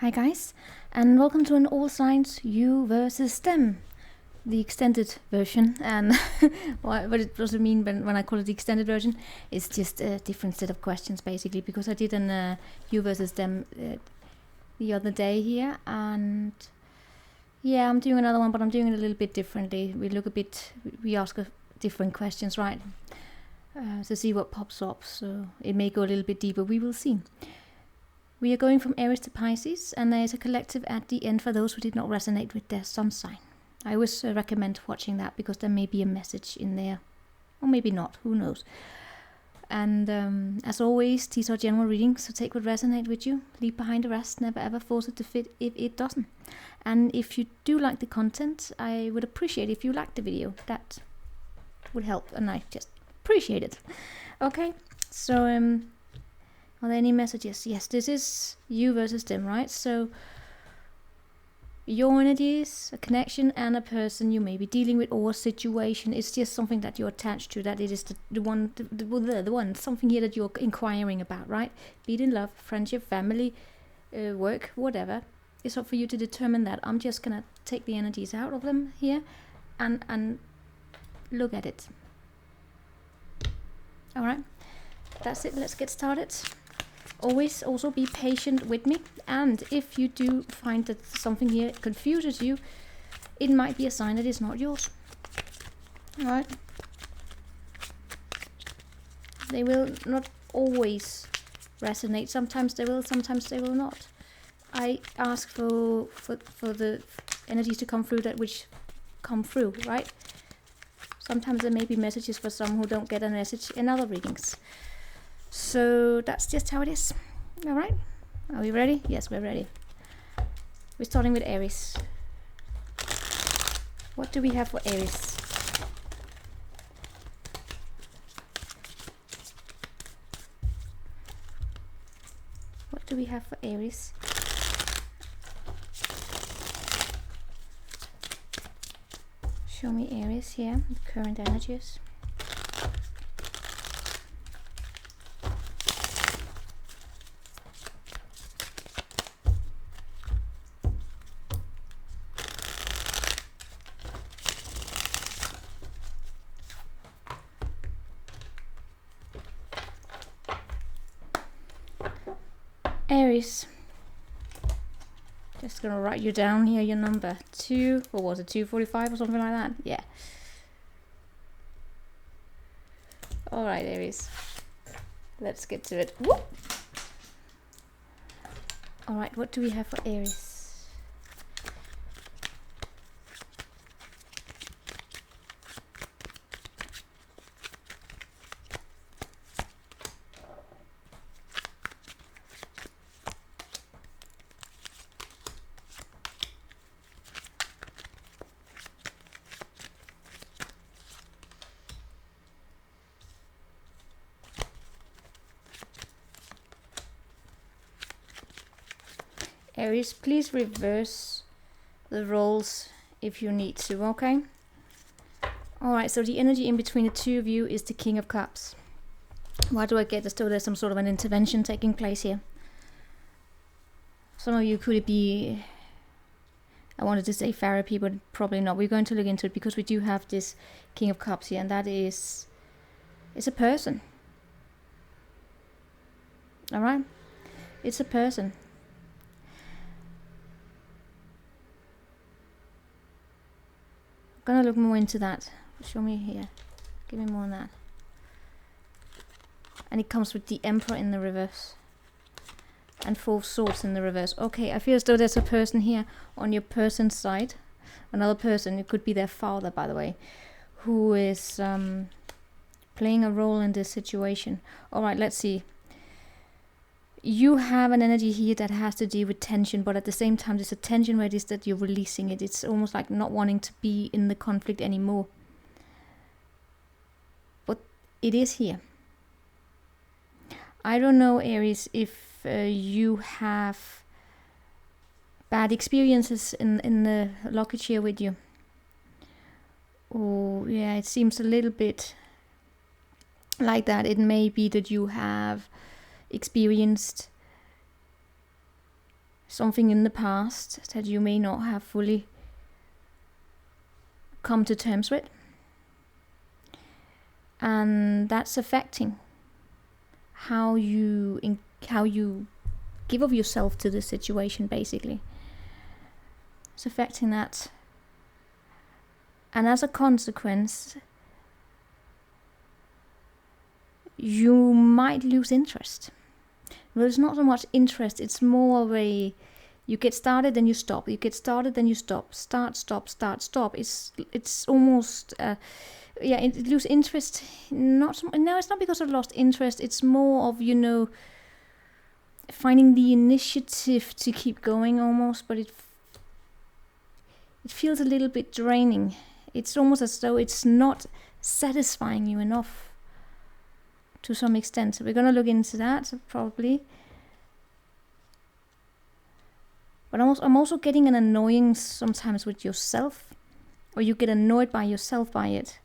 Hi guys, and welcome to an All Signs You versus Them, the extended version. And what it does mean when I call it the extended version, it's just a different set of questions basically, because I did an You versus Them the other day here, and yeah, I'm doing another one, but I'm doing it a little bit differently. We ask different questions, right? To see what pops up, so it may go a little bit deeper, we will see. We are going from Aries to Pisces, and there is a collective at the end for those who did not resonate with their sun sign. I always recommend watching that because there may be a message in there, or maybe not, who knows. And as always, these are general readings, so take what resonates with you, leave behind the rest, never ever force it to fit if it doesn't. And if you do like the content, I would appreciate if you liked the video. That would help, and I just appreciate it. Okay, so are there any messages? Yes, this is you versus them, right? So your energies, a connection, and a person you may be dealing with, or a situation. It's just something that you're attached to, that it is the one, something here that you're inquiring about, right? Be it in love, friendship, family, work, whatever. It's up for you to determine that. I'm just gonna take the energies out of them here and look at it. All right, that's it. Let's get started. Always also be patient with me, and if you do find that something here confuses you, it might be a sign that it's not yours. Alright? They will not always resonate. Sometimes they will, sometimes they will not. I ask for the energies to come through that which come through, right? Sometimes there may be messages for some who don't get a message in other readings. So that's just how it is. All right, are we ready? Yes, we're ready. We're starting with Aries. What do we have for Aries? What do we have for Aries? Show me Aries here, the current energies. Aries, just gonna write you down here your number 2, or was it 245 or something like that? Yeah. All right, Aries, let's get to it. Whoop. All right, what do we have for Aries? Aries, please reverse the roles if you need to, okay? Alright, so the energy in between the two of you is the King of Cups. Why do I get as though there's some sort of an intervention taking place here? Some of you could be, I wanted to say therapy, but probably not. We're going to look into it because we do have this King of Cups here, and that is a person. Alright? It's a person. Gonna look more into that. Show me here. Give me more on that. And it comes with the Emperor in the reverse. And 4 of Swords in the reverse. Okay, I feel as though there's a person here on your person's side. Another person, it could be their father, by the way, who is playing a role in this situation. Alright, let's see. You have an energy here that has to do with tension, but at the same time there's a tension where it is that you're releasing it. It's almost like not wanting to be in the conflict anymore. But it is here. I don't know, Aries, if you have bad experiences in the luggage here with you. Oh, yeah, it seems a little bit like that. It may be that you have experienced something in the past that you may not have fully come to terms with. And that's affecting how you give of yourself to the situation, basically. It's affecting that. And as a consequence, you might lose interest. Well, it's not so much interest, it's more of a, you get started, then you stop. You get started, then you stop. Start, stop, start, stop. It's almost, it lose interest. No, it's not because I've lost interest. It's more of, finding the initiative to keep going almost, but it feels a little bit draining. It's almost as though it's not satisfying you enough to some extent. So we're going to look into that probably. But I'm also getting an annoyance sometimes with yourself, or you get annoyed by yourself by it.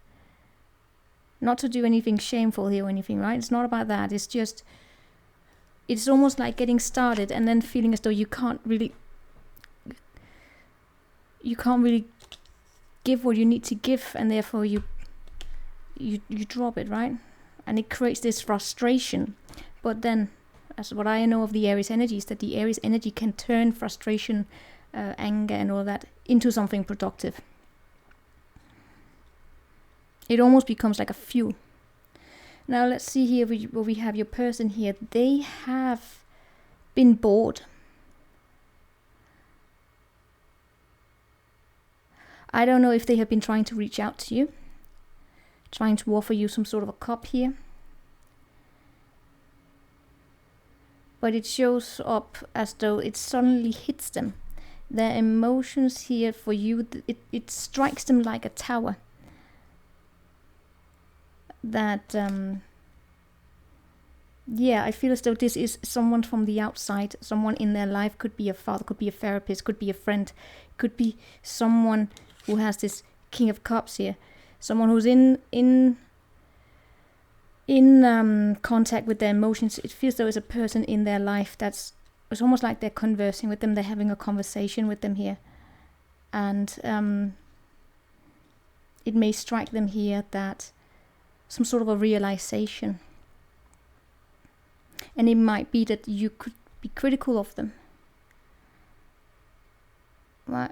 Not to do anything shameful here or anything, right? It's not about that. It's just, it's almost like getting started and then feeling as though you can't really give what you need to give, and therefore you drop it, right? And it creates this frustration. But then, as what I know of the Aries energy, is that the Aries energy can turn frustration, anger and all that into something productive. It almost becomes like a fuel. Now let's see here where we have your person here. They have been bored. I don't know if they have been trying to reach out to you, trying to offer you some sort of a cup here. But it shows up as though it suddenly hits them. Their emotions here for you, it strikes them like a tower. That, I feel as though this is someone from the outside, someone in their life. Could be a father, could be a therapist, could be a friend, could be someone who has this King of Cups here. Someone who's in contact with their emotions. It feels though it's a person in their life it's almost like they're conversing with them, they're having a conversation with them here. And it may strike them here that some sort of a realization. And it might be that you could be critical of them. Right?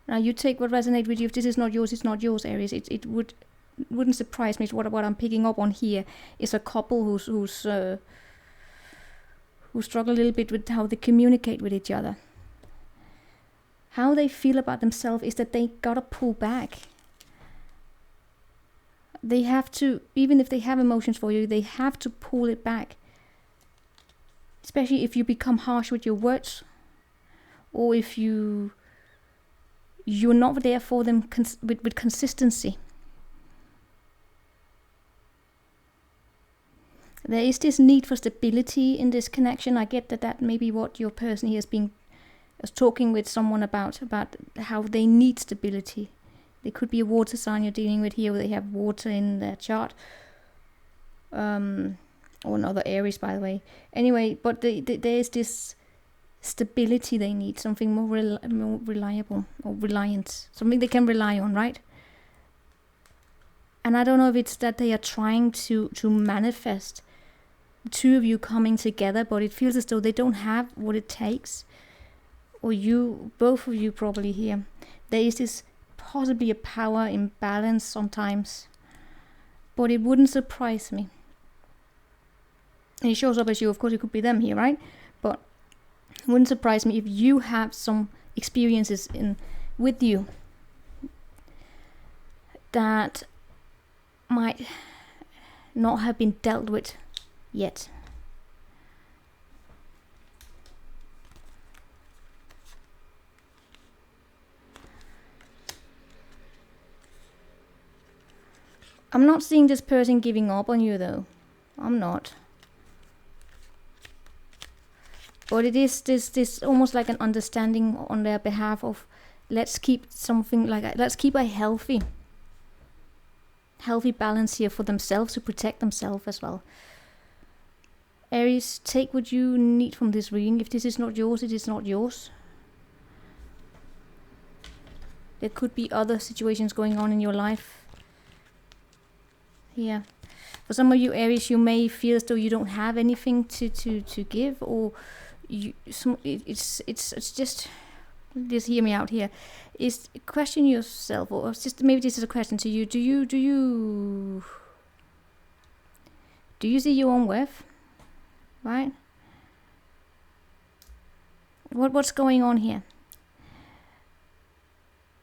Now you take what resonates with you. If this is not yours, it's not yours, Aries. It wouldn't surprise me. What I'm picking up on here is a couple who struggle a little bit with how they communicate with each other. How they feel about themselves is that they gotta pull back. They have to, even if they have emotions for you, they have to pull it back. Especially if you become harsh with your words, or if you're not there for them with consistency. There is this need for stability in this connection. I get that may be what your person here is talking with someone about how they need stability. There could be a water sign you're dealing with here, where they have water in their chart. Or another Aries, by the way. Anyway, but there's this stability they need, something more reliable or reliant, something they can rely on, right? And I don't know if it's that they are trying to manifest the two of you coming together, but it feels as though they don't have what it takes. Or both of you probably here. There is this possibly a power imbalance sometimes, but it wouldn't surprise me. And it shows up as you, of course it could be them here, right? But it wouldn't surprise me if you have some experiences with you that might not have been dealt with yet. I'm not seeing this person giving up on you though. I'm not. But it is this almost like an understanding on their behalf of, let's keep a healthy balance here for themselves, to protect themselves as well. Aries, take what you need from this reading. If this is not yours, it is not yours. There could be other situations going on in your life. Yeah. For some of you Aries, you may feel as though you don't have anything to give, or it's just hear me out here. Is question yourself, or just maybe this is a question to you. Do you see your own worth? Right? What's going on here?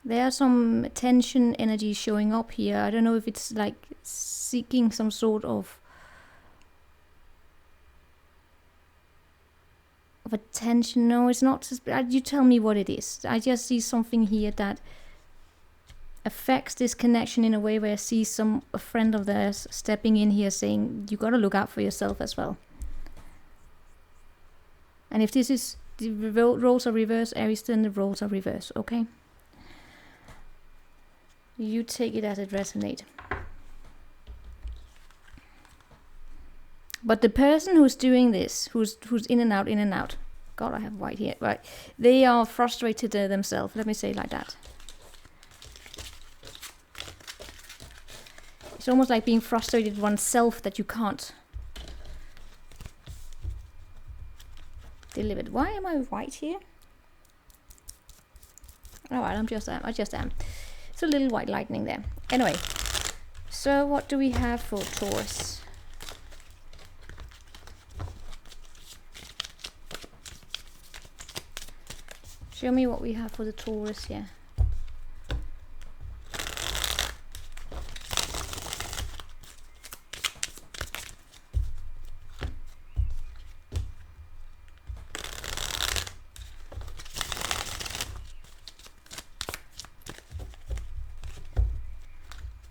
There are some tension energy showing up here. I don't know if it's like seeking some sort of attention. No, it's not. You tell me what it is. I just see something here that affects this connection in a way where I see a friend of theirs stepping in here saying, you gotta look out for yourself as well. And if this is the roles are reversed, Aries, then the roles are reversed, okay? You take it as it resonates. But the person who's doing this, who's in and out, God, I have white here, right? They are frustrated themselves, let me say it like that. It's almost like being frustrated oneself that you can't deliver it. Why am I white here? Alright, I just am. It's a little white lightning there. Anyway, so what do we have for Taurus? Show me what we have for the Taurus here.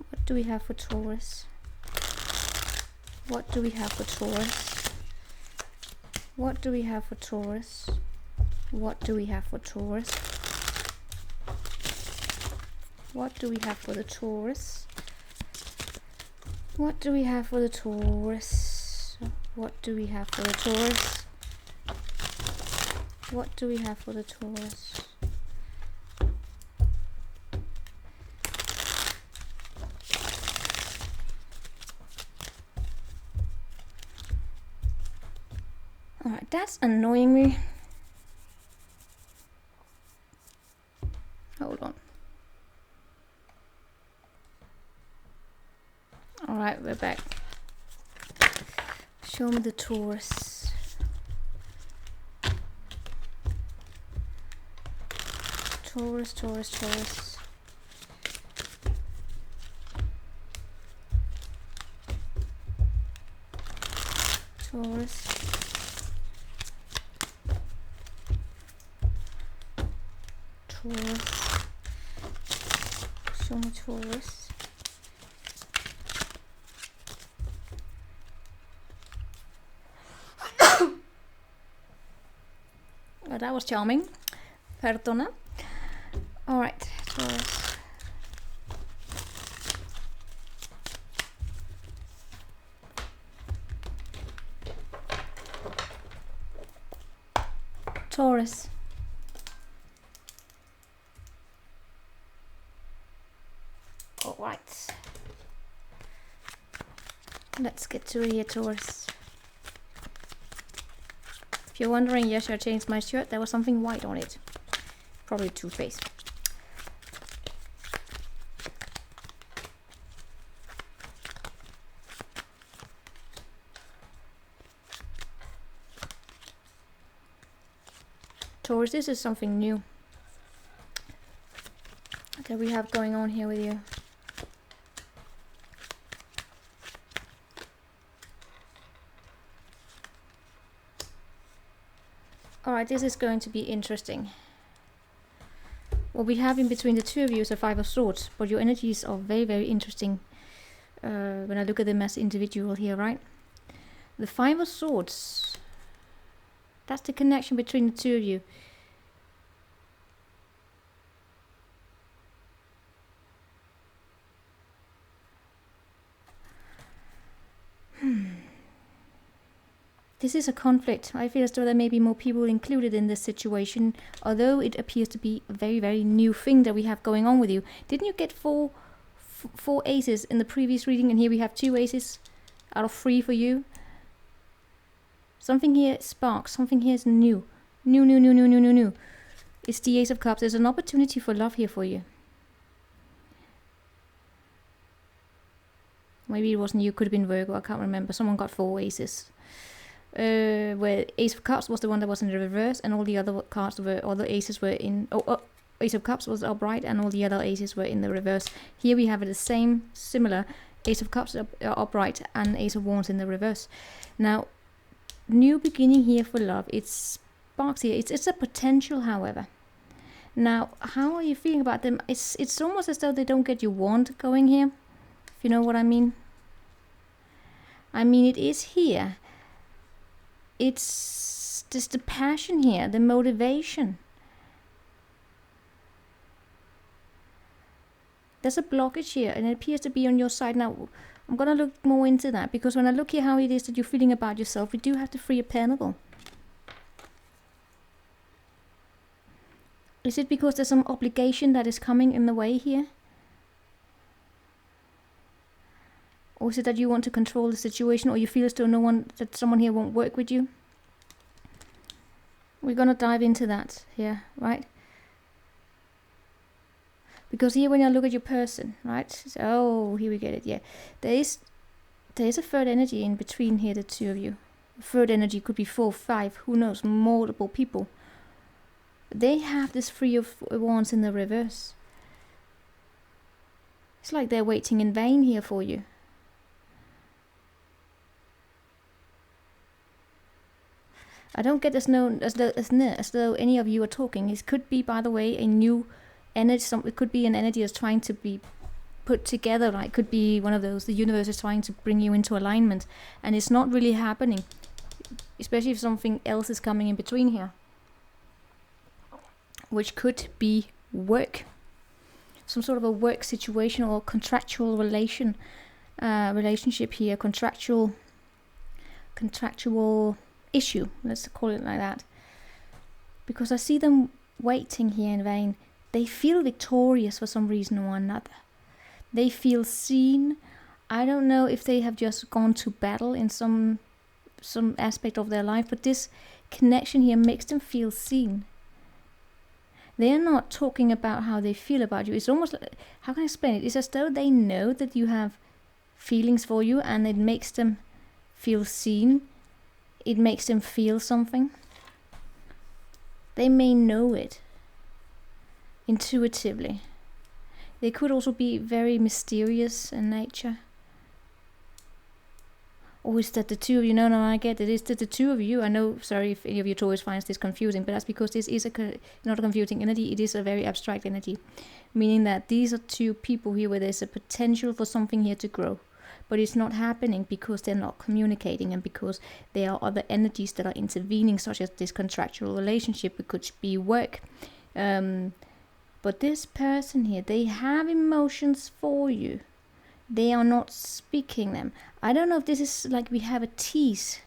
What do we have for Taurus? What do we have for Taurus? What do we have for Taurus? What do we have for Taurus? What do we have for the Taurus? What do we have for the Taurus? What do we have for the Taurus? What do we have for the Taurus? Alright, that's annoying me. Hold on. Alright, we're back. Show me the Taurus. Taurus, Taurus, Taurus. Taurus. Taurus. Show me Taurus. Oh, that was charming. Perdona. Alright, Taurus. Taurus. Alright. Let's get to here, Taurus. If you're wondering, yes, I changed my shirt. There was something white on it. Probably toothpaste. Taurus, this is something new that we have going on here with you. Alright, this is going to be interesting. What we have in between the two of you is a Five of Swords, but your energies are very, very interesting when I look at them as individual here, right? The Five of Swords, that's the connection between the two of you. this is a conflict. I feel as though there may be more people included in this situation, although it appears to be a very, very new thing that we have going on with you. Didn't you get four aces in the previous reading, and here we have 2 aces out of 3 for you? Something here sparks. Something here is new. New. It's the Ace of Cups. There's an opportunity for love here for you. Maybe it wasn't you. Could have been Virgo. I can't remember. Someone got 4 aces. Where Ace of Cups was the one that was in the reverse, and all the other cards were, all the aces were in. Ace of Cups was upright, and all the other aces were in the reverse. Here we have the same, similar. Ace of Cups upright, and Ace of Wands in the reverse. Now, new beginning here for love. It's sparks here. It's a potential, however. Now, how are you feeling about them? It's almost as though they don't get your wand going here. If you know what I mean. I mean, it is here. It's just the passion here, the motivation. There's a blockage here, and it appears to be on your side. Now, I'm going to look more into that, because when I look here how it is that you're feeling about yourself, we do have the 3 of Pentacles. Is it because there's some obligation that is coming in the way here? Or is it that you want to control the situation, or you feel as though someone here won't work with you? We're going to dive into that here, right? Because here when I look at your person, right? So, here we get it, yeah. There is a third energy in between here, the 2 of you. Third energy could be 4, 5, who knows, multiple people. They have this 3 of Wands in the reverse. It's like they're waiting in vain here for you. I don't get as though any of you are talking. It could be, by the way, a new energy. It could be an energy that's trying to be put together. Like, it could be one of those. The universe is trying to bring you into alignment, and it's not really happening. Especially if something else is coming in between here, which could be work, some sort of a work situation or contractual relationship here, contractual issue, let's call it like that, because I see them waiting here in vain. They feel victorious for some reason or another. They feel seen. I don't know if they have just gone to battle in some aspect of their life, but this connection here makes them feel seen. They're not talking about how they feel about you. It's almost like, how can I explain it? It's as though they know that you have feelings for you, and it makes them feel seen. It makes them feel something. They may know it intuitively. They could also be very mysterious in nature. Or is that the 2 of you? No, I get it. It's the 2 of you. I know, sorry if any of you Taurus finds this confusing, but that's because this is not a confusing energy. It is a very abstract energy. Meaning that these are 2 people here where there's a potential for something here to grow. But it's not happening because they're not communicating, and because there are other energies that are intervening, such as this contractual relationship. It could be work. But this person here, they have emotions for you. They are not speaking them. I don't know if this is like we have a tease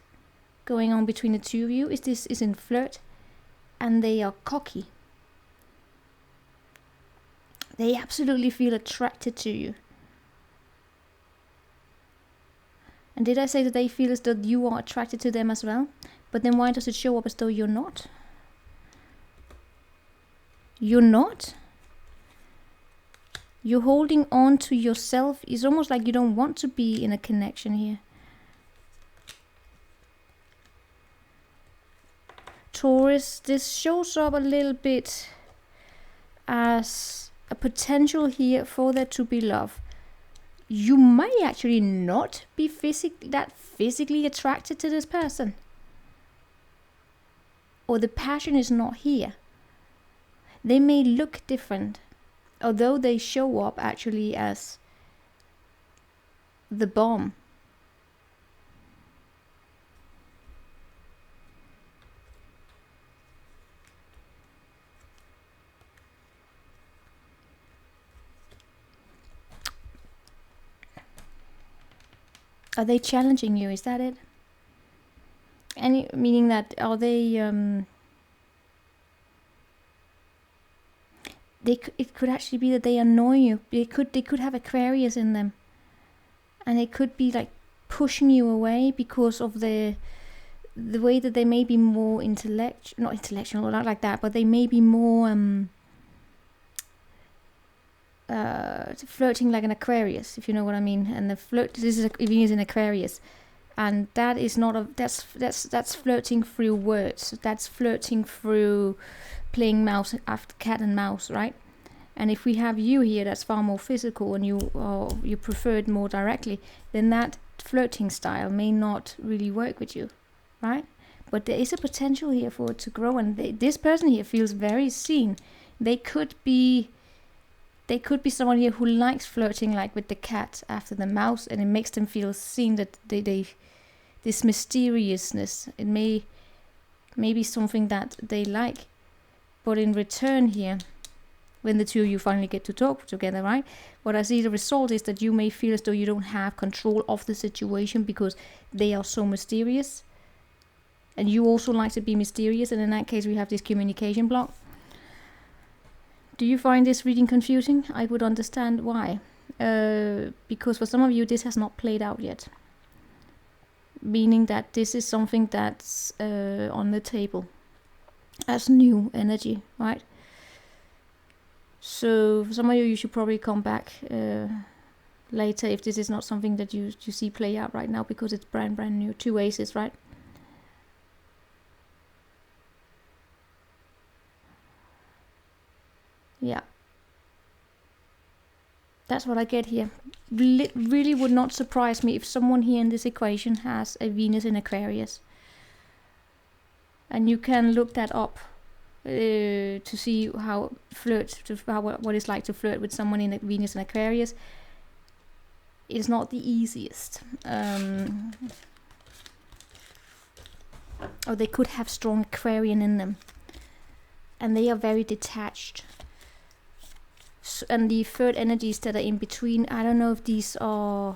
going on between the 2 of you. Is this in flirt? And they are cocky. They absolutely feel attracted to you. And did I say that they feel as though you are attracted to them as well? But then why does it show up as though you're not? You're not? You're holding on to yourself. It's almost like you don't want to be in a connection here. Taurus, this shows up a little bit as a potential here for there to be love. You might actually not be physically attracted to this person. Or the passion is not here. They may look different, although they show up actually as the bomb. Are they challenging you? Is that it? any meaning that are they? It could actually be that they annoy you. They could have Aquarius in them, and it could be like pushing you away because of the way that they may be more not intellectual, not like that, but they may be more flirting like an Aquarius, if you know what I mean. And the flirt, this is Venus in Aquarius, and that is not a that's flirting through words. That's flirting through playing mouse after cat and mouse, right? And if we have you here, that's far more physical, and you prefer it more directly, then that flirting style may not really work with you, right? But there is a potential here for it to grow, and this person here feels very seen. They could be someone here who likes flirting, like with the cat after the mouse, and it makes them feel seen, that they this mysteriousness. It may be something that they like, but in return here, when the two of you finally get to talk together, right? What I see the result is that you may feel as though you don't have control of the situation because they are so mysterious. And you also like to be mysterious, and in that case we have this communication block. Do you find this reading confusing? I would understand why. Because for some of you this has not played out yet. Meaning that this is something that's on the table as new energy, right? So for some of you should probably come back later if this is not something that you see play out right now, because it's brand new. 2 aces, right? Yeah. That's what I get here. Really would not surprise me if someone here in this equation has a Venus in Aquarius. And you can look that up to see how what it's like to flirt with someone in Venus in Aquarius. It's not the easiest. Or they could have strong Aquarian in them. And they are very detached. And the third energies that are in between, I don't know if these are...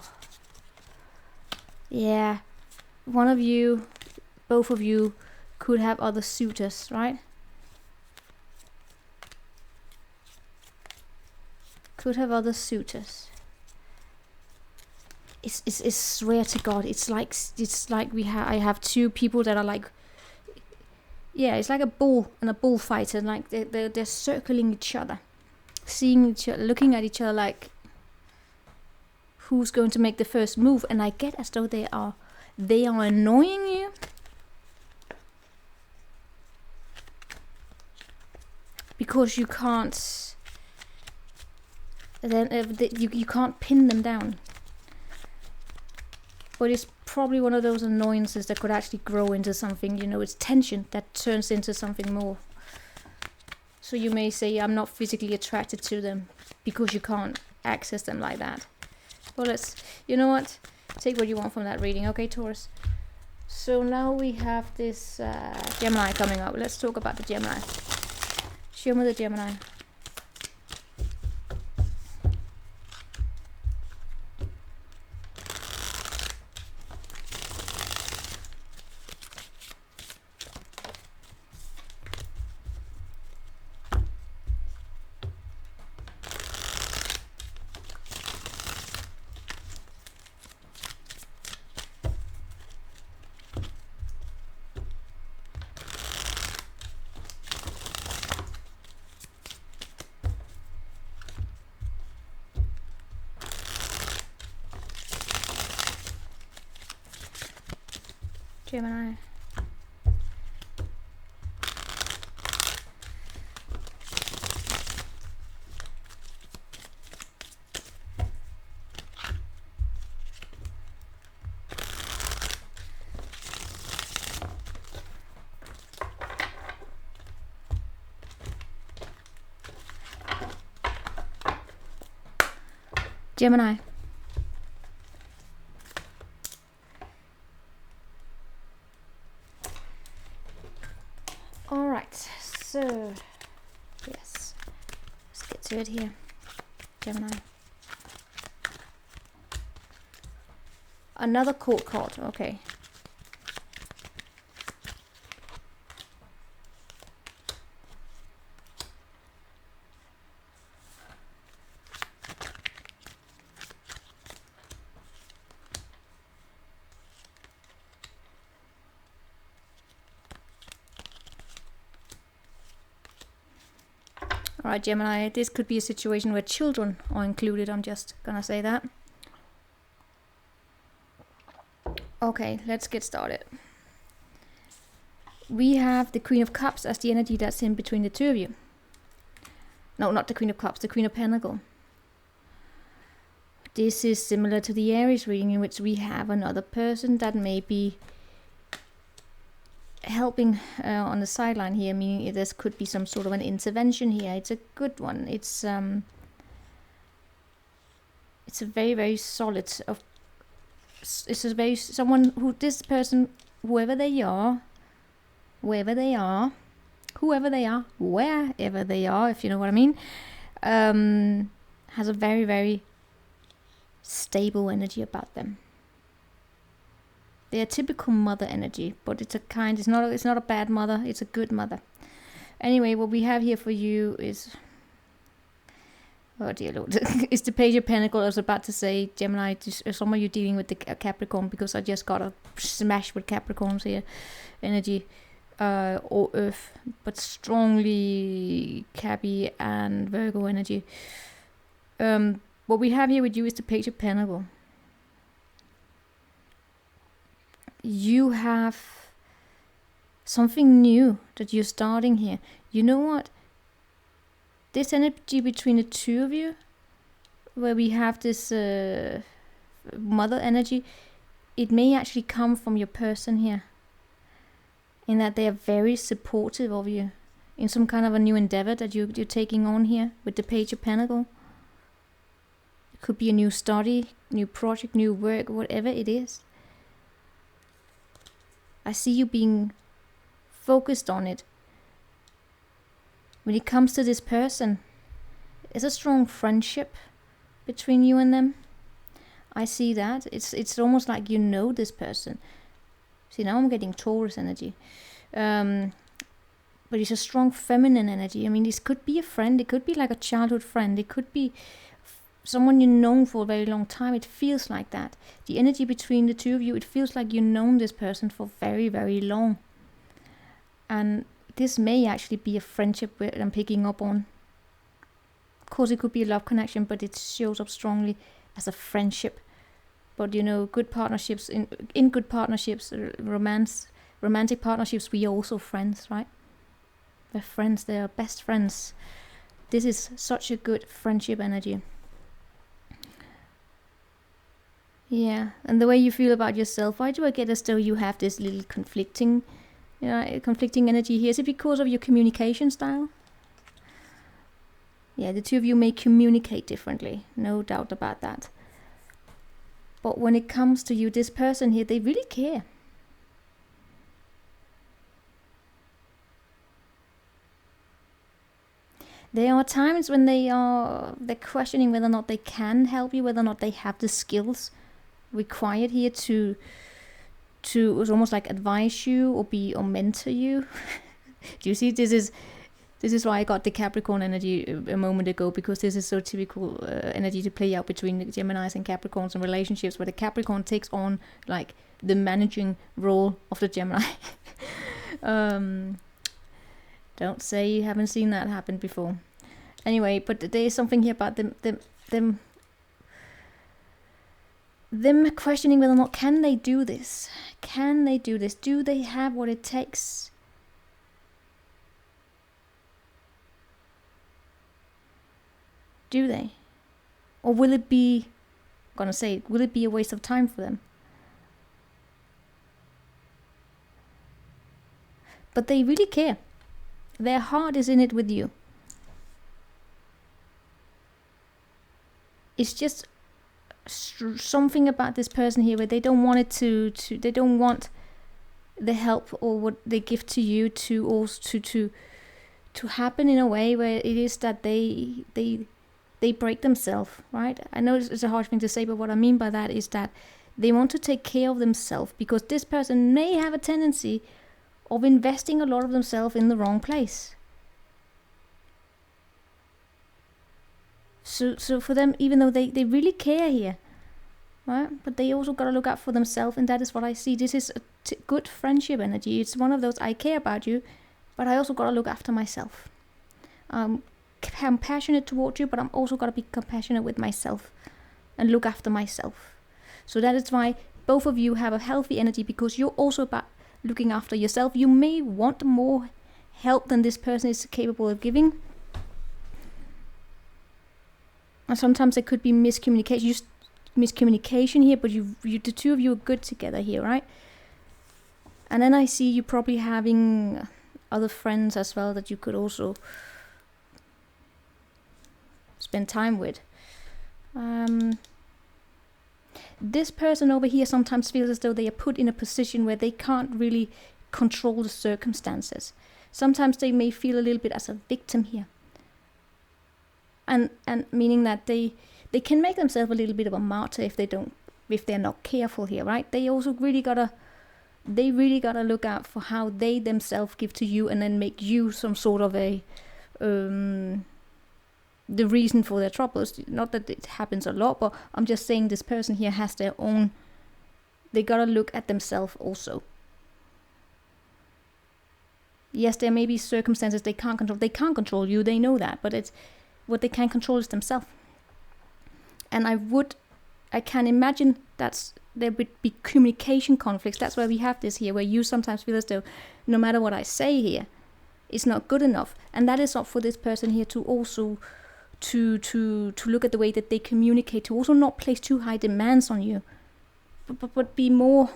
Yeah. One of you, both of you, could have other suitors, right? Could have other suitors. It's swear to God, it's like I have 2 people that are like... Yeah, it's like a bull and a bullfighter, like they're circling each other. Seeing each other, looking at each other like who's going to make the first move, and I get as though they are annoying you, because you can't you can't pin them down. But it's probably one of those annoyances that could actually grow into something, you know, it's tension that turns into something more. So you may say, I'm not physically attracted to them because you can't access them like that. Well, you know what? Take what you want from that reading, okay, Taurus? So now we have this Gemini coming up. Let's talk about the Gemini. Show me the Gemini. Gemini. Gemini. Alright, so yes, let's get to it here. Gemini. Another court card, okay. Alright, Gemini, this could be a situation where children are included. I'm just gonna say that. Okay, let's get started. We have the Queen of Cups as the energy that's in between the two of you. No, not the Queen of Cups, the Queen of Pentacles. This is similar to the Aries reading, in which we have another person that may be helping on the sideline here, meaning this could be some sort of an intervention here. It's a good one. It's a very, very solid it's a very someone who this person, wherever they are, if you know what I mean, has a very, very stable energy about them. They're a typical mother energy, but it's not a bad mother, it's a good mother. Anyway, what we have here for you is, oh dear Lord, it's the Page of Pentacles. I was about to say, Gemini, some of you dealing with the Capricorn, because I just got a smash with Capricorns here, energy, or Earth, but strongly Cappy and Virgo energy. What we have here with you is the Page of Pentacles. You have something new that you're starting here. You know what? This energy between the two of you, where we have this mother energy, it may actually come from your person here, in that they are very supportive of you in some kind of a new endeavor that you're taking on here with the Page of Pentacles. It could be a new study, new project, new work, whatever it is. I see you being focused on it. When it comes to this person, there's a strong friendship between you and them. I see that. It's almost like you know this person. See, now I'm getting Taurus energy. But it's a strong feminine energy. I mean, this could be a friend. It could be like a childhood friend. It could be someone you've known for a very long time. It feels like that. The energy between the two of you, it feels like you've known this person for very, very long. And this may actually be a friendship that I'm picking up on. Of course, it could be a love connection, but it shows up strongly as a friendship. But you know, good partnerships, in good partnerships, romantic partnerships, we are also friends, right? We're friends, they are best friends. This is such a good friendship energy. Yeah, and the way you feel about yourself, why do I get as though you have this little conflicting energy here? Is it because of your communication style? Yeah, the two of you may communicate differently, no doubt about that. But when it comes to you, this person here, they really care. There are times when they're questioning whether or not they can help you, whether or not they have the skills required here to it's almost like advise you or mentor you. Do you see? This is why I got the Capricorn energy a moment ago, because this is so typical energy to play out between the Geminis and Capricorns and relationships, where the Capricorn takes on like the managing role of the Gemini. Don't say you haven't seen that happen before. Anyway, but there is something here about them questioning whether or not can they do this? Can they do this? Do they have what it takes? Do they? Or will it be, will it be a waste of time for them? But they really care. Their heart is in it with you. It's just something about this person here where they don't want it they don't want the help or what they give to you to happen in a way where it is that they break themselves, right? I know it's a hard thing to say, but what I mean by that is that they want to take care of themselves, because this person may have a tendency of investing a lot of themselves in the wrong place. So for them, even though they really care here, right? But they also got to look out for themselves, and that is what I see. This is a good friendship energy. It's one of those, I care about you, but I also got to look after myself. compassionate towards you, but I'm also got to be compassionate with myself and look after myself. So that is why both of you have a healthy energy, because you're also about looking after yourself. You may want more help than this person is capable of giving. And sometimes there could be miscommunication here, but the two of you are good together here, right? And then I see you probably having other friends as well that you could also spend time with. This person over here sometimes feels as though they are put in a position where they can't really control the circumstances. Sometimes they may feel a little bit as a victim here. And meaning that they can make themselves a little bit of a martyr if they're not careful here, right? They also really gotta look out for how they themselves give to you, and then make you some sort of a the reason for their troubles. Not that it happens a lot, but I'm just saying this person here has their own. They gotta look at themselves also. Yes, there may be circumstances they can't control. They can't control you, they know that, but it's what they can control is themselves. And I can imagine there would be communication conflicts. That's why we have this here, where you sometimes feel as though no matter what I say here, it's not good enough. And that is up for this person here to also to look at the way that they communicate, to also not place too high demands on you, but be more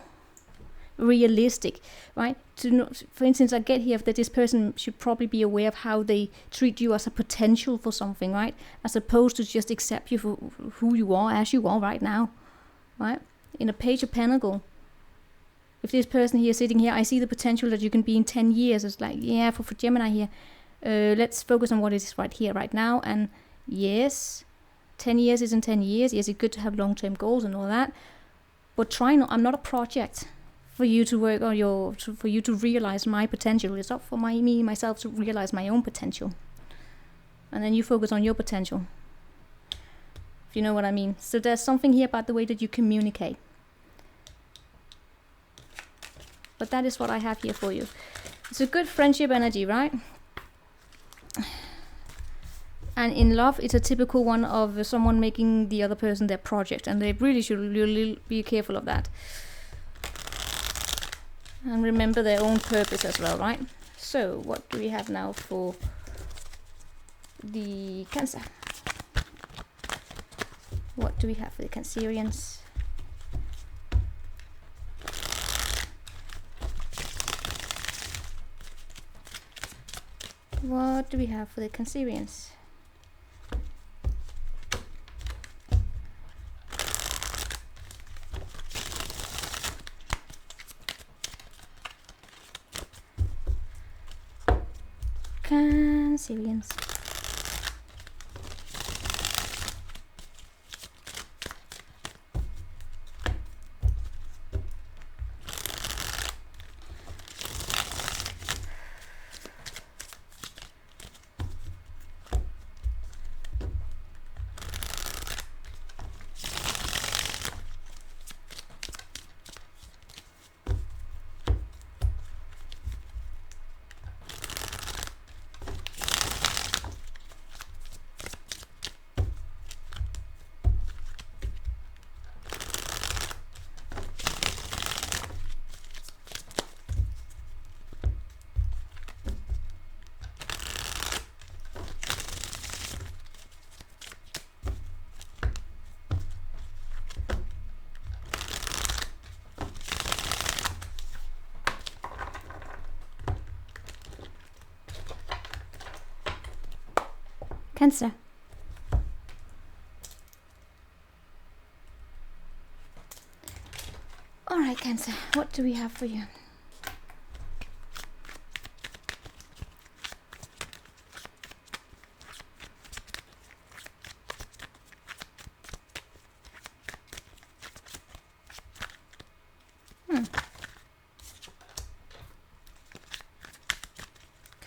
realistic, right? To not, for instance, I get here that this person should probably be aware of how they treat you as a potential for something, right? As opposed to just accept you for who you are, as you are right now, right? In a Page of Pentacles, if this person here sitting here, I see the potential that you can be in 10 years. It's like, yeah, for Gemini here, let's focus on what is right here, right now. And yes, 10 years isn't 10 years. Yes, it's good to have long-term goals and all that. But try not, I'm not a project for you to work on for you to realize my potential. It's up for myself to realize my own potential. And then you focus on your potential. If you know what I mean. So there's something here about the way that you communicate. But that is what I have here for you. It's a good friendship energy, right? And in love, it's a typical one of someone making the other person their project. And they really should be careful of that. And remember their own purpose as well, right? So, what do we have now for the Cancer? What do we have for the Cancerians? What do we have for the Cancerians? Cancerians. Cancer. All right, Cancer, what do we have for you?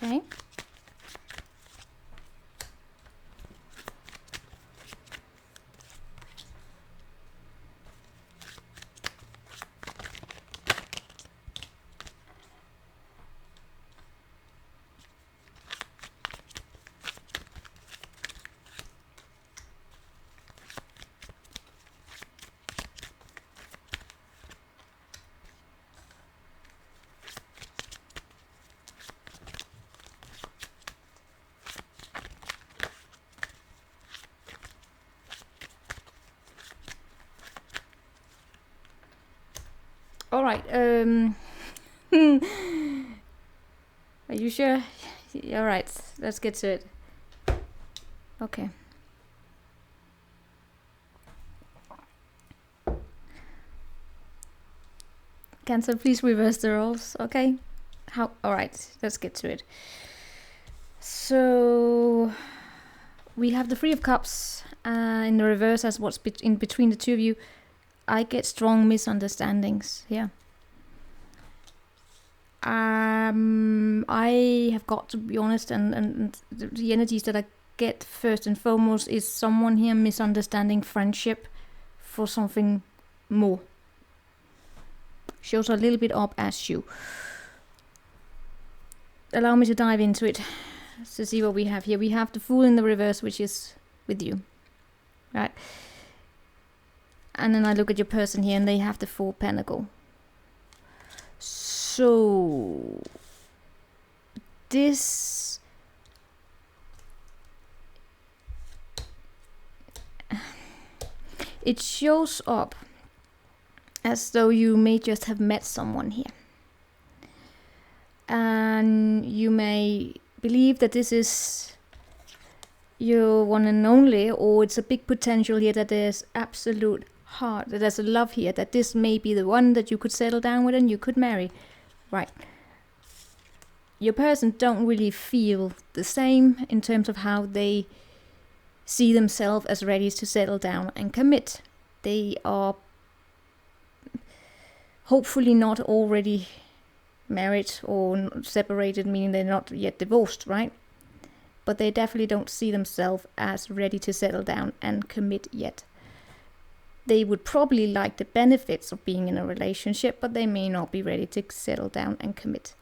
Okay. All right. Are you sure? All right. Let's get to it. Okay. Cancer, please reverse the roles. Okay. How? All right. Let's get to it. So we have the Three of Cups in the reverse as what's in between the two of you. I get strong misunderstandings here. I have got to be honest, and the energies that I get first and foremost is someone here misunderstanding friendship for something more. Shows a little bit up as you. Allow me to dive into it to see what we have here. We have the Fool in the reverse, which is with you, right? And then I look at your person here and they have the Four Pentacle. So this it shows up as though you may just have met someone here. And you may believe that this is your one and only, or it's a big potential here that there's absolute heart, that there's a love here, that this may be the one that you could settle down with and you could marry. Right. Your person don't really feel the same in terms of how they see themselves as ready to settle down and commit. They are hopefully not already married or separated, meaning they're not yet divorced, right? But they definitely don't see themselves as ready to settle down and commit yet. They would probably like the benefits of being in a relationship, but they may not be ready to settle down and commit.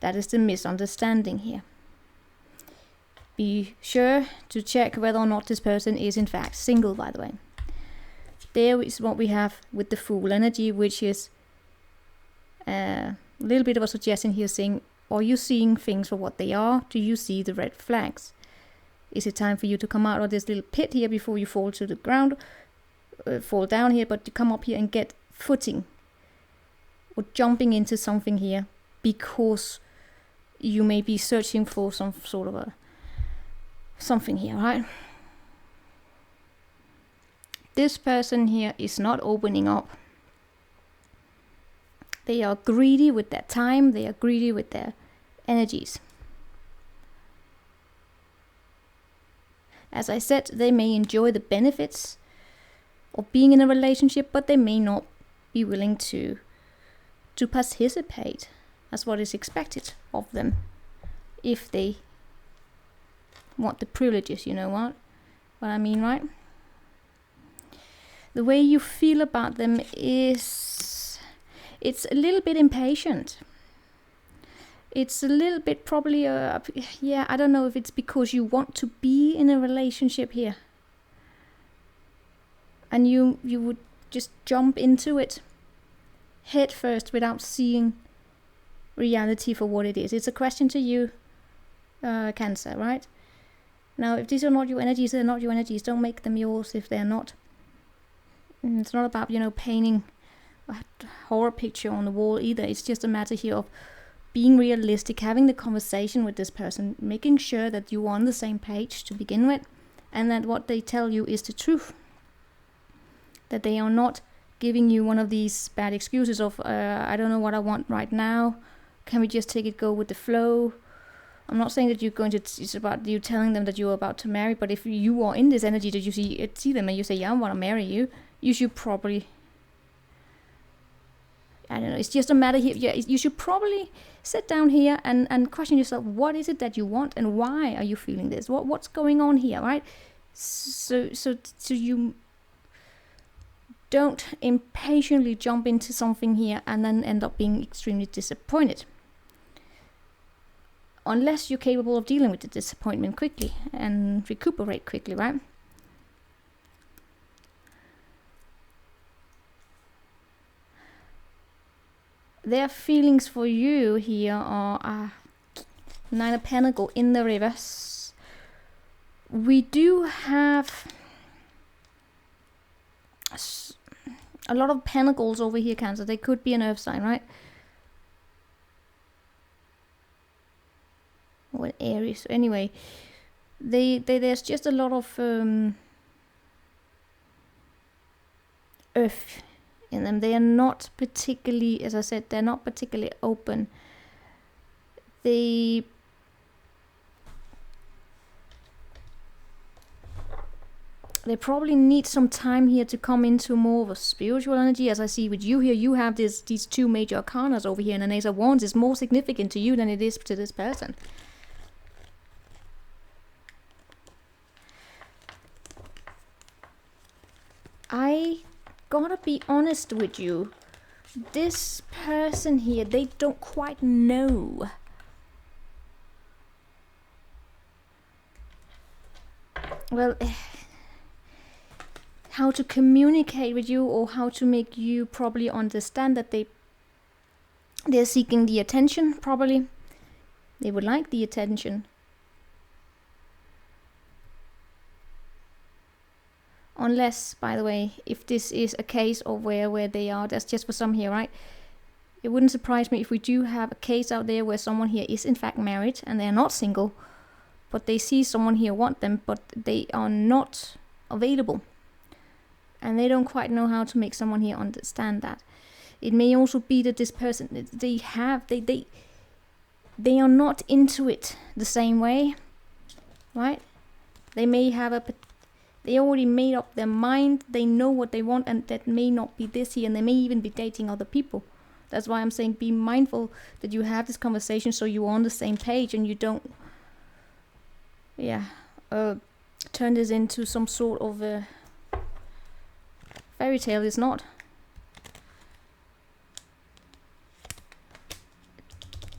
That is the misunderstanding here. Be sure to check whether or not this person is in fact single, by the way. There is what we have with the Fool energy, which is a little bit of a suggestion here saying, are you seeing things for what they are? Do you see the red flags? Is it time for you to come out of this little pit here before you fall to the ground? Fall down here, but you come up here and get footing. Or jumping into something here because you may be searching for some sort of something here, right? This person here is not opening up. They are greedy with their time, they are greedy with their energies. As I said, they may enjoy the benefits of being in a relationship, but they may not be willing to participate as what is expected of them if they want the privileges, you know what I mean, right? The way you feel about them is, it's a little bit impatient. It's a little bit probably, yeah, I don't know if it's because you want to be in a relationship here. And you would just jump into it head first without seeing reality for what it is. It's a question to you, Cancer, right? Now, if these are not your energies, they're not your energies. Don't make them yours if they're not. And it's not about, painting a horror picture on the wall either. It's just a matter here of being realistic, having the conversation with this person, making sure that you're on the same page to begin with, and that what they tell you is the truth. That they are not giving you one of these bad excuses of, I don't know what I want right now. Can we just go with the flow? I'm not saying that you're going to, it's about you telling them that you're about to marry, but if you are in this energy that you see them and you say, yeah, I want to marry you, you should probably, I don't know, it's just a matter here, yeah, you should probably sit down here and question yourself, what is it that you want and why are you feeling this? What's going on here, right? So you don't impatiently jump into something here and then end up being extremely disappointed. Unless you're capable of dealing with the disappointment quickly and recuperate quickly, right? Their feelings for you here are Nine of Pentacles in the reverse. We do have A lot of pentacles over here, Cancer. They could be an earth sign, right? Or Aries. Anyway, there's just a lot of earth in them. They are not particularly, as I said, they're not particularly open. They probably need some time here to come into more of a spiritual energy. As I see with you here, you have these two major arcanas over here, and an Ace of Wands is more significant to you than it is to this person. I gotta be honest with you. This person here, they don't quite know. Well, how to communicate with you, or how to make you probably understand that they're seeking the attention. Probably they would like the attention. Unless, by the way, if this is a case of where they are, that's just for some here, right? It wouldn't surprise me if we do have a case out there where someone here is in fact married and they are not single, but they see someone here want them, but they are not available. And they don't quite know how to make someone here understand that. It may also be that this person, they are not into it the same way, right? They may have they already made up their mind, they know what they want, and that may not be this here, and they may even be dating other people. That's why I'm saying be mindful that you have this conversation so you're on the same page and you don't, turn this into some sort of a fairy tale. It's not.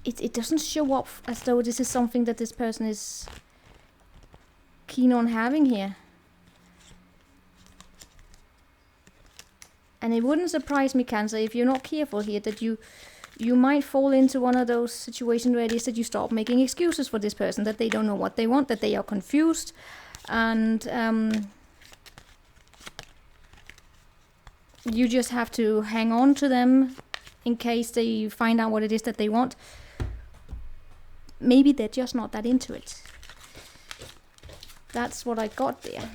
It doesn't show up as though this is something that this person is keen on having here. And it wouldn't surprise me, Cancer, if you're not careful here, that you might fall into one of those situations where it is that you start making excuses for this person, that they don't know what they want, that they are confused, and you just have to hang on to them in case they find out what it is that they want. Maybe they're just not that into it. That's what I got there.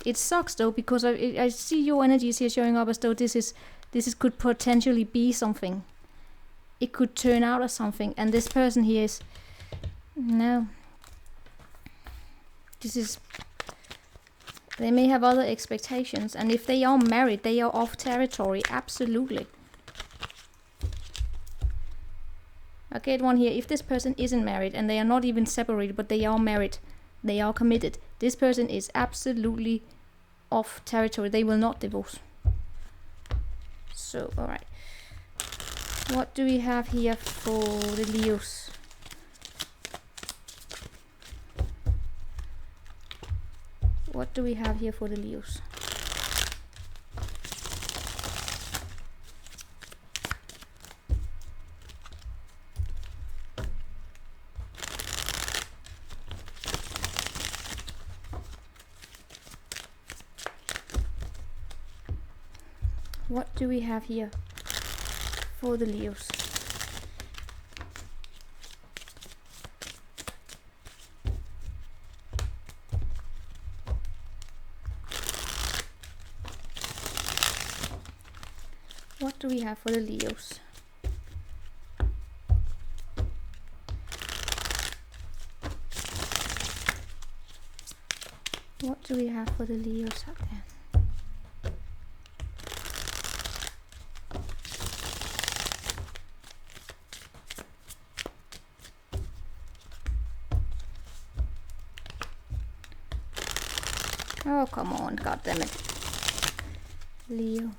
It sucks though, because I see your energies here showing up as though this could potentially be something. It could turn out as something, and this person here is no. They may have other expectations, and if they are married, they are off territory. Absolutely. I get one here. If this person isn't married and they are not even separated, but they are married, they are committed, this person is absolutely off territory. They will not divorce. So, all right. What do we have here for the Leos? What do we have here for the Leos? What do we have here for the Leos? What do we have for the Leos? What do we have for the Leos out there? Oh, come on, goddammit. Leo.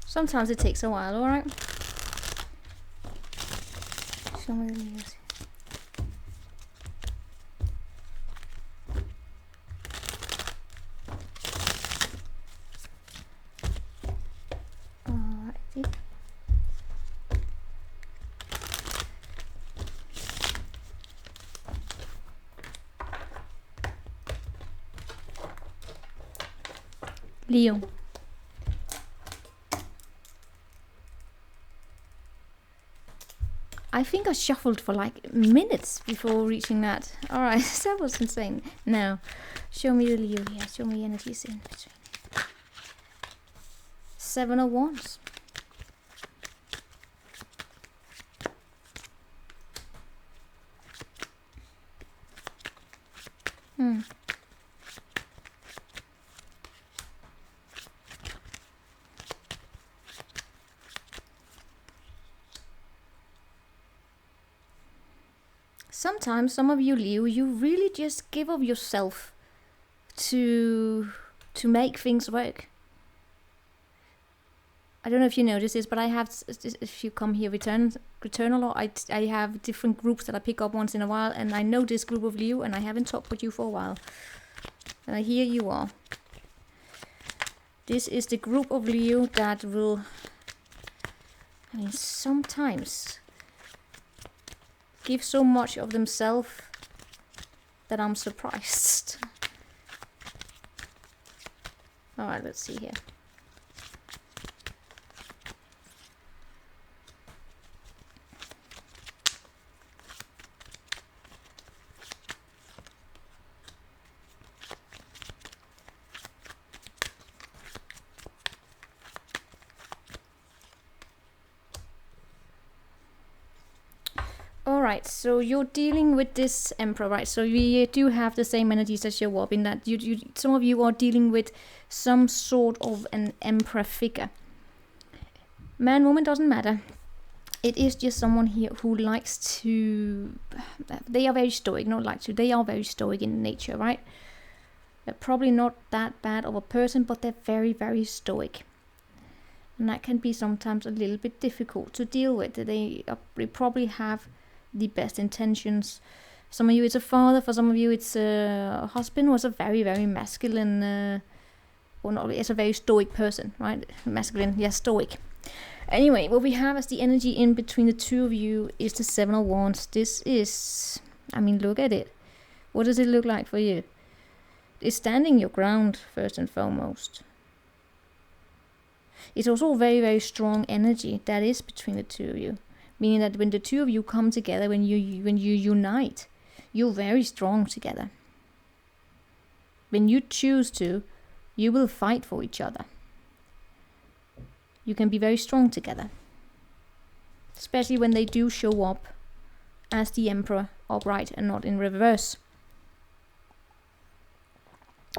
Sometimes it takes a while, alright? Show me the Leos. Alrighty. Leo. I think I shuffled for like minutes before reaching that. Alright, that was insane. Now, show me the Leo here. Show me energies in between. 7 of Wands. Sometimes, some of you Leo, you really just give of yourself to make things work. I don't know if you notice this, but I have, if you come here return a lot, I have different groups that I pick up once in a while, and I know this group of Leo, and I haven't talked with you for a while. And here you are. This is the group of Leo that will, I mean, sometimes give so much of themselves that I'm surprised. Alright, let's see here. Alright, so you're dealing with this Emperor, right? So we do have the same energies as show up in that some of you are dealing with some sort of an Emperor figure. Man, woman, doesn't matter. It is just someone here who likes to... They are very stoic, not like to. They are very stoic in nature, right? They're probably not that bad of a person, but they're very, very stoic. And that can be sometimes a little bit difficult to deal with. They probably have the best intentions. Some of you it's a father, for some of you it's a husband who is a very, very masculine, or not, it's a very stoic person, right? Masculine, yes, stoic. Anyway, what we have as the energy in between the two of you is the 7 of Wands. This is, I mean, look at it. What does it look like for you? It's standing your ground, first and foremost. It's also a very, very strong energy that is between the two of you. Meaning that when the two of you come together, when you unite, you're very strong together. When you choose to, you will fight for each other. You can be very strong together. Especially when they do show up as the Emperor upright and not in reverse.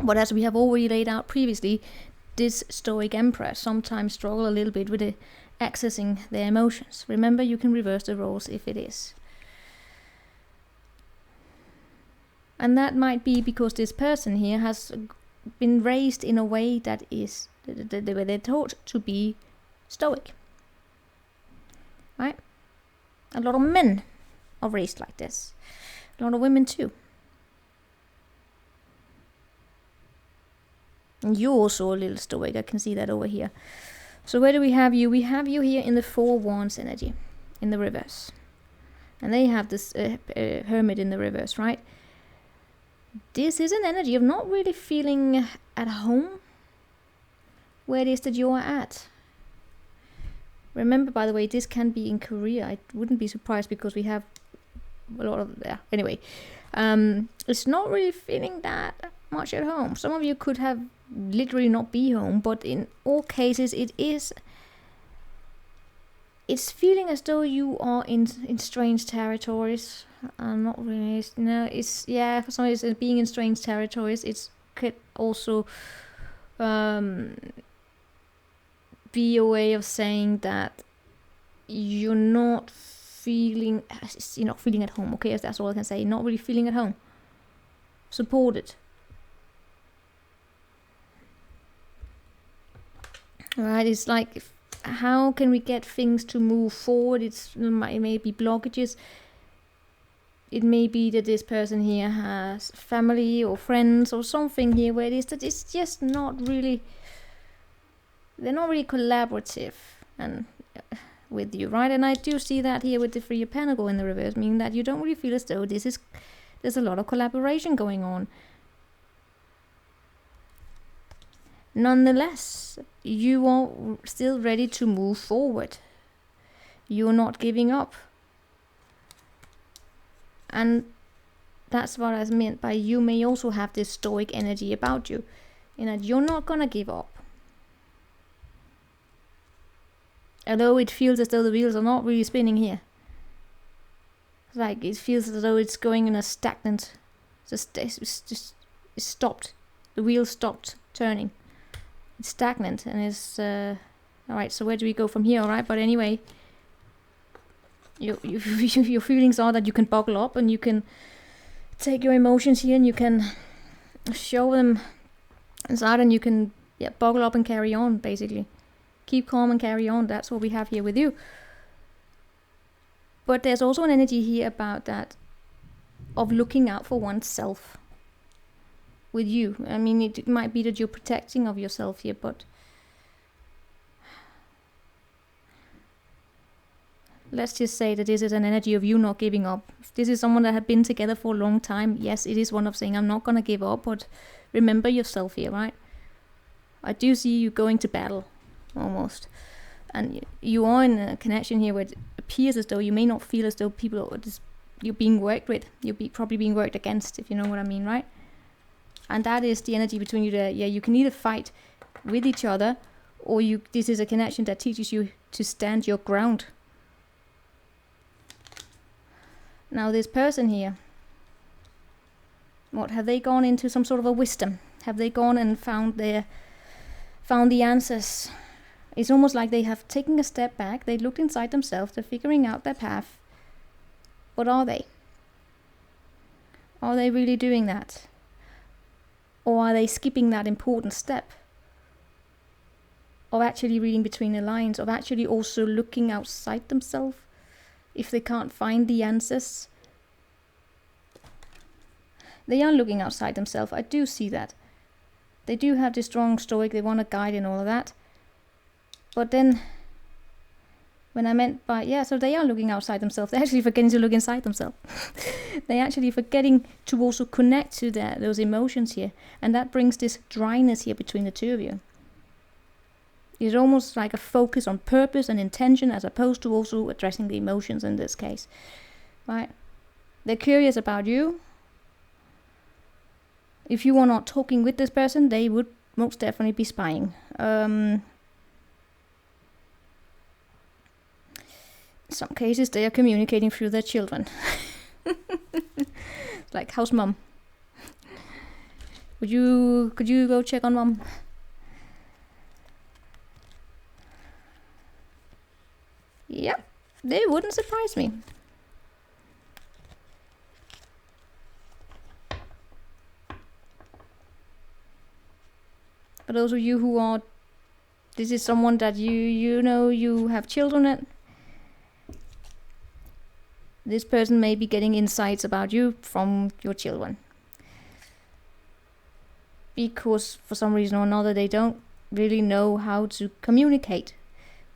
But as we have already laid out previously, this stoic Emperor sometimes struggle a little bit with accessing their emotions. Remember, you can reverse the roles if it is. And that might be because this person here has been raised in a way that is the way they're taught to be stoic. Right? A lot of men are raised like this. A lot of women too. And you're also a little stoic, I can see that over here. So where do we have you? We have you here in the 4 of Wands energy, in the reverse. And they have this Hermit in the reverse, right? This is an energy of not really feeling at home where it is that you are at. Remember, by the way, this can be in Korea. I wouldn't be surprised because we have a lot of... Yeah, anyway. It's not really feeling that much at home. Some of you could have literally not be home, but in all cases it's feeling as though you are in strange territories. Not really, no, it's, yeah, for some reason being in strange territories, it could also be a way of saying that you're not feeling at home. Okay, that's all I can say. Not really feeling at home, supported. Right, it's like how can we get things to move forward? It may be blockages. It may be that this person here has family or friends or something here where it is that it's just not really, they're not really collaborative and with you, right? And I do see that here with the Three of Pentacles in the reverse, meaning that you don't really feel as though there's a lot of collaboration going on. Nonetheless, you are still ready to move forward. You're not giving up. And that's what I meant by you may also have this stoic energy about you, in that you're not gonna give up. Although it feels as though the wheels are not really spinning here. Like it feels as though it's going in a stagnant, it's stopped. The wheel stopped turning. It's stagnant and it's alright, so where do we go from here? Alright, but anyway, your feelings are that you can buckle up and you can take your emotions here and you can show them inside and you can buckle up and carry on, basically. Keep calm and carry on. That's what we have here with you. But there's also an energy here about that of looking out for oneself with you. I mean, it might be that you're protecting of yourself here, but let's just say that this is an energy of you not giving up. If this is someone that had been together for a long time, yes, it is one of saying, I'm not going to give up, but remember yourself here, right? I do see you going to battle, almost. And you are in a connection here where it appears as though you may not feel as though people are just, you're being worked with. You're probably being worked against, if you know what I mean, right? And that is the energy between you there. Yeah, you can either fight with each other, or this is a connection that teaches you to stand your ground. Now this person here, what have they gone into? Some sort of a wisdom? Have they gone and found the answers? It's almost like they have taken a step back. They looked inside themselves. They're figuring out their path. But are they? Are they really doing that? Or are they skipping that important step of actually reading between the lines, of actually also looking outside themselves if they can't find the answers? They are looking outside themselves. I do see that. They do have this strong stoic, they want a guide and all of that. But then, when I meant by, so they are looking outside themselves. They're actually forgetting to look inside themselves. They're actually forgetting to also connect to those emotions here. And that brings this dryness here between the two of you. It's almost like a focus on purpose and intention as opposed to also addressing the emotions in this case. Right? They're curious about you. If you are not talking with this person, they would most definitely be spying. In some cases, they are communicating through their children. Like, how's mom? Could you go check on mom? Yep, they wouldn't surprise me. For those of you who are, this is someone that you know you have children at. This person may be getting insights about you from your children. Because for some reason or another they don't really know how to communicate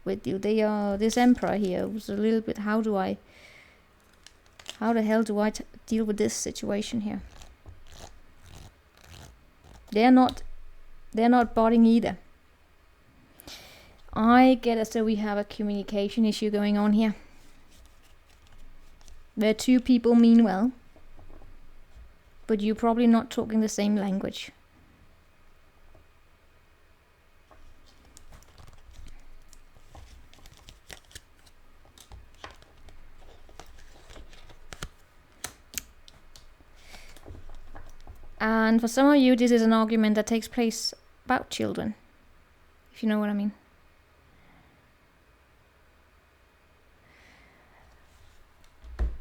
with you. They are, this emperor here was a little bit, how the hell do I deal with this situation here? They're not botting either. I get as though we have a communication issue going on here. Where two people mean well, but you're probably not talking the same language. And for some of you, this is an argument that takes place about children, if you know what I mean.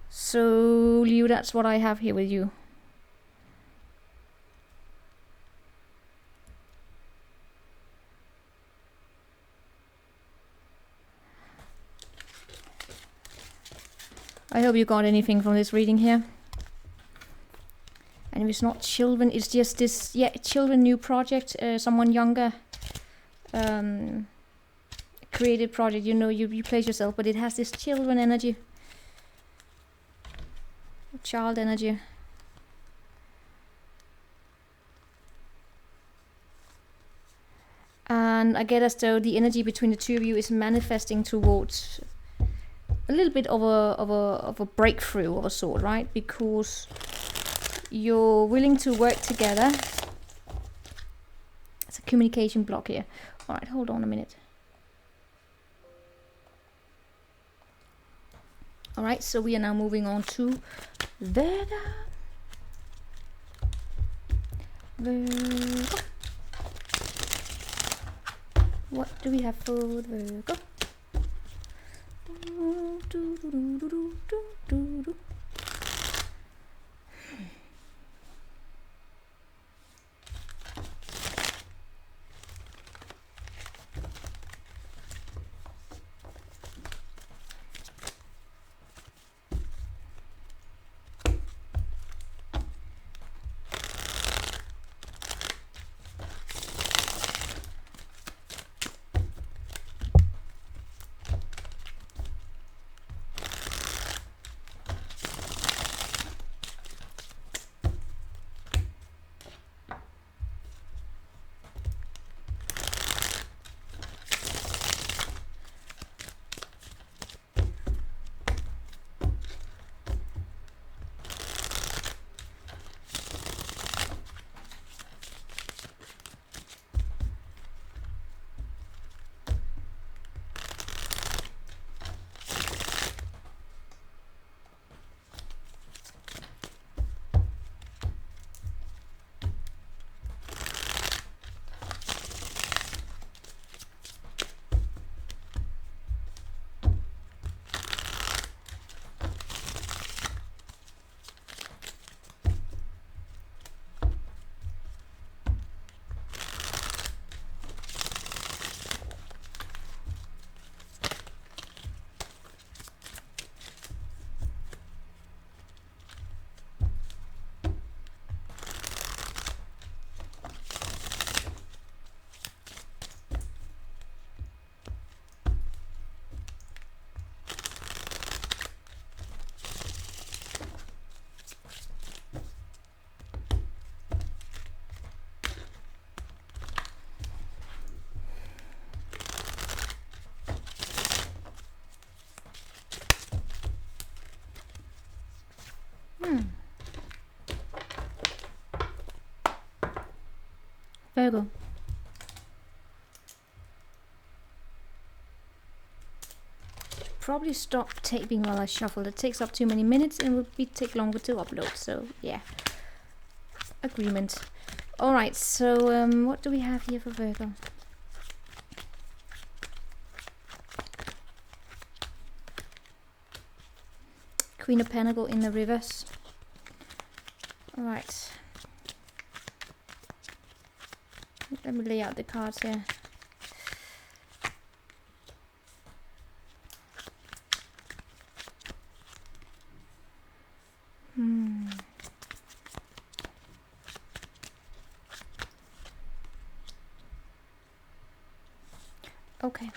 So, Leo, that's what I have here with you. I hope you got anything from this reading here. And if it's not children, it's just this, yeah, children, new project, someone younger, creative project, you know, you place yourself, but it has this children energy, child energy. And I get as though the energy between the two of you is manifesting towards a little bit of a breakthrough of a sort, right? Because you're willing to work together. It's a communication block here. All right, hold on a minute. All right, so we are now moving on to Virgo. Virgo. What do we have for Virgo? Virgo. Probably stop taping while I shuffle. It takes up too many minutes and it will take longer to upload. So yeah, agreement. All right. So what do we have here for Virgo? Queen of Pentacles in the reverse. All right. Let me lay out the cards here. Okay.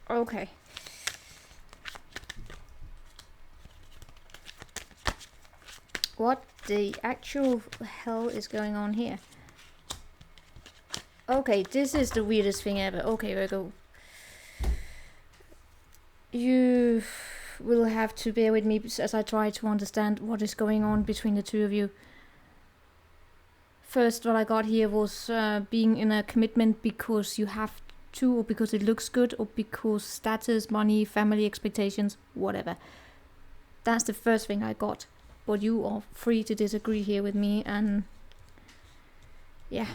Okay. What the actual hell is going on here? Okay, this is the weirdest thing ever. Okay, Virgo. You will have to bear with me as I try to understand what is going on between the two of you. First, what I got here was being in a commitment because you have to, or because it looks good, or because status, money, family expectations, whatever. That's the first thing I got. But you are free to disagree here with me, and yeah,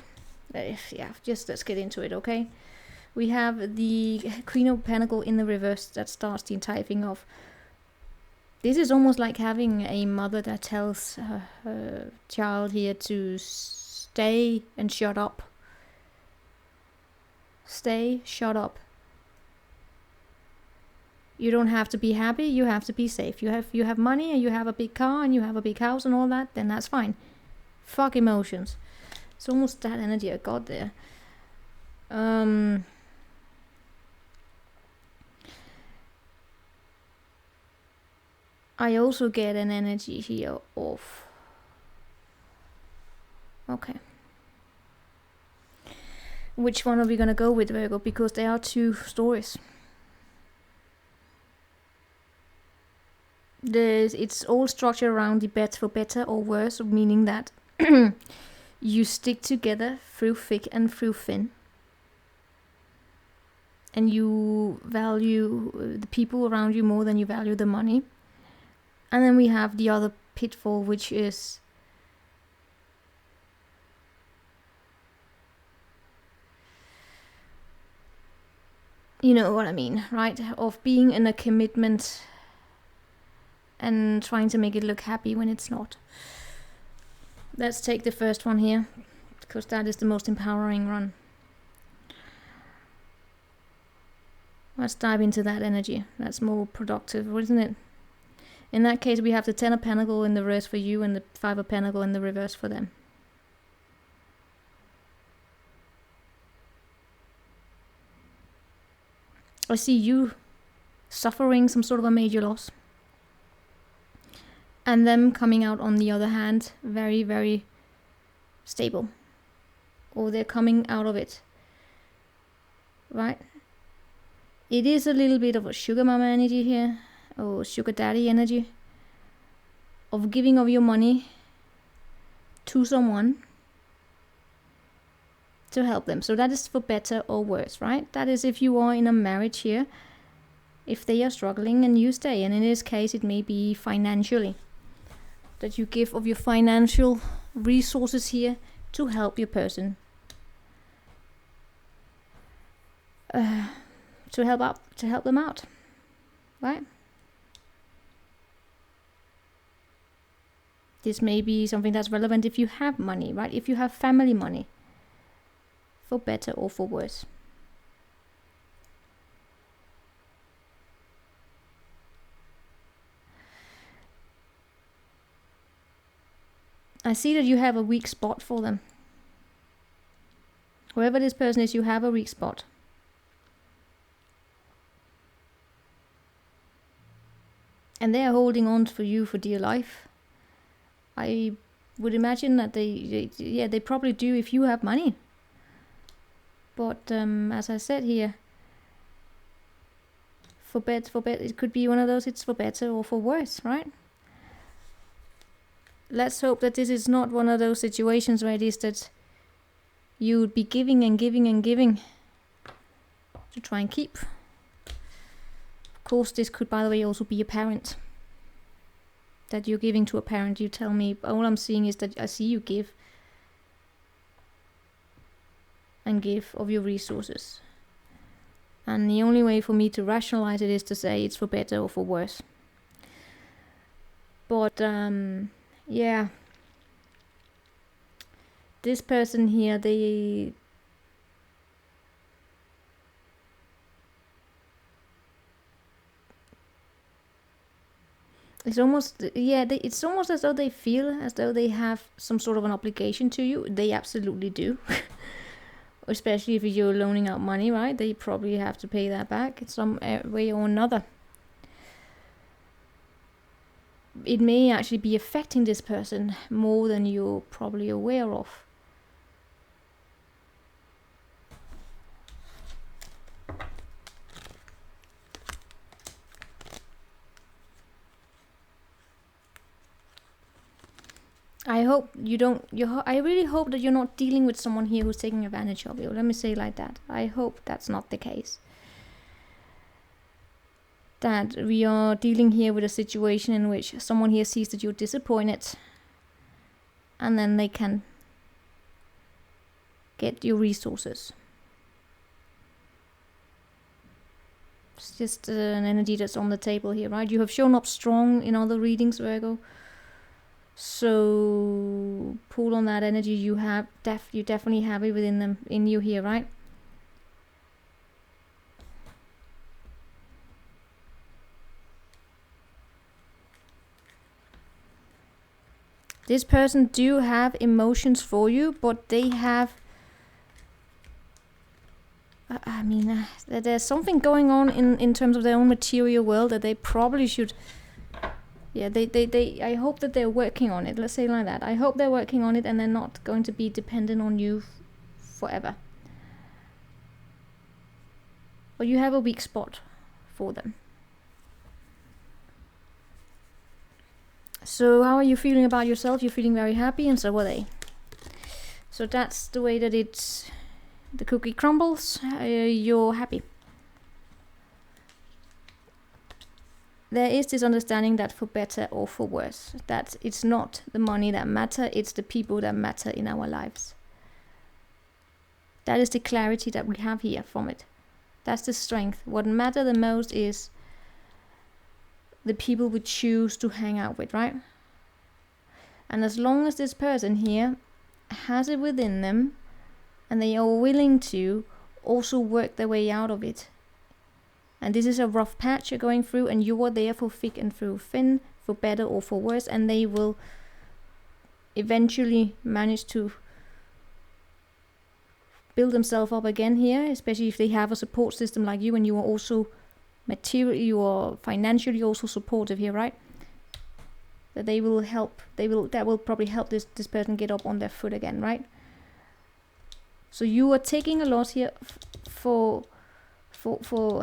just let's get into it, okay? We have the Queen of Pentacles in the reverse that starts the entire thing off. This is almost like having a mother that tells her child here to stay and shut up. Stay, shut up. You don't have to be happy, you have to be safe. You have money and you have a big car and you have a big house and all that, then that's fine. Fuck emotions. It's almost that energy I got there. I also get an energy here of... Okay. Which one are we gonna go with, Virgo? Because there are two stories. It's all structured around the for better or worse, meaning that you stick together through thick and through thin. And you value the people around you more than you value the money. And then we have the other pitfall, which is you know what I mean, right? Of being in a commitment and trying to make it look happy when it's not. Let's take the first one here, because that is the most empowering one. Let's dive into that energy. That's more productive, isn't it? In that case, we have the Ten of Pentacles in the reverse for you and the Five of Pentacles in the reverse for them. I see you suffering some sort of a major loss. And them coming out on the other hand, very, very stable. Or they're coming out of it. Right? It is a little bit of a sugar mama energy here. Or sugar daddy energy. Of giving of your money to someone to help them. So that is for better or worse, right? That is if you are in a marriage here. If they are struggling and you stay. And in this case, it may be financially. That you give of your financial resources here to help your person. To help them out. Right? This may be something that's relevant if you have money, right? If you have family money. For better or for worse. I see that you have a weak spot for them. Whoever this person is, you have a weak spot. And they are holding on for you for dear life. I would imagine that they probably do if you have money. But as I said here, for better, it could be one of those, it's for better or for worse, right? Let's hope that this is not one of those situations where it is that you would be giving and giving and giving to try and keep. Of course, this could, by the way, also be a parent. That you're giving to a parent. You tell me, all I'm seeing is that I see you give. And give of your resources. And the only way for me to rationalize it is to say it's for better or for worse. But, yeah. This person here, it's almost, it's almost as though they feel as though they have some sort of an obligation to you. They absolutely do. Especially if you're loaning out money, right? They probably have to pay that back in some way or another. It may actually be affecting this person more than you're probably aware of. I hope you don't. I really hope that you're not dealing with someone here who's taking advantage of you. Let me say it like that. I hope that's not the case. That we are dealing here with a situation in which someone here sees that you're disappointed, and then they can get your resources. It's just an energy that's on the table here, right? You have shown up strong in other readings, Virgo. So pull on that energy you have. You definitely have it within them, in you here, right? This person do have emotions for you, but they have, I mean, there's something going on in terms of their own material world that they probably should, yeah, I hope that they're working on it. Let's say it like that. I hope they're working on it and they're not going to be dependent on you forever. But you have a weak spot for them. So how are you feeling about yourself? You're feeling very happy, and so are they. So that's the way that the cookie crumbles. You're happy. There is this understanding that for better or for worse, that it's not the money that matter, it's the people that matter in our lives. That is the clarity that we have here from it. That's the strength. What matters the most is the people we choose to hang out with, right? And as long as this person here has it within them and they are willing to also work their way out of it, and this is a rough patch you're going through, and you are there for thick and through thin, for better or for worse, and they will eventually manage to build themselves up again here, especially if they have a support system like you, and you are also materially, you are financially also supportive here, right? That they will help, that will probably help this person get up on their foot again, right? So you are taking a lot here for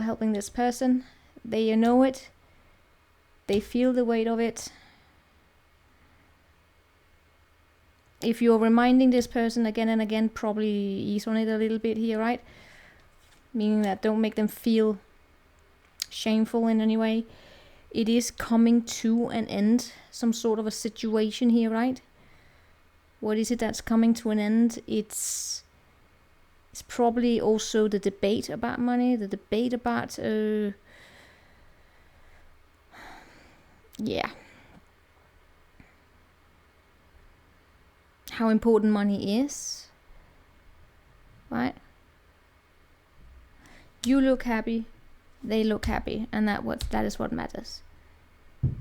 helping this person. They know it, they feel the weight of it. If you're reminding this person again and again, probably ease on it a little bit here, right? Meaning that don't make them feel shameful in any way. It is coming to an end, some sort of a situation here, right? What is it that's coming to an end? It's probably also the debate about money, the debate about yeah, how important money is, right? You look happy, they look happy, and that is what matters.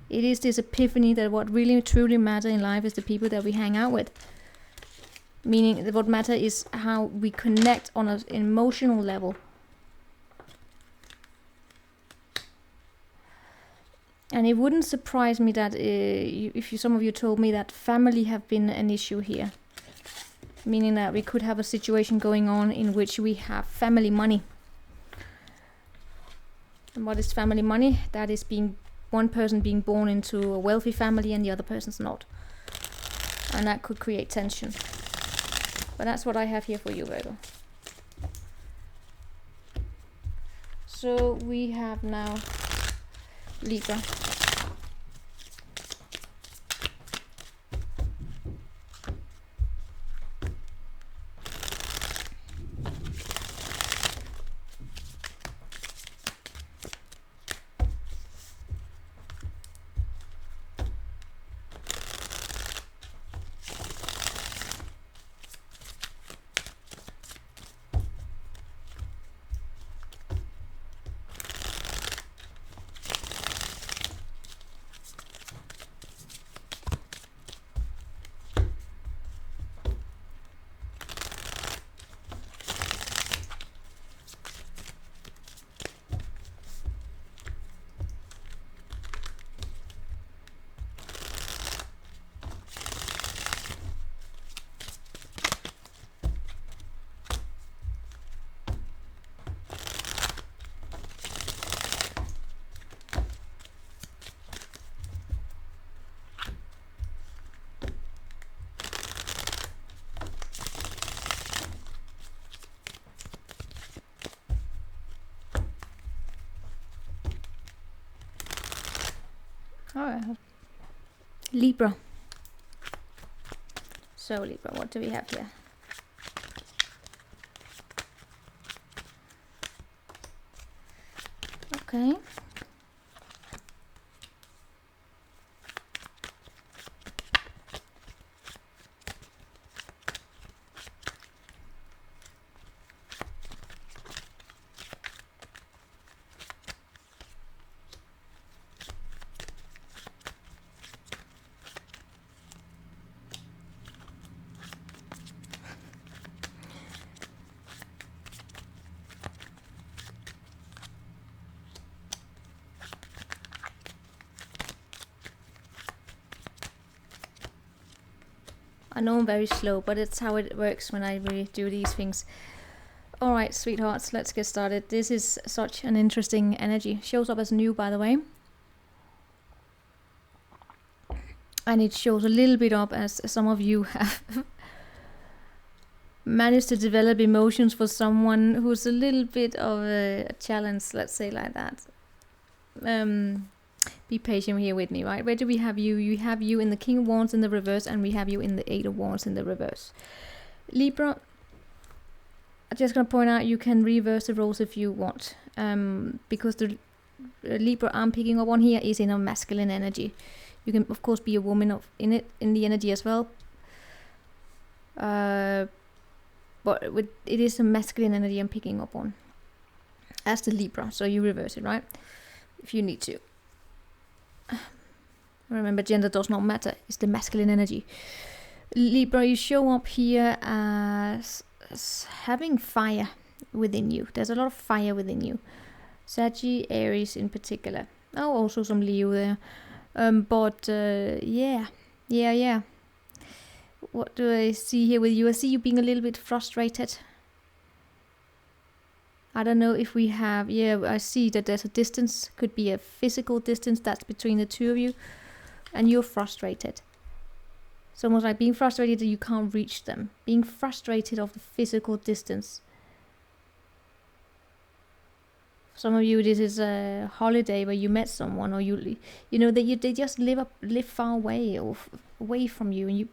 It is this epiphany that what really truly matters in life is the people that we hang out with. Meaning that what matters is how we connect on an emotional level. And it wouldn't surprise me that some of you told me that family have been an issue here. Meaning that we could have a situation going on in which we have family money. And what is family money? That is one person being born into a wealthy family and the other person's not. And that could create tension. But that's what I have here for you, Virgo. So we have now Libra. Alright. Libra. So Libra, what do we have here? Okay. I know I'm very slow, but it's how it works when I really do these things. Alright, sweethearts, let's get started. This is such an interesting energy. Shows up as new, by the way. And it shows a little bit up as some of you have managed to develop emotions for someone who's a little bit of a challenge, let's say like that. Be patient here with me, right? Where do we have you? You have you in the King of Wands in the reverse, and we have you in the Eight of Wands in the reverse. Libra, I'm just going to point out you can reverse the roles if you want, because the Libra I'm picking up on here is in a masculine energy. You can, of course, be a woman in the energy as well. But it is a masculine energy I'm picking up on as the Libra, so you reverse it, right? If you need to. Remember, gender does not matter. It's the masculine energy. Libra, you show up here as having fire within you. There's a lot of fire within you. Sagittarius in particular. Oh, also some Leo there. Yeah. What do I see here with you? I see you being a little bit frustrated. I don't know if we have... Yeah, I see that there's a distance. Could be a physical distance that's between the two of you. And you're frustrated. It's almost like being frustrated that you can't reach them. Being frustrated of the physical distance. For some of you, this is a holiday where you met someone, or you know that they just live far away or away from you, and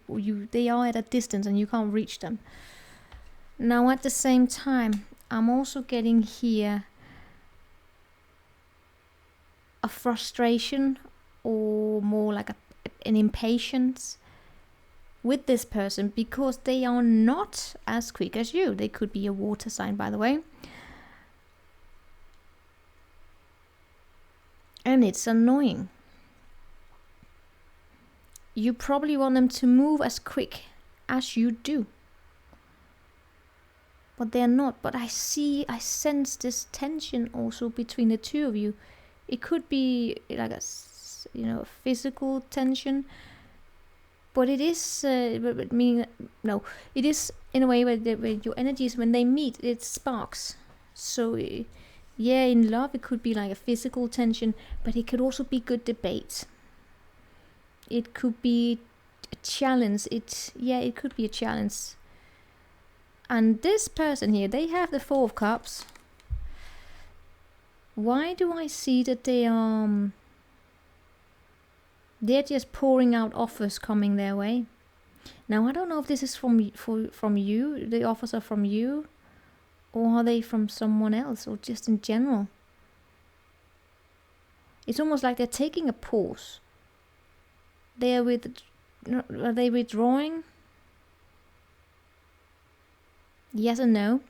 they are at a distance and you can't reach them. Now, at the same time, I'm also getting here a frustration, or more like an impatience with this person, because they are not as quick as you. They could be a water sign, by the way. And it's annoying. You probably want them to move as quick as you do. But they're not. But I sense this tension also between the two of you. It could be like a physical tension, but it is it is in a way where your energies, when they meet, it sparks. So yeah, in love it could be like a physical tension, but it could also be good debate. It could be a challenge. It could be a challenge. And this person here, they have the Four of Cups. Why do I see that they're just pouring out offers coming their way? Now, I don't know if this is from you, the offers are from you, or are they from someone else, or just in general. It's almost like they're taking a pause. Are they withdrawing? Yes and no.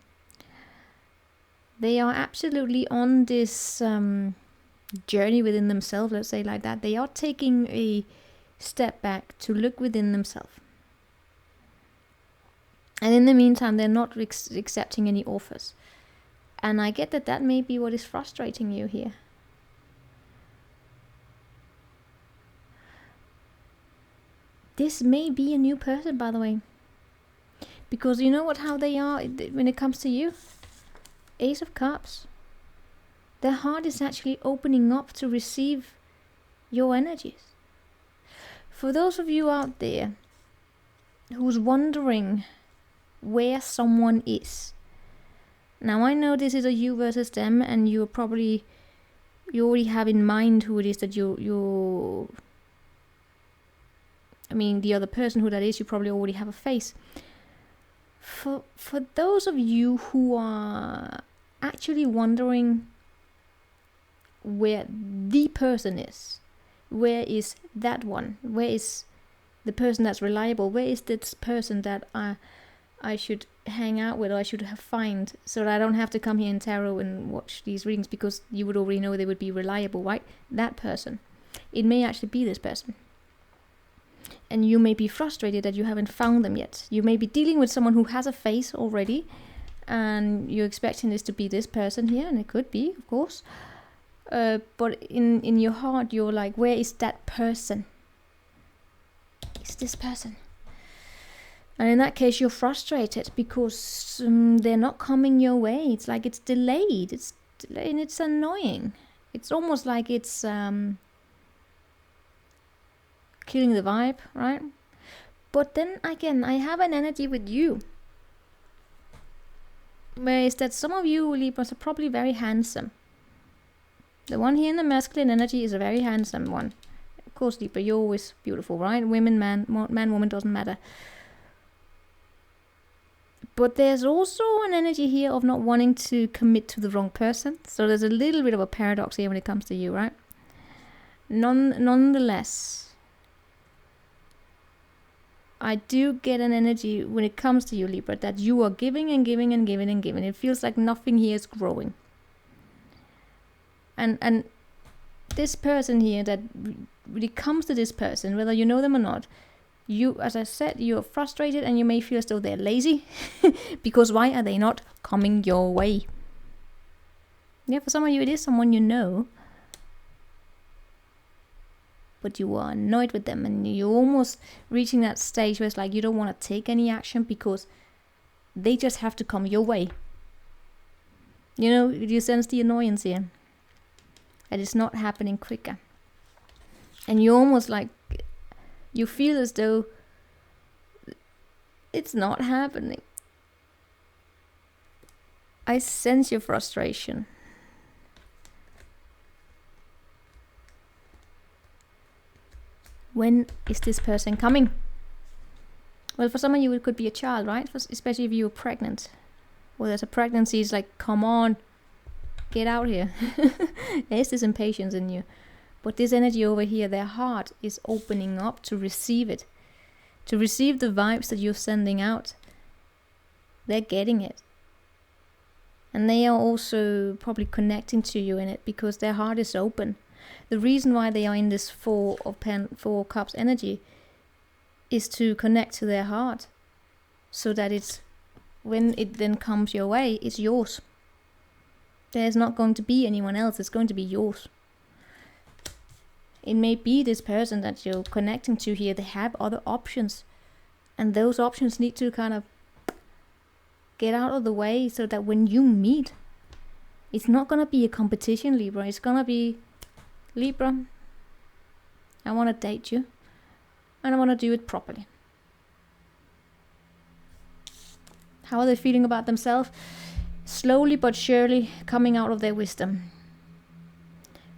They are absolutely on this journey within themselves, let's say like that. They are taking a step back to look within themselves. And in the meantime, they're not accepting any offers. And I get that may be what is frustrating you here. This may be a new person, by the way. Because you know how they are when it comes to you? Ace of Cups. Their heart is actually opening up to receive your energies. For those of you out there who's wondering where someone is. Now, I know this is a you versus them, and you already have in mind who it is that the other person, who that is, you probably already have a face. For those of you who are actually wondering where the person is. Where is that one? Where is the person that's reliable? Where is this person that I should hang out with, or I should find, so that I don't have to come here in tarot and watch these readings, because you would already know they would be reliable, right? That person. It may actually be this person. And you may be frustrated that you haven't found them yet. You may be dealing with someone who has a face already, and you're expecting this to be this person here, and it could be, of course. But in your heart, you're like, where is that person? It's this person. And in that case, you're frustrated because they're not coming your way. It's like it's delayed. It's delayed, and it's annoying. It's almost like it's killing the vibe, right? But then again, I have an energy with you. Where is that some of you Libras are probably very handsome. The one here in the masculine energy is a very handsome one. Of course, Libra, you're always beautiful, right? Women, man, woman, doesn't matter. But there's also an energy here of not wanting to commit to the wrong person. So there's a little bit of a paradox here when it comes to you, right? Nonetheless, I do get an energy when it comes to you, Libra, that you are giving and giving and giving and giving. It feels like nothing here is growing. And this person here, that when it comes to this person, whether you know them or not, you, as I said, you're frustrated, and you may feel as though they're lazy. Because why are they not coming your way? Yeah, for some of you it is someone you know, but you are annoyed with them, and you're almost reaching that stage where it's like you don't want to take any action because they just have to come your way. You know, you sense the annoyance here. And it's not happening quicker. And you almost like, you feel as though it's not happening. I sense your frustration. When is this person coming? Well, for some of you it could be a child, right? Especially if you're pregnant. Well, there's a pregnancy, it's like, come on, get out here. There's this impatience in you. But this energy over here, their heart is opening up to receive it. To receive the vibes that you're sending out. They're getting it. And they are also probably connecting to you in it because their heart is open. The reason why they are in this Four Cups energy is to connect to their heart. So that it's, when it then comes your way, it's yours. There's not going to be anyone else, it's going to be yours. It may be this person that you're connecting to here, they have other options. And those options need to kind of get out of the way so that when you meet, it's not going to be a competition, Libra. It's going to be, Libra, I want to date you. And I want to do it properly. How are they feeling about themselves? Slowly but surely coming out of their wisdom.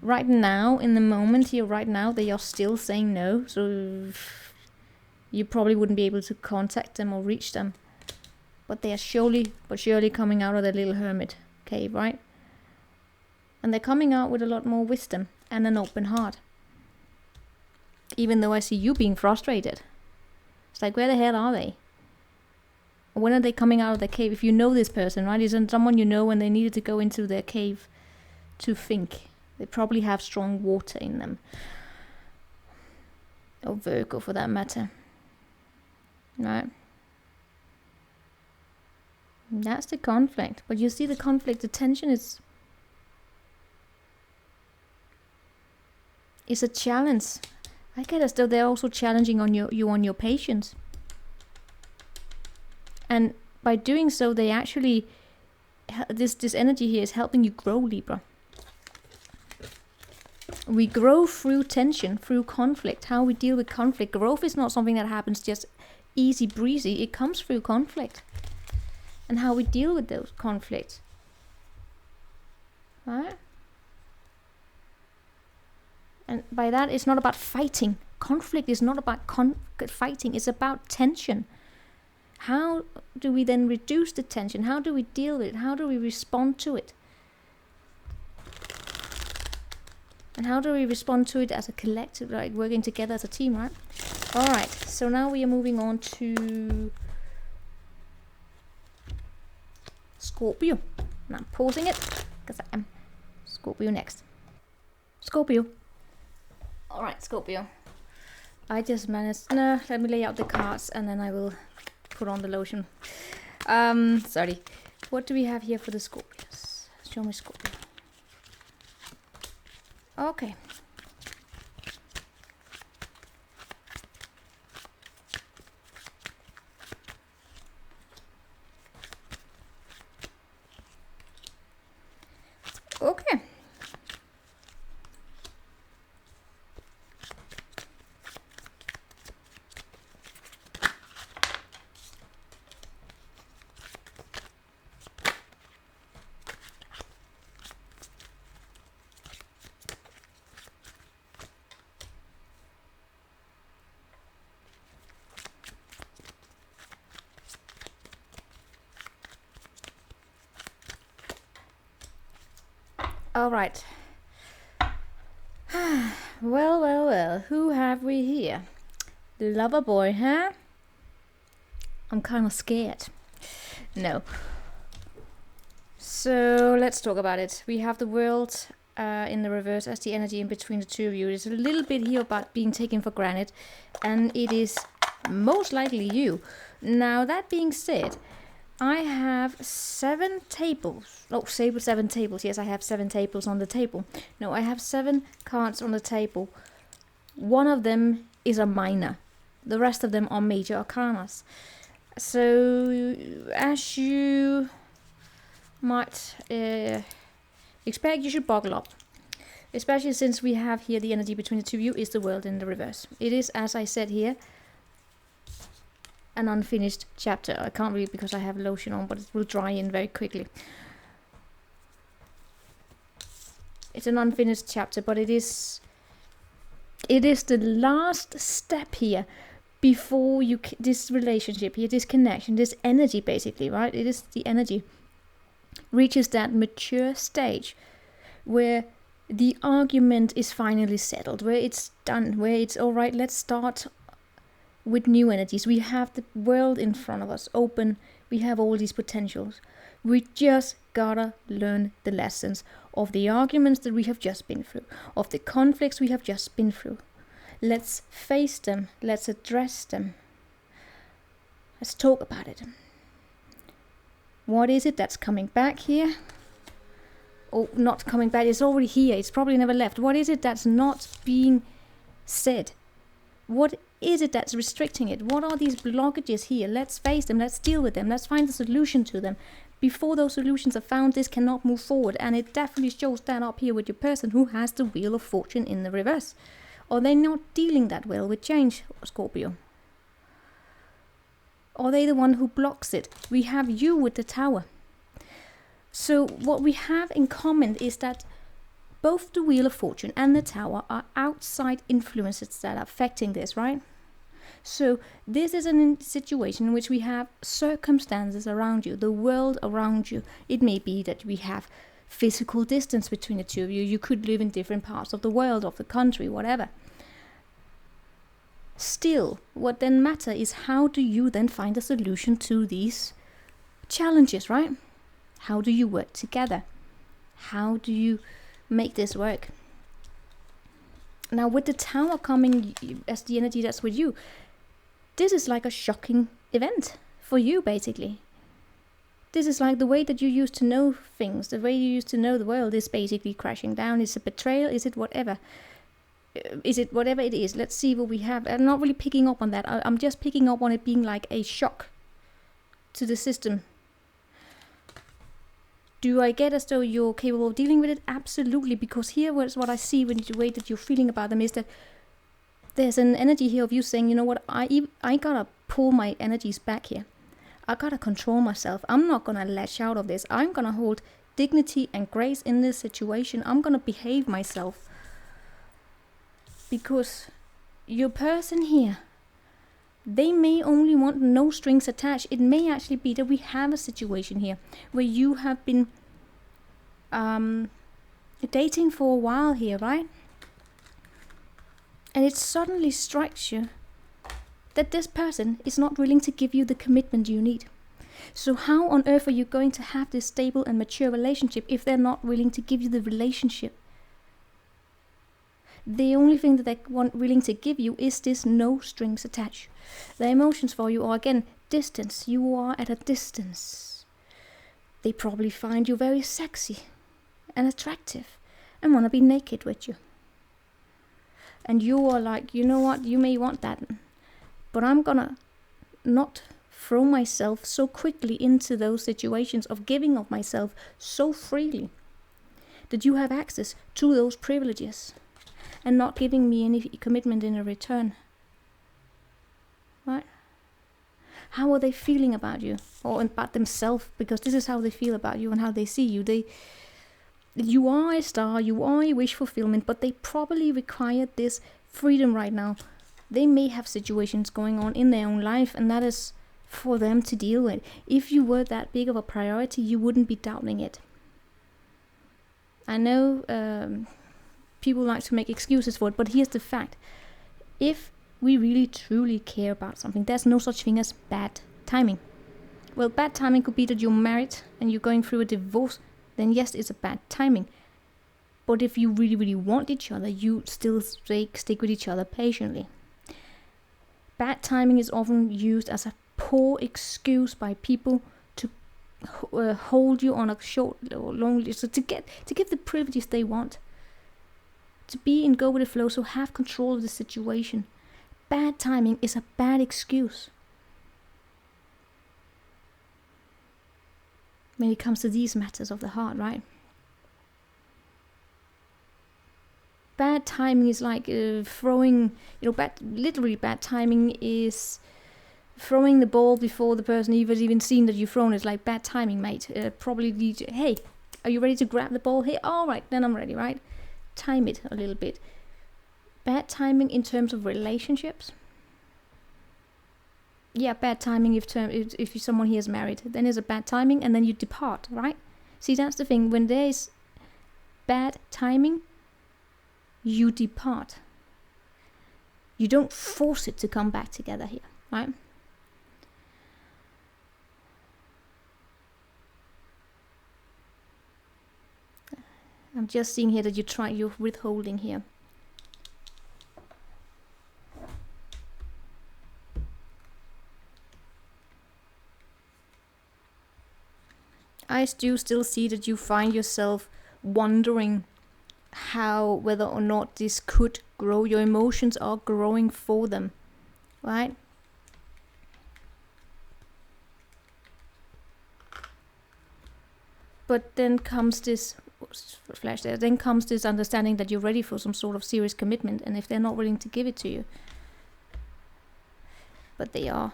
Right now, in the moment here, right now, they are still saying no. So you probably wouldn't be able to contact them or reach them. But they are slowly but surely coming out of their little hermit cave, right? And they're coming out with a lot more wisdom and an open heart. Even though I see you being frustrated. It's like, where the hell are they? When are they coming out of the cave? If you know this person, right? Isn't someone you know when they needed to go into their cave to think. They probably have strong water in them. Or Virgo for that matter. Right? That's the conflict. But you see the conflict, the tension is a challenge. I get as though they're also challenging on you on your patience. And by doing so, they actually, this energy here is helping you grow, Libra. We grow through tension, through conflict. How we deal with conflict. Growth is not something that happens just easy breezy. It comes through conflict. And how we deal with those conflicts. Right? And by that, it's not about fighting. Conflict is not about fighting. It's about tension. How do we then reduce the tension? How do we deal with it? How do we respond to it? And how do we respond to it as a collective, like working together as a team, right? All right, so now we are moving on to Scorpio. And I'm pausing it because I'm Scorpio next. Scorpio. All right, Scorpio. I just managed. No, let me lay out the cards and then I will put on the lotion. Sorry. What do we have here for the Scorpios? Show me Scorpio. Okay. Okay. All right. Well, who have we here? The lover boy, huh? I'm kind of scared. No. So let's talk about it. We have the world in the reverse as the energy in between the two of you. It's a little bit here about being taken for granted, and it is most likely you. Now, that being said, I have 7 tables. Oh, say with 7 tables. Yes, I have 7 tables on the table. No, I have 7 cards on the table. One of them is a minor. The rest of them are major arcanas. So, as you might expect, you should buckle up. Especially since we have here the energy between the two of you is the world in the reverse. It is, as I said here, an unfinished chapter. I can't read because I have lotion on, but it will dry in very quickly. It's an unfinished chapter, but it is the last step here before you this relationship here, this connection, this energy basically, right? It is the energy reaches that mature stage where the argument is finally settled, where it's done, where it's all right, let's start with new energies. We have the world in front of us, open. We have all these potentials. We just gotta learn the lessons of the arguments that we have just been through, of the conflicts we have just been through. Let's face them. Let's address them. Let's talk about it. What is it that's coming back here? Oh, not coming back. It's already here. It's probably never left. What is it that's not being said? What is it that's restricting it? What are these blockages here? Let's face them. Let's deal with them. Let's find a solution to them. Before those solutions are found, this cannot move forward. And it definitely shows that up here with your person who has the Wheel of Fortune in the reverse. Are they not dealing that well with change, Scorpio? Are they the one who blocks it? We have you with the Tower. So what we have in common is that both the Wheel of Fortune and the Tower are outside influences that are affecting this, right? So this is a situation in which we have circumstances around you, the world around you. It may be that we have physical distance between the two of you. You could live in different parts of the world, of the country, whatever. Still, what then matters is how do you then find a solution to these challenges, right? How do you work together? How do you make this work? Now, with the Tower coming as the energy that's with you, this is like a shocking event for you, basically. This is like the way that you used to know things, the way you used to know the world is basically crashing down. Is it betrayal? Is it whatever? Is it whatever it is? Let's see what we have. I'm not really picking up on that. I'm just picking up on it being like a shock to the system. Do I get as though you're capable of dealing with it? Absolutely, because here was what I see with the way that you're feeling about them is that there's an energy here of you saying, you know what, I gotta pull my energies back here. I gotta control myself. I'm not gonna lash out of this. I'm gonna hold dignity and grace in this situation. I'm gonna behave myself. Because your person here, they may only want no strings attached. It may actually be that we have a situation here where you have been dating for a while here, right? And it suddenly strikes you that this person is not willing to give you the commitment you need. So how on earth are you going to have this stable and mature relationship if they're not willing to give you the relationship? The only thing that they're willing to give you is this no strings attached. Their emotions for you are, again, distance. You are at a distance. They probably find you very sexy and attractive and want to be naked with you. And you are like, you know what, you may want that, but I'm gonna not throw myself so quickly into those situations of giving of myself so freely that you have access to those privileges and not giving me any commitment in a return. Right? How are they feeling about you or about themselves? Because this is how they feel about you and how they see you. You are a star, you are a wish fulfillment, but they probably require this freedom right now. They may have situations going on in their own life, and that is for them to deal with. If you were that big of a priority, you wouldn't be doubting it. I know people like to make excuses for it, but here's the fact. If we really truly care about something, there's no such thing as bad timing. Well, bad timing could be that you're married and you're going through a divorce. Then yes, it's a bad timing. But if you really, really want each other, you still stick with each other patiently. Bad timing is often used as a poor excuse by people to hold you on a short or long list, so to give the privileges they want, to be and go with the flow, so have control of the situation. Bad timing is a bad excuse when it comes to these matters of the heart, right? Bad timing is like throwing, bad timing is throwing the ball before the person even seen that you've thrown it. Like, bad timing, mate. Probably, hey, are you ready to grab the ball? Hey, all right, then I'm ready, right? Time it a little bit. Bad timing in terms of relationships. Yeah, bad timing if someone here is married, then it's a bad timing, and then you depart, right? See, that's the thing. When there is bad timing, you depart. You don't force it to come back together here, right? I'm just seeing here that you're withholding here. I do still see that you find yourself wondering whether or not this could grow. Your emotions are growing for them, right? But then comes this flash there. Then comes this understanding that you're ready for some sort of serious commitment, and if they're not willing to give it to you, but they are.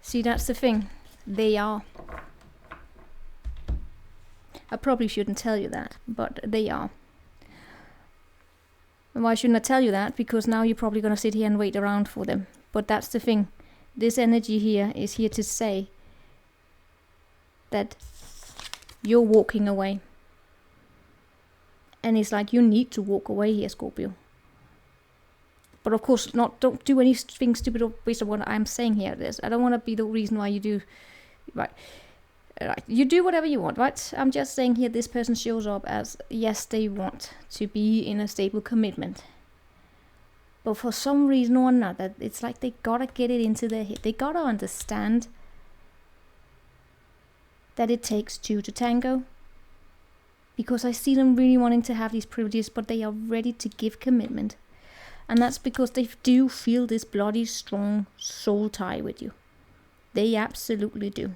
See, that's the thing. They are. I probably shouldn't tell you that, but they are. And why shouldn't I tell you that? Because now you're probably going to sit here and wait around for them. But that's the thing. This energy here is here to say that you're walking away. And it's like you need to walk away here, Scorpio. But of course, don't do anything stupid or based on what I'm saying here. I don't want to be the reason why you do. Right. You do whatever you want, right? I'm just saying here this person shows up as, yes, they want to be in a stable commitment. But for some reason or another, it's like they gotta get it into their head. They gotta understand that it takes two to tango. Because I see them really wanting to have these privileges, but they are ready to give commitment. And that's because they do feel this bloody strong soul tie with you. They absolutely do.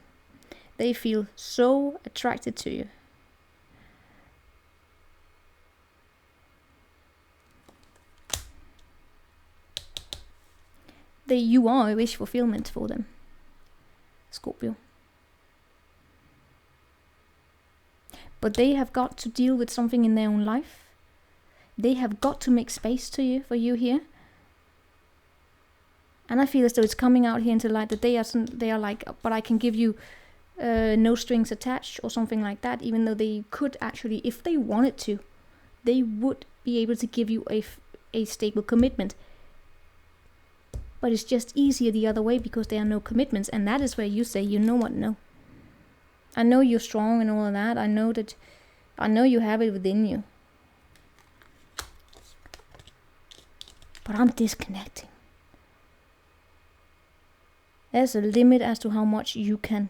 They feel so attracted to you. You are a wish fulfillment for them, Scorpio. But they have got to deal with something in their own life. They have got to make space for you here. And I feel as though it's coming out here into light that they are like, but I can give you no strings attached or something like that, even though they could actually, if they wanted to, they would be able to give you a stable commitment. But it's just easier the other way because there are no commitments. And that is where you say, you know what, no. I know you're strong and all of that. I know you have it within you. But I'm disconnecting. There's a limit as to how much you can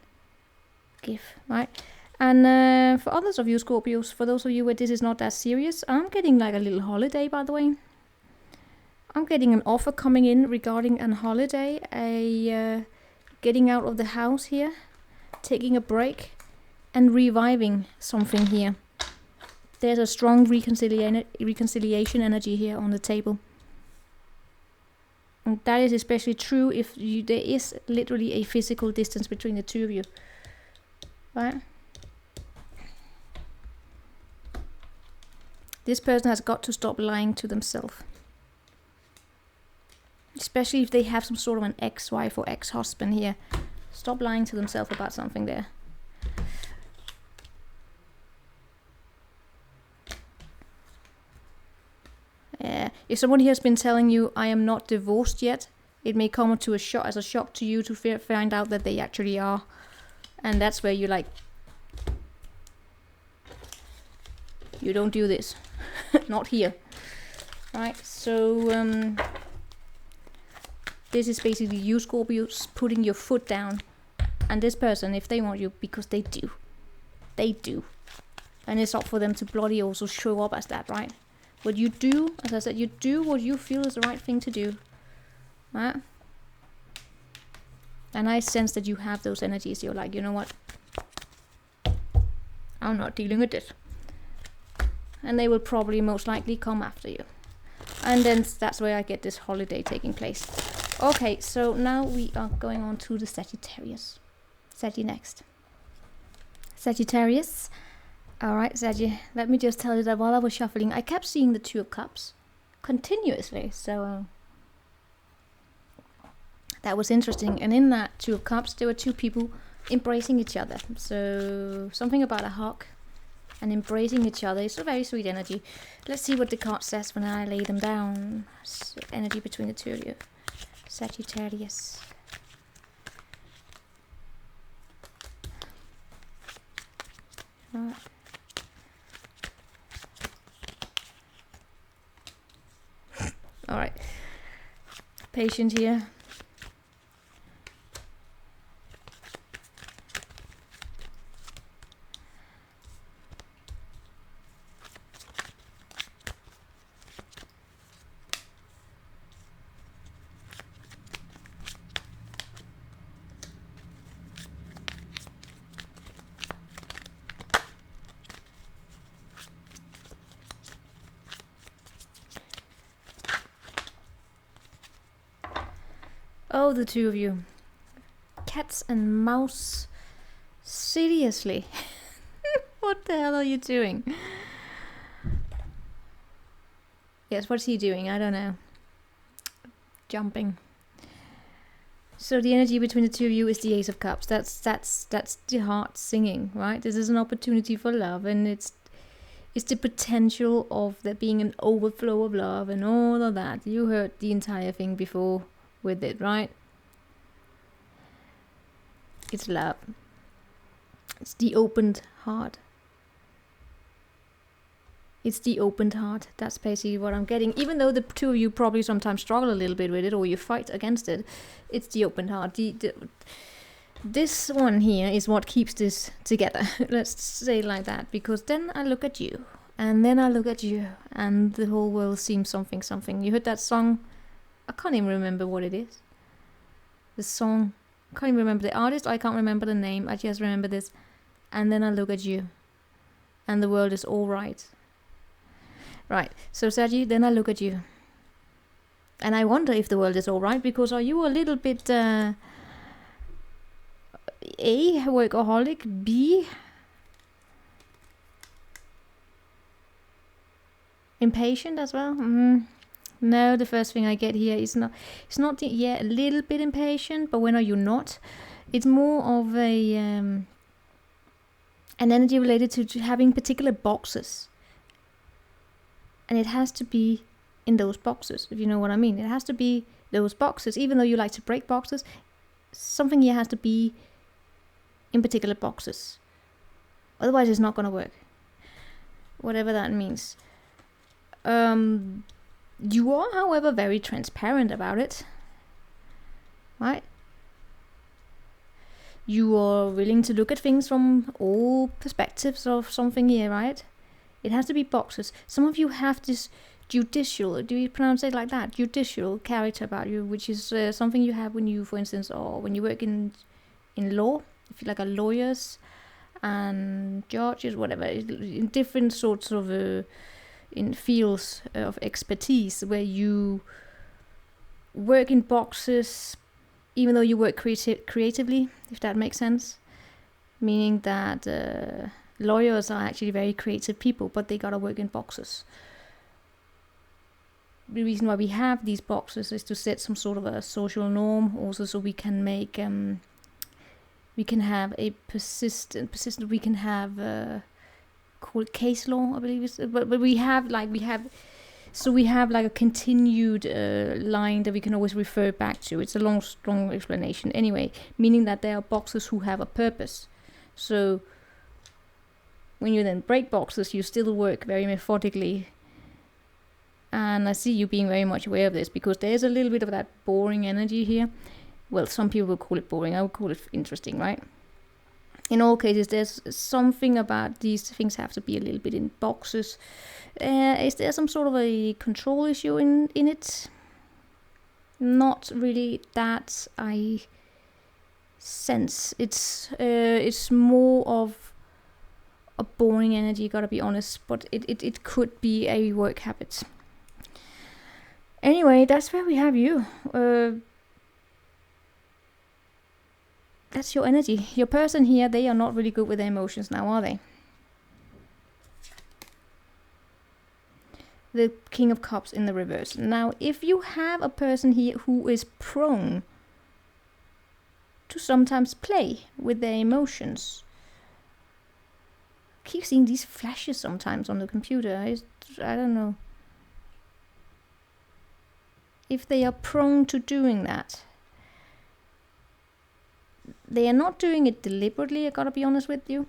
give, right? And for others of you Scorpios, for those of you where this is not that serious, I'm getting like a little holiday, by the way. I'm getting an offer coming in regarding an holiday, getting out of the house here, taking a break, and reviving something here. There's a strong reconciliation energy here on the table. And that is especially true if there is literally a physical distance between the two of you. Right? This person has got to stop lying to themselves. Especially if they have some sort of an ex-wife or ex-husband here. Stop lying to themselves about something there. If someone here has been telling you, I am not divorced yet, it may come to as a shock to you to find out that they actually are. And that's where you're like, you don't do this. Not here. Right, so this is basically you Scorpios putting your foot down. And this person, if they want you, because they do. They do. And it's up for them to bloody also show up as that, right? What you do, as I said, you do what you feel is the right thing to do. Right? And I sense that you have those energies. You're like, you know what? I'm not dealing with this. And they will probably most likely come after you. And then that's where I get this holiday taking place. Okay, so now we are going on to the Sagittarius. Saggy next. Sagittarius. Alright, Saggy, let me just tell you that while I was shuffling, I kept seeing the Two of Cups continuously. So that was interesting. And in that Two of Cups, there were two people embracing each other. So something about a hug and embracing each other. It's a very sweet energy. Let's see what the card says when I lay them down. So energy between the two of you. Sagittarius. Alright. Alright. Patient here. Oh, the two of you. Cats and mouse. Seriously. What the hell are you doing? Yes, what's he doing? I don't know. Jumping. So the energy between the two of you is the Ace of Cups. That's the heart singing, right? This is an opportunity for love, and it's the potential of there being an overflow of love and all of that. You heard the entire thing before with it, right? It's love. It's the opened heart. It's the opened heart. That's basically what I'm getting. Even though the two of you probably sometimes struggle a little bit with it, or you fight against it, it's the opened heart. This one here is what keeps this together. Let's say it like that. Because then I look at you, and then I look at you, and the whole world seems something. You heard that song? I can't even remember what it is. The song, I can't even remember the artist, I can't remember the name, I just remember this. And then I look at you, and the world is all right. Right, so Sergi, then I look at you. And I wonder if the world is all right, because are you a little bit, A, workaholic, B, impatient as well? No, the first thing I get here is not. It's not. Yeah, a little bit impatient, but when are you not? It's more of a an energy related to having particular boxes. And it has to be in those boxes, if you know what I mean. It has to be those boxes. Even though you like to break boxes, something here has to be in particular boxes. Otherwise it's not going to work. Whatever that means. You are, however, very transparent about it. Right? You are willing to look at things from all perspectives of something here, right? It has to be boxes. Some of you have this judicial, do you pronounce it like that? Judicial character about you, which is something you have when you, for instance, or when you work in law, if you're like a lawyers and judges, whatever, in different sorts of in fields of expertise where you work in boxes, even though you work creatively, if that makes sense. Meaning that lawyers are actually very creative people, but they gotta work in boxes. The reason why we have these boxes is to set some sort of a social norm, also so we can make we can have a persistent we can have called case law, I believe it's, but we have like a continued line that we can always refer back to. It's a long explanation anyway, meaning that there are boxes who have a purpose. So when you then break boxes, you still work very methodically. And I see you being very much aware of this, because there's a little bit of that boring energy here. Well, some people will call it boring. I would call it interesting, right? In all cases, there's something about these things have to be a little bit in boxes. Is there some sort of a control issue in it? Not really that I sense. It's more of a boring energy, gotta be honest, but it could be a work habit. Anyway, that's where we have you. That's your energy. Your person here, they are not really good with their emotions now, are they? The King of Cups in the reverse. Now, if you have a person here who is prone to sometimes play with their emotions, I keep seeing these flashes sometimes on the computer. I don't know. If they are prone to doing that, they are not doing it deliberately, I gotta be honest with you.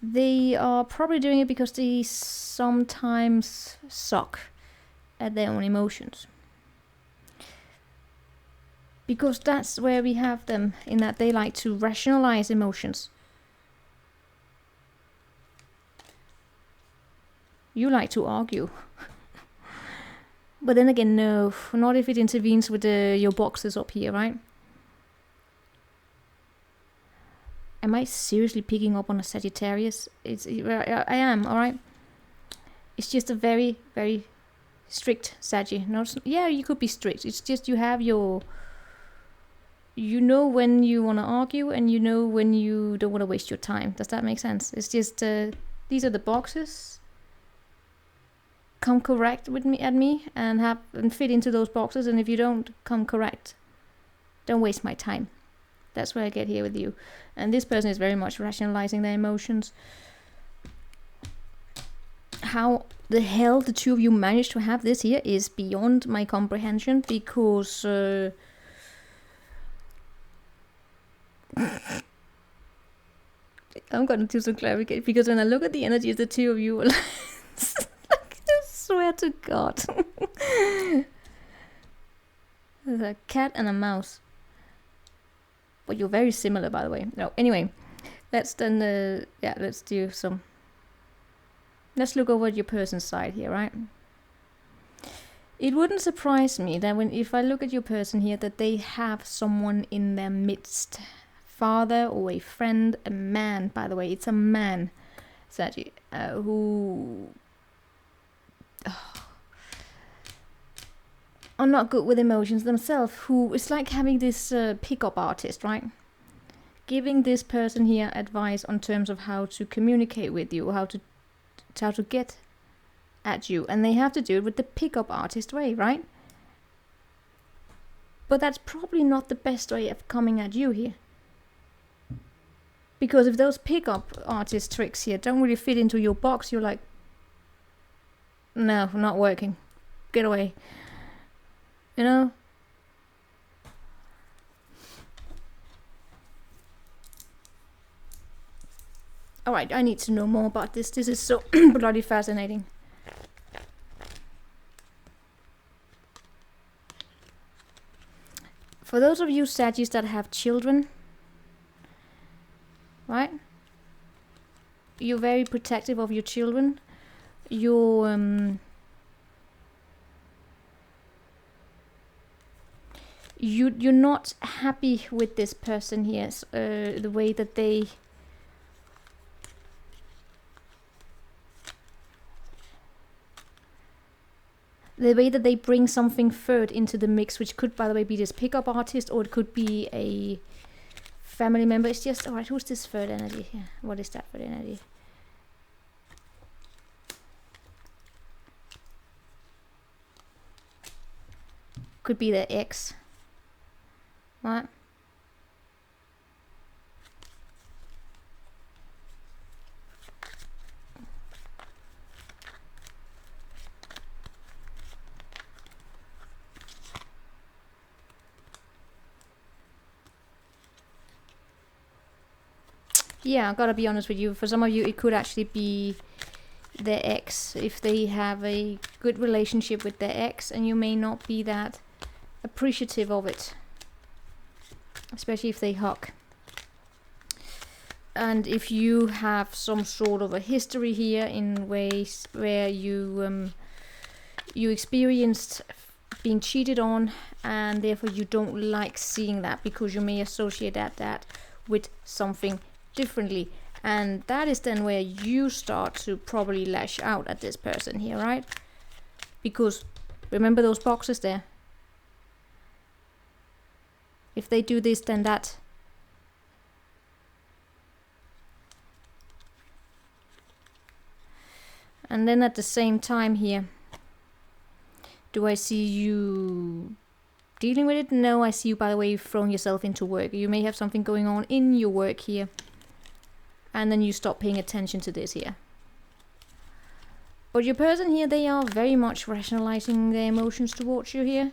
They are probably doing it because they sometimes suck at their own emotions. Because that's where we have them, in that they like to rationalize emotions. You like to argue. But then again, no, not if it intervenes with your boxes up here, right? Am I seriously picking up on a Sagittarius? I am, alright? It's just a very, very strict Saggy. Yeah, you could be strict. It's just you have your... You know when you want to argue, and you know when you don't want to waste your time. Does that make sense? It's just, these are the boxes. Come correct with me and fit into those boxes, and if you don't come correct, don't waste my time. That's where I get here with you. And this person is very much rationalizing their emotions. How the hell the two of you managed to have this here is beyond my comprehension, because I'm gonna do some clarification, because when I look at the energy of the two of you, I swear to God. There's a cat and a mouse. But you're very similar, by the way. No, anyway, let's then, let's do some... Let's look over at your person's side here, right? It wouldn't surprise me that if I look at your person here, that they have someone in their midst. Father or a friend, a man, by the way. It's a man, Saggy, who... are not good with emotions themselves, who is like having this pickup artist, right? Giving this person here advice on terms of how to communicate with you, how to get at you, and they have to do it with the pickup artist way, right? But that's probably not the best way of coming at you here. Because if those pickup artist tricks here don't really fit into your box, you're like, No, not working. Get away. You know? Alright, I need to know more about this. This is so bloody fascinating. For those of you Saggies that have children, right? You're very protective of your children. You're you're not happy with this person here. The way that they bring something third into the mix, which could, by the way, be this pickup artist, or it could be a family member. It's just, alright, who's this third energy here? What is that third energy? Could be the ex. Right? Yeah, I gotta be honest with you. For some of you, it could actually be their ex. If they have a good relationship with their ex, and you may not be that appreciative of it. Especially if they hug. And if you have some sort of a history here in ways where you experienced being cheated on, and therefore you don't like seeing that, because you may associate that with something differently, and that is then where you start to probably lash out at this person here, right? Because remember those boxes there? If they do this, then that. And then at the same time here, do I see you dealing with it? No, I see you, by the way, throwing yourself into work. You may have something going on in your work here. And then you stop paying attention to this here. But your person here, they are very much rationalizing their emotions towards you here.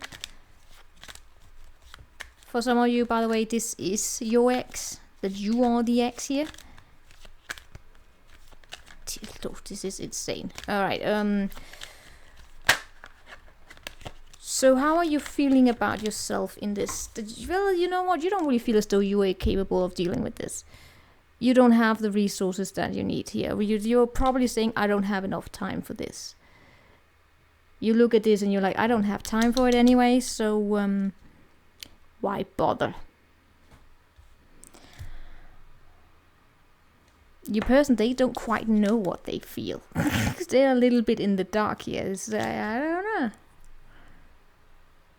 For some of you, by the way, this is your ex. That you are the ex here. This is insane. Alright, so how are you feeling about yourself in this? Well, you know what? You don't really feel as though you are capable of dealing with this. You don't have the resources that you need here. You're probably saying, I don't have enough time for this. You look at this and you're like, I don't have time for it anyway, so why bother? Your person, they don't quite know what they feel. They're a little bit in the dark here. I don't know.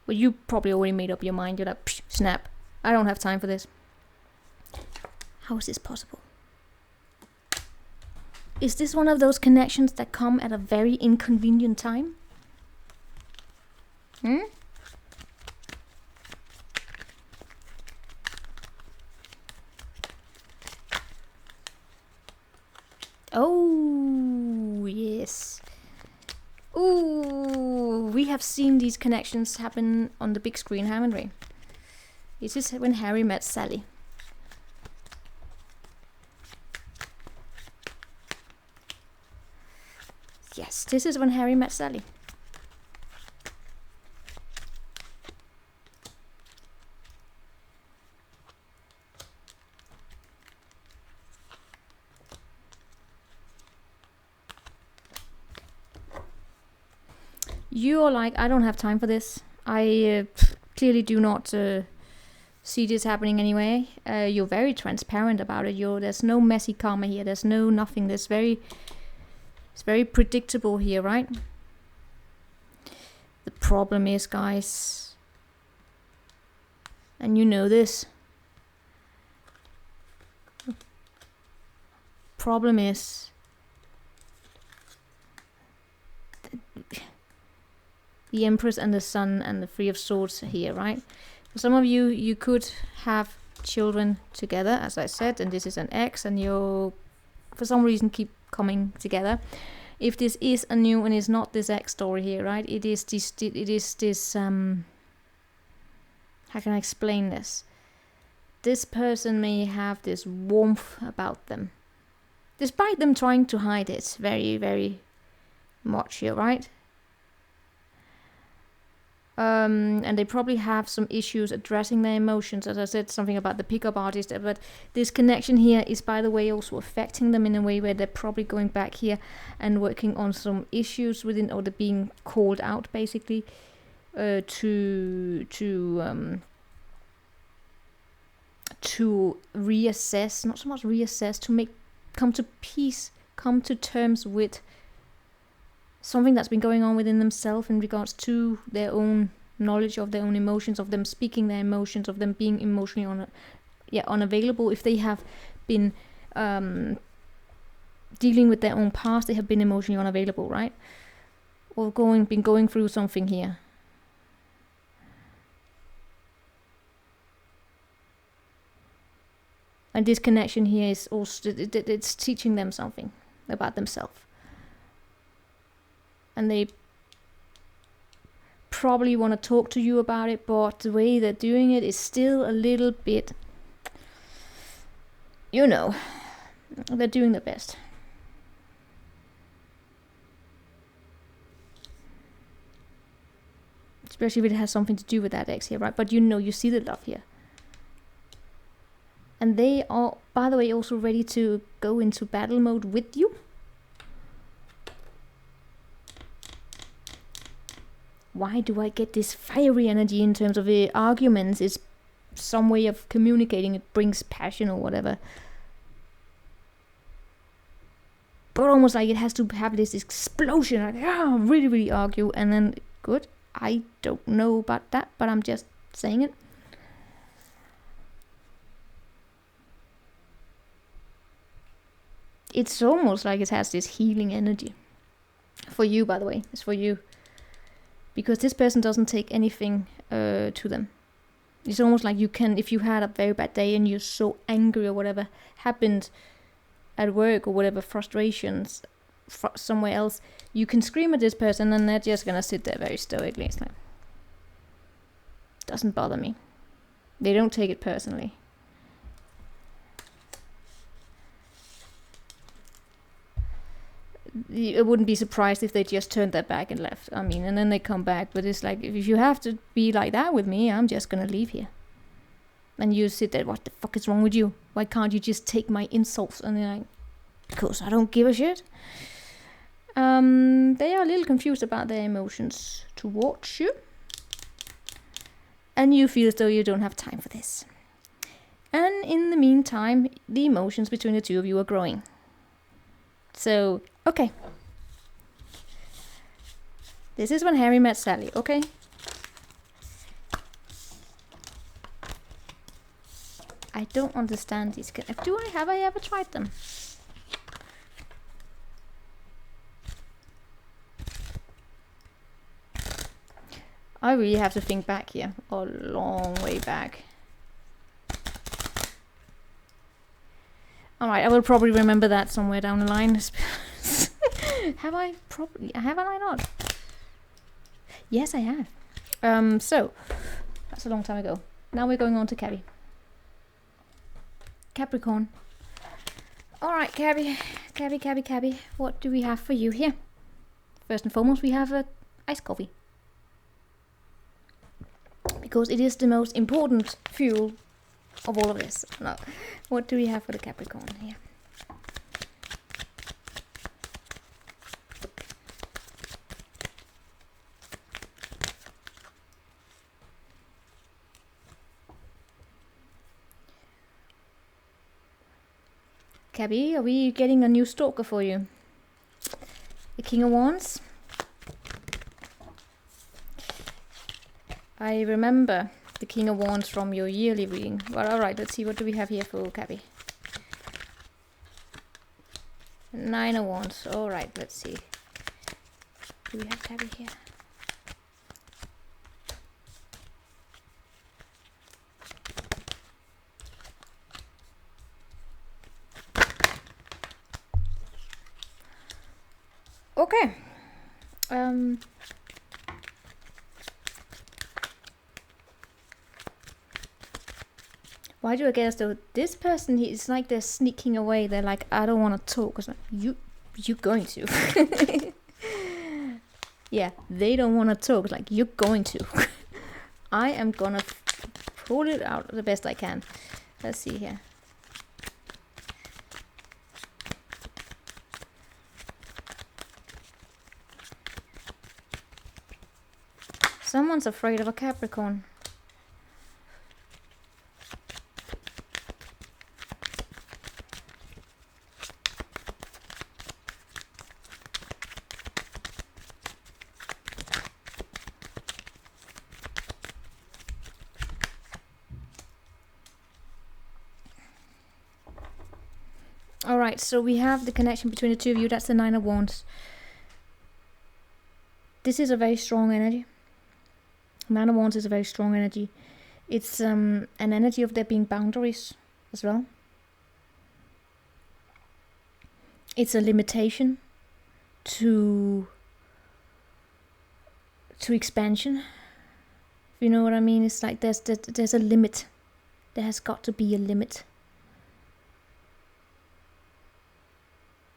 Well, you probably already made up your mind. You're like, psh, snap. I don't have time for this. How is this possible? Is this one of those connections that come at a very inconvenient time? Hmm? Oh, yes. Ooh, we have seen these connections happen on the big screen, haven't we? This is when Harry met Sally. Yes, this is when Harry met Sally. You are like, I don't have time for this. I clearly do not see this happening anyway. You're very transparent about it. There's no messy karma here. There's no nothing. It's very predictable here, right? The problem is, guys, and you know this. Problem is the Empress and the Sun and the Three of Swords here, right? For some of you, you could have children together, as I said, and this is an ex, and you, for some reason, keep coming together. if this is a new and is not this X story here, right? It is this how can I explain this? This person may have this warmth about them, despite them trying to hide it very, very much here, right? And they probably have some issues addressing their emotions. As I said, something about the pickup artist, but this connection here is, by the way, also affecting them in a way where they're probably going back here and working on some issues within, or they're being called out, basically, to reassess, not so much reassess, to come to peace, come to terms with something that's been going on within themselves in regards to their own knowledge of their own emotions, of them speaking their emotions, of them being emotionally unavailable. If they have been dealing with their own past, they have been emotionally unavailable, right? Or been going through something here. And this connection here is also, it's teaching them something about themselves. And they probably want to talk to you about it, but the way they're doing it is still a little bit, you know, they're doing their best. Especially if it has something to do with that X here, right? But you know, you see the love here. And they are, by the way, also ready to go into battle mode with you. Why do I get this fiery energy in terms of the arguments? It's some way of communicating. It brings passion or whatever. But almost like it has to have this explosion. Like, really, really argue. And then, good. I don't know about that, but I'm just saying it. It's almost like it has this healing energy. For you, by the way. It's for you. Because this person doesn't take anything to them. It's almost like you can, if you had a very bad day and you're so angry or whatever happened at work or whatever, frustrations somewhere else, you can scream at this person and they're just gonna sit there very stoically. It's like, doesn't bother me. They don't take it personally. I wouldn't be surprised if they just turned their back and left. I mean, and then they come back. But it's like, if you have to be like that with me, I'm just gonna leave here. And you sit there, what the fuck is wrong with you? Why can't you just take my insults? And they're like, because I don't give a shit. They are a little confused about their emotions towards you. And you feel as though you don't have time for this. And in the meantime, the emotions between the two of you are growing. So, okay. This is when Harry met Sally, okay? I don't understand these. Have I ever tried them? I really have to think back here. A long way back. Alright, I will probably remember that somewhere down the line. Haven't I not? Yes, I have. So, that's a long time ago. Now we're going on to Cabby. Capricorn. Alright, Cabby. What do we have for you here? First and foremost, we have iced coffee. Because it is the most important fuel of all of this. No. What do we have for the Capricorn here? Cabby, are we getting a new stalker for you? The King of Wands. I remember the King of Wands from your yearly reading. Well, alright, let's see, what do we have here for Cabby? Nine of Wands. Alright, let's see. Do we have Cabby here? Okay. Why do I guess though this person, it's like they're sneaking away. They're like, I don't want to talk. It's like, you're going to. Yeah, they don't want to talk. It's like, you're going to. I am gonna pull it out the best I can. Let's see here. Someone's afraid of a Capricorn. Alright, so we have the connection between the two of you. That's the Nine of Wands. This is a very strong energy. Nine of Wands is a very strong energy. It's an energy of there being boundaries as well. It's a limitation to expansion. If you know what I mean, it's like there's a limit. There has got to be a limit.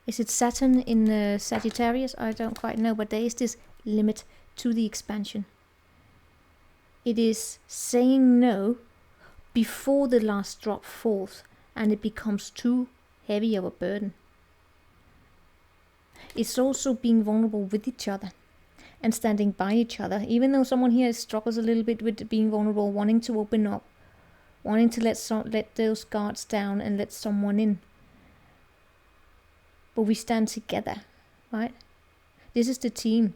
Is it Saturn in Sagittarius? I don't quite know, but there is this limit to the expansion. It is saying no before the last drop falls and it becomes too heavy of a burden. It's also being vulnerable with each other and standing by each other, even though someone here struggles a little bit with being vulnerable, wanting to open up, wanting to let those guards down and let someone in. But we stand together, right? This is the team.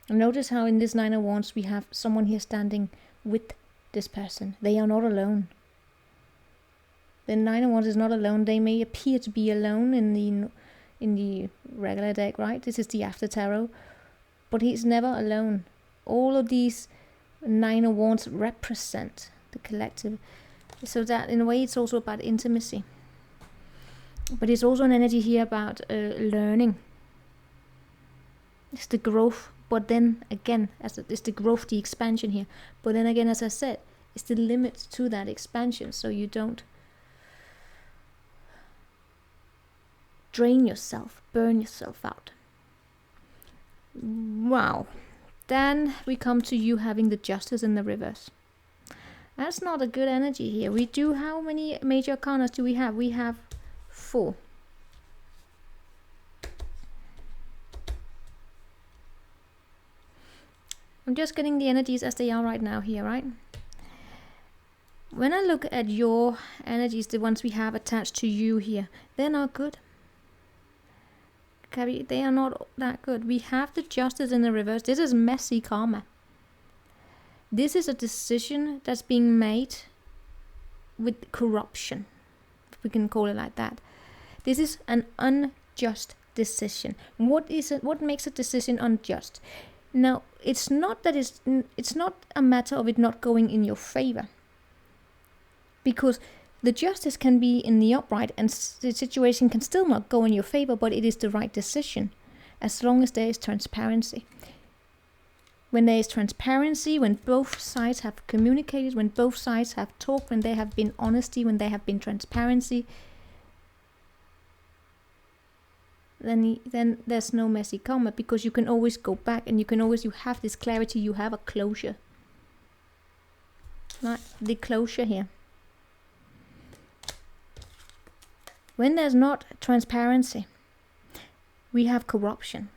And notice how in this Nine of Wands we have someone here standing with this person. They are not alone. The Nine of Wands is not alone. They may appear to be alone in the regular deck, right? This is the After Tarot. But he's never alone. All of these Nine of Wands represent the collective. So that in a way it's also about intimacy. But it's also an energy here about learning. It's the growth, but then again, it's the growth, the expansion here. But then again, as I said, it's the limit to that expansion, so you don't drain yourself, burn yourself out. Wow. Then we come to you having the Justice in the reverse. That's not a good energy here. We do, how many major arcanas do we have? We have 4. I'm just getting the energies as they are right now here, right? When I look at your energies, the ones we have attached to you here, they're not good. Okay, they are not that good. We have the Justice in the reverse. This is messy karma. This is a decision that's being made with corruption, if we can call it like that. This is an unjust decision. What is it? What makes a decision unjust? Now, it's not that it's not a matter of it not going in your favor, because the justice can be in the upright and the situation can still not go in your favor, but it is the right decision as long as there is transparency. When there is transparency, when both sides have communicated, when both sides have talked, when there have been honesty, when there have been transparency, then there's no messy karma, because you can always go back and you have this clarity, you have a closure. Right? The closure here. When there's not transparency, we have corruption.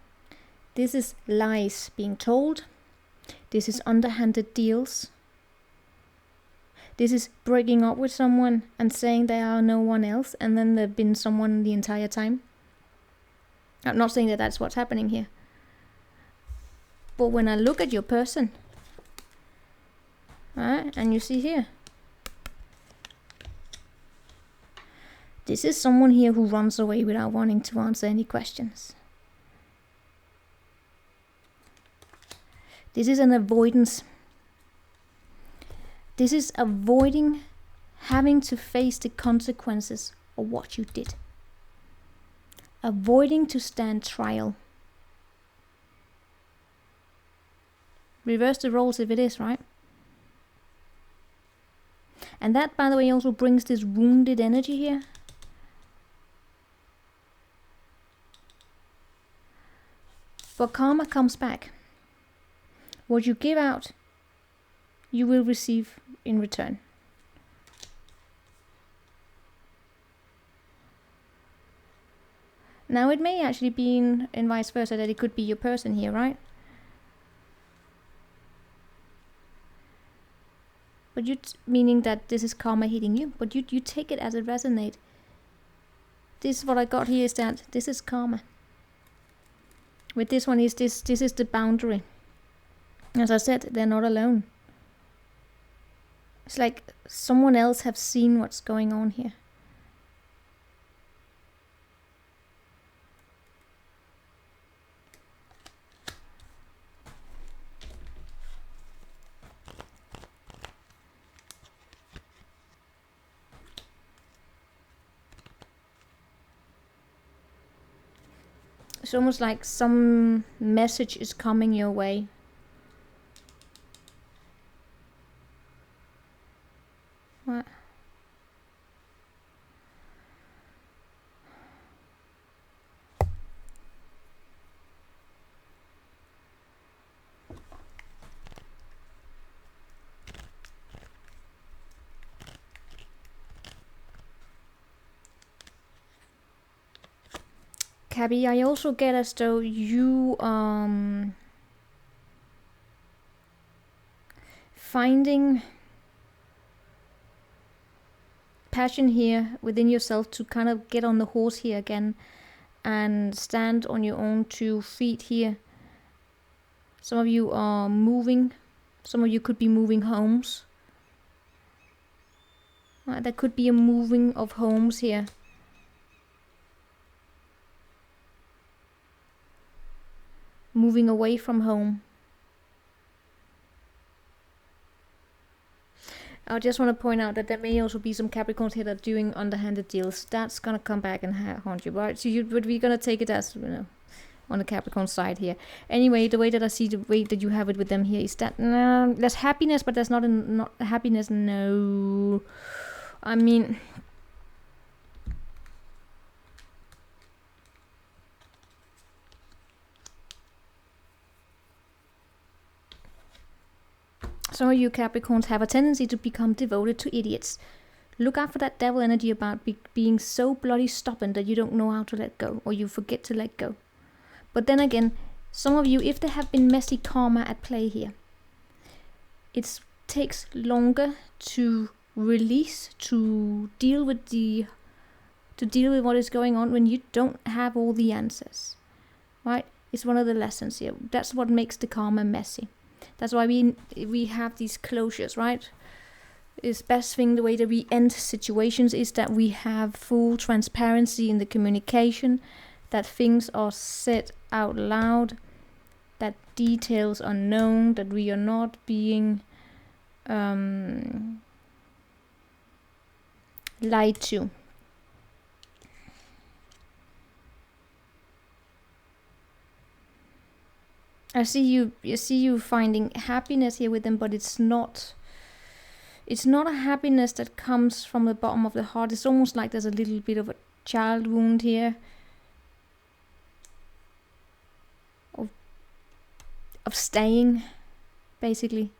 This is lies being told. This is underhanded deals. This is breaking up with someone and saying there are no one else, and then there's been someone the entire time. I'm not saying that that's what's happening here. But when I look at your person, right, and you see here, this is someone here who runs away without wanting to answer any questions. This is an avoidance. This is avoiding having to face the consequences of what you did. Avoiding to stand trial Reverse the roles if it is, right? And that, by the way, also brings this wounded energy here. But karma comes back. What you give out, you will receive in return. Now it may actually be in vice versa, that it could be your person here, right? But meaning that this is karma hitting you, but you take it as it resonates. This is what I got here, is that this is karma. With this one is this is the boundary. As I said, they're not alone. It's like someone else have seen what's going on here. It's almost like some message is coming your way. What? Cabby, I also get as though you finding passion here within yourself to kind of get on the horse here again and stand on your own 2 feet here. Some of you are moving. Some of you could be moving homes. There could be a moving of homes here. Moving away from home. I just want to point out that there may also be some Capricorns here that are doing underhanded deals. That's gonna come back and haunt you, right? So but we're gonna take it as, you know, on the Capricorn side here. Anyway, the way that I see the way that you have it with them here is that there's happiness, but there's not happiness. No, I mean, some of you Capricorns have a tendency to become devoted to idiots. Look out for that devil energy about being so bloody stubborn that you don't know how to let go, or you forget to let go. But then again, some of you, if there have been messy karma at play here, it takes longer to release, to deal with what is going on when you don't have all the answers, right? It's one of the lessons here. That's what makes the karma messy. That's why we have these closures, right? It's best thing, the way that we end situations is that we have full transparency in the communication, that things are said out loud, that details are known, that we are not being lied to. I see you finding happiness here with them, but it's not a happiness that comes from the bottom of the heart. It's almost like there's a little bit of a child wound here. Of staying, basically.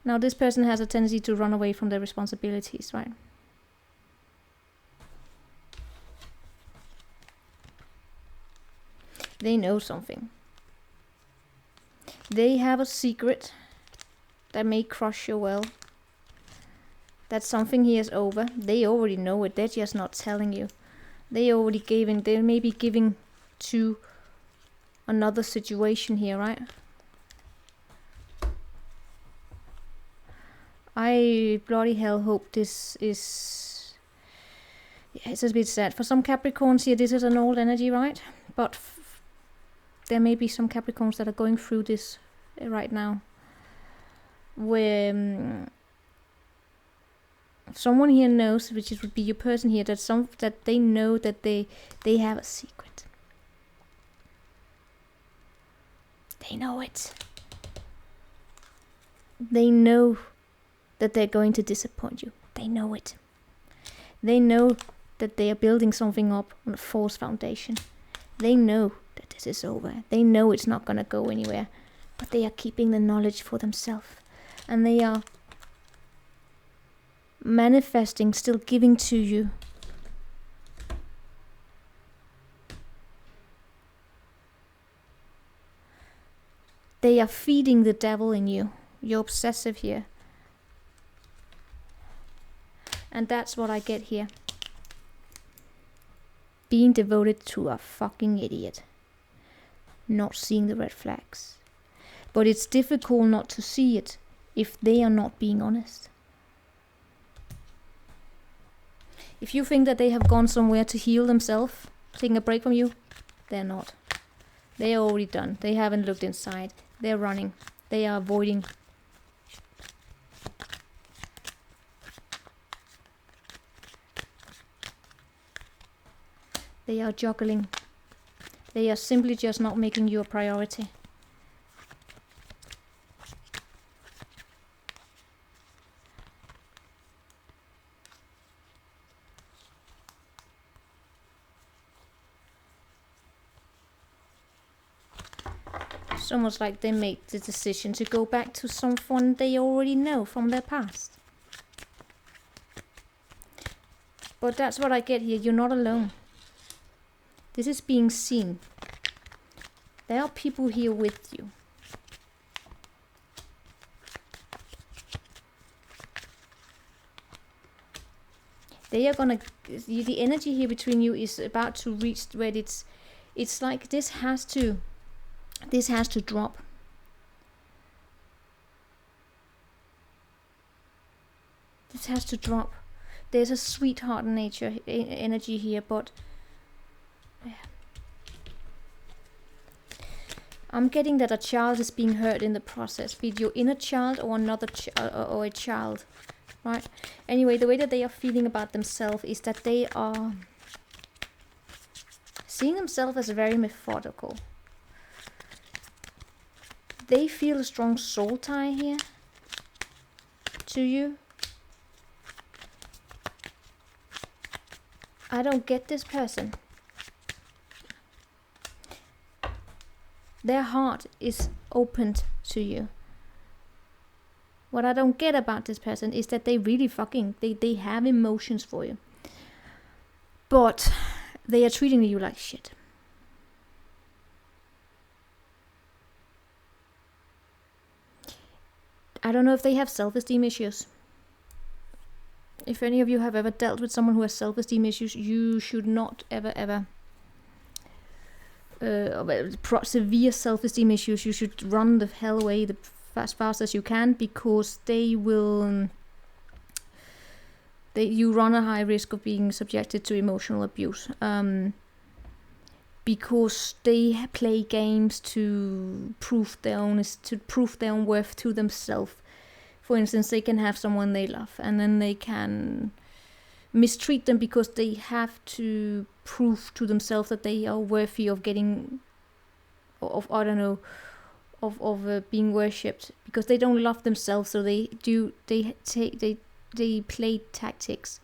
Now this person has a tendency to run away from their responsibilities, right? They know something. They have a secret that may crush your well. That something here is over. They already know it. They're just not telling you. They already giving. They may be giving to another situation here, right? I bloody hell hope this is... Yeah, it's a bit sad. For some Capricorns here, this is an old energy, right? But there may be some Capricorns that are going through this right now, where someone here knows, which would be your person here, that they know that they have a secret. They know it. they know that they're going to disappoint you. They know it. They know that they are building something up on a false foundation. They know that this is over. They know it's not going to go anywhere. But they are keeping the knowledge for themselves. And they are manifesting, still giving to you. They are feeding the devil in you. You're obsessive here. And that's what I get here. Being devoted to a fucking idiot. Not seeing the red flags. But it's difficult not to see it if they are not being honest. If you think that they have gone somewhere to heal themselves, taking a break from you, they're not. They are already done. They haven't looked inside. They're running. They are avoiding. They are juggling. They are simply just not making you a priority. It's almost like they made the decision to go back to someone they already know from their past. But that's what I get here. You're not alone. This is being seen. There are people here with you. They are gonna. The energy here between you is about to reach where it's like this has to drop. This has to drop. There's a sweetheart nature energy here, but I'm getting that a child is being hurt in the process, be it your inner child or another or a child, right? Anyway, the way that they are feeling about themselves is that they are seeing themselves as very methodical. They feel a strong soul tie here to you. I don't get this person. Their heart is opened to you. What I don't get about this person is that they really they have emotions for you. But they are treating you like shit. I don't know if they have self-esteem issues. If any of you have ever dealt with someone who has self-esteem issues, you should not ever severe self-esteem issues, you should run the hell away as fast as you can, because they will you run a high risk of being subjected to emotional abuse, because they play games to prove their own worth to themselves. For instance, they can have someone they love and then they can mistreat them because they have to prove to themselves that they are worthy of getting, being worshipped, because they don't love themselves. So they play tactics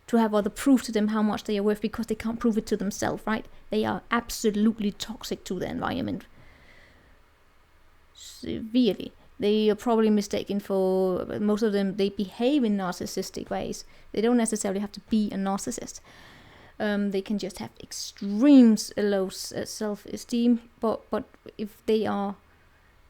to have other prove to them how much they are worth, because they can't prove it to themselves, right? They are absolutely toxic to the environment. Severely. They are probably mistaken for, most of them, they behave in narcissistic ways. They don't necessarily have to be a narcissist. They can just have extreme low self-esteem, but if they are,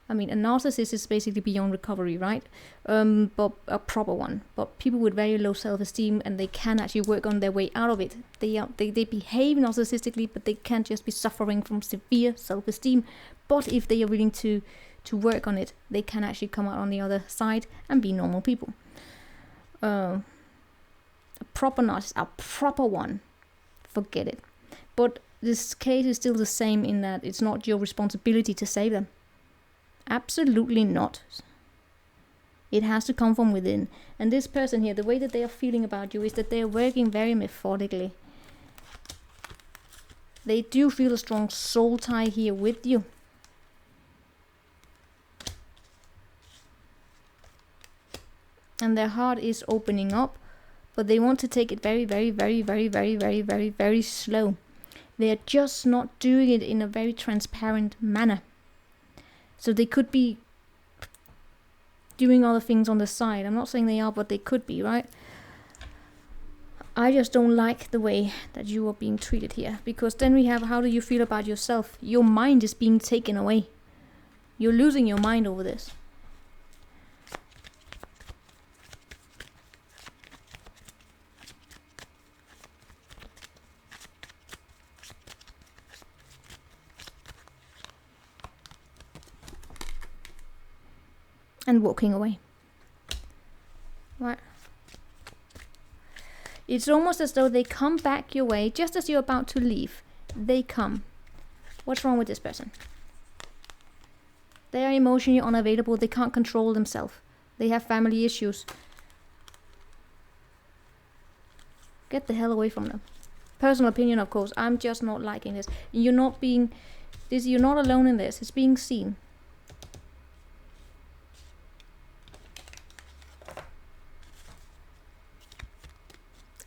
a narcissist is basically beyond recovery, right? But a proper one. But people with very low self-esteem, and they can actually work on their way out of it. They behave narcissistically, but they can't just be suffering from severe self-esteem. But if they are willing to work on it, they can actually come out on the other side and be normal people. A proper narcissist, a proper one, forget it. But this case is still the same in that it's not your responsibility to save them. Absolutely not. It has to come from within. And this person here, the way that they are feeling about you is that they are working very methodically. They do feel a strong soul tie here with you. And their heart is opening up, but they want to take it very, very, very, very, very, very, very, very slow. They're just not doing it in a very transparent manner. So they could be doing other things on the side. I'm not saying they are, but they could be, right? I just don't like the way that you are being treated here. Because then we have, how do you feel about yourself? Your mind is being taken away. You're losing your mind over this. And walking away. Right. It's almost as though they come back your way just as you're about to leave. They come. What's wrong with this person? They are emotionally unavailable. They can't control themselves. They have family issues. Get the hell away from them. Personal opinion, of course. I'm just not liking this. You're not being... You're not alone in this. It's being seen.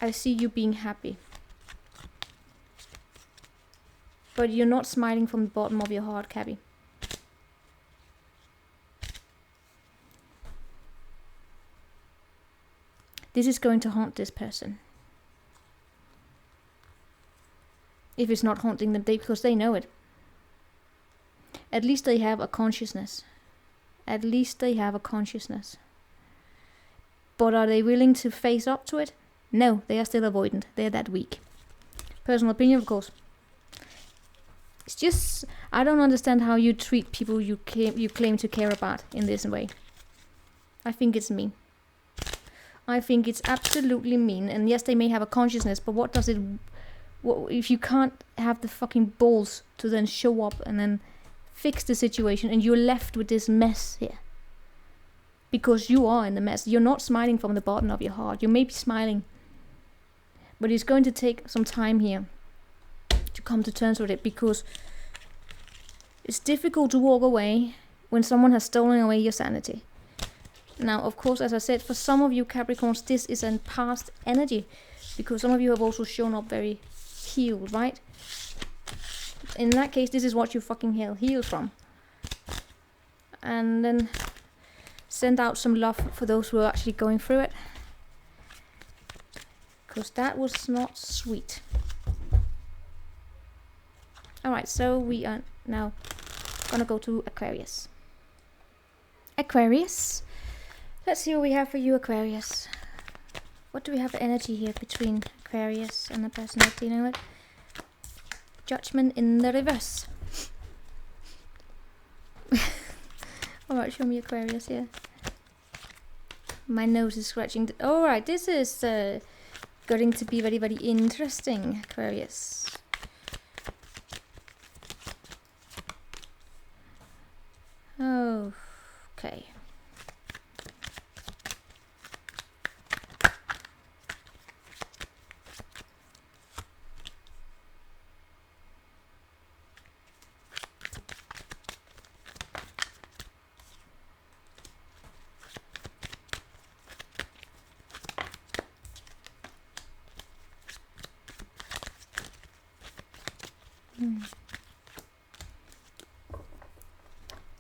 I see you being happy. But you're not smiling from the bottom of your heart, Cabby. This is going to haunt this person. If it's not haunting them, because they know it. At least they have a consciousness. At least they have a consciousness. But are they willing to face up to it? No, they are still avoidant. They're that weak. Personal opinion, of course. It's just, I don't understand how you treat people you claim to care about in this way. I think it's mean. I think it's absolutely mean. And yes, they may have a consciousness, but what does it... What, if you can't have the fucking balls to then show up and then fix the situation, and you're left with this mess here. Because you are in the mess. You're not smiling from the bottom of your heart. You may be smiling. But it's going to take some time here to come to terms with it, because it's difficult to walk away when someone has stolen away your sanity. Now, of course, as I said, for some of you Capricorns, this is a past energy, because some of you have also shown up very healed, right? In that case, this is what you fucking healed from. And then send out some love for those who are actually going through it. Because that was not sweet. Alright, so we are now gonna go to Aquarius. Aquarius. Let's see what we have for you, Aquarius. What do we have for energy here between Aquarius and the person you're dealing with? Judgment in the reverse. Alright, show me Aquarius here. My nose is scratching. Alright, this is going to be very, very interesting, Aquarius. Okay.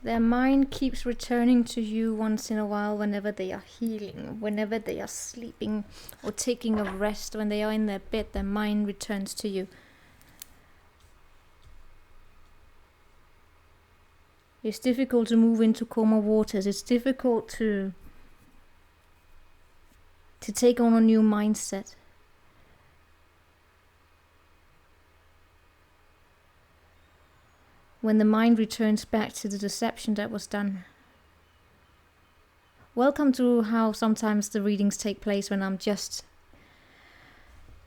Their mind keeps returning to you once in a while whenever they are healing, whenever they are sleeping or taking a rest, when they are in their bed, their mind returns to you. It's difficult to move into calmer waters. It's difficult to take on a new mindset. When the mind returns back to the deception that was done. Welcome to how sometimes the readings take place when I'm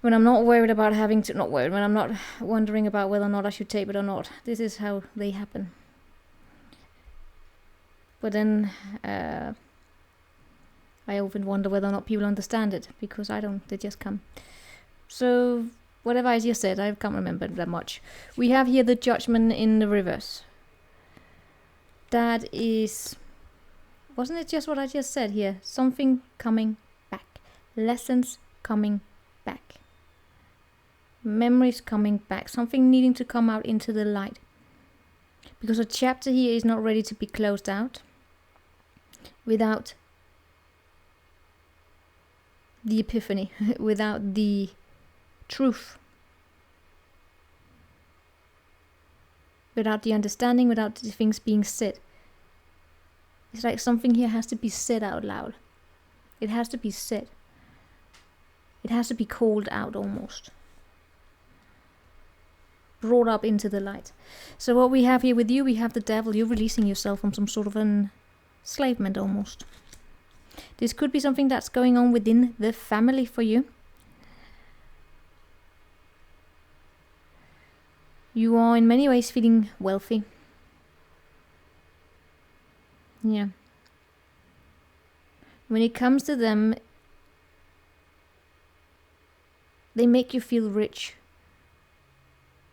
not worried about when I'm not wondering about whether or not I should tape it or not. This is how they happen. But then I often wonder whether or not people understand it, because I don't, they just come. So whatever I just said, I can't remember that much. We have here the Judgment in the reverse. That is Wasn't it just what I just said here? Something coming back. Lessons coming back. Memories coming back. Something needing to come out into the light. Because a chapter here is not ready to be closed out without the epiphany, without the truth, without the understanding, without the things being said. It's like something here has to be said out loud. It has to be said. It has to be called out almost. Brought up into the light. So what we have here with you, we have the devil. You're releasing yourself from some sort of an enslavement almost. This could be something that's going on within the family for you. You are in many ways feeling wealthy. Yeah. When it comes to them, they make you feel rich.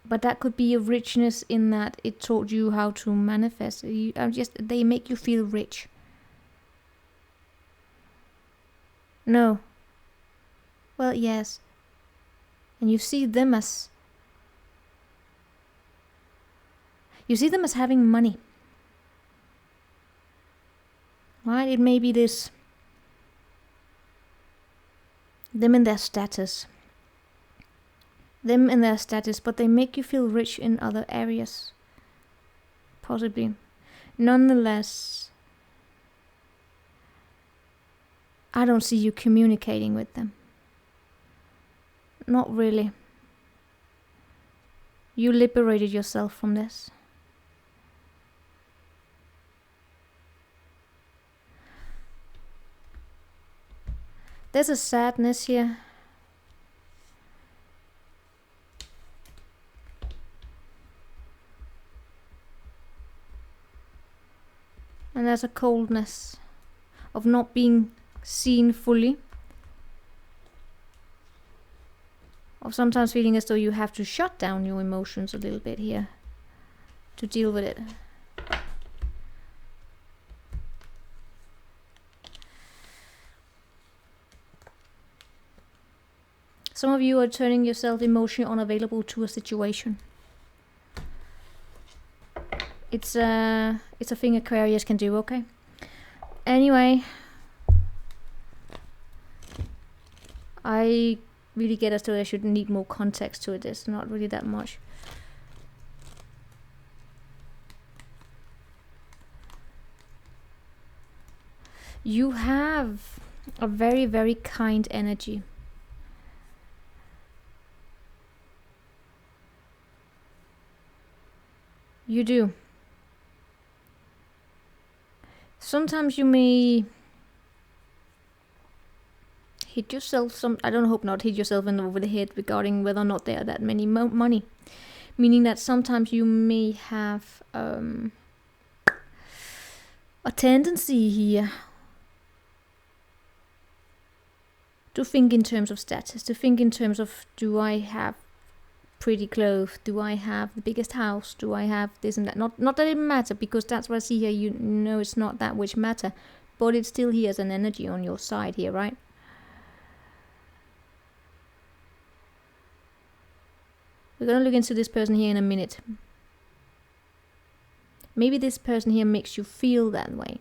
But that could be a richness in that it taught you how to manifest. They make you feel rich. No. Well, yes. And you see them as having money. Right? It may be this. Them and their status. Them and their status, but they make you feel rich in other areas. Possibly. Nonetheless, I don't see you communicating with them. Not really. You liberated yourself from this. There's a sadness here. And there's a coldness of not being seen fully. Of sometimes feeling as though you have to shut down your emotions a little bit here to deal with it. Some of you are turning yourself emotionally unavailable to a situation. It's a thing Aquarius can do, okay? Anyway, I really get as though I should need more context to it. It's not really that much. You have a very, very kind energy. You do. Sometimes you may hit yourself, I don't hope not hit yourself over the head regarding whether or not there are that many money. Meaning that sometimes you may have a tendency here to think in terms of status, to think in terms of, do I have pretty clothes, do I have the biggest house, do I have this and that. Not that it matters, because that's what I see here. You know it's not that which matter, but it's still here as an energy on your side here, right? We're gonna look into this person here in a minute. Maybe this person here makes you feel that way.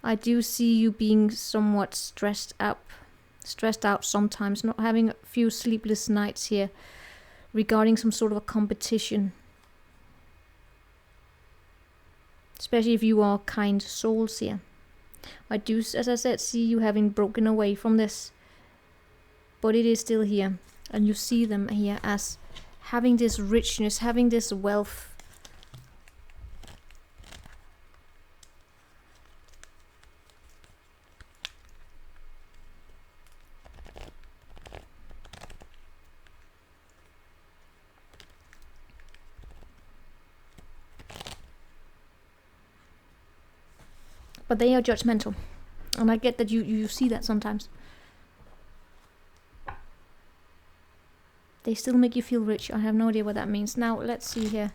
I do see you being somewhat stressed out sometimes, not having a few sleepless nights here regarding some sort of a competition. Especially if you are kind souls here. I do, as I said, see you having broken away from this. But it is still here. And you see them here as having this richness, having this wealth. But they are judgmental. And I get that you see that sometimes. They still make you feel rich. I have no idea what that means. Now, let's see here.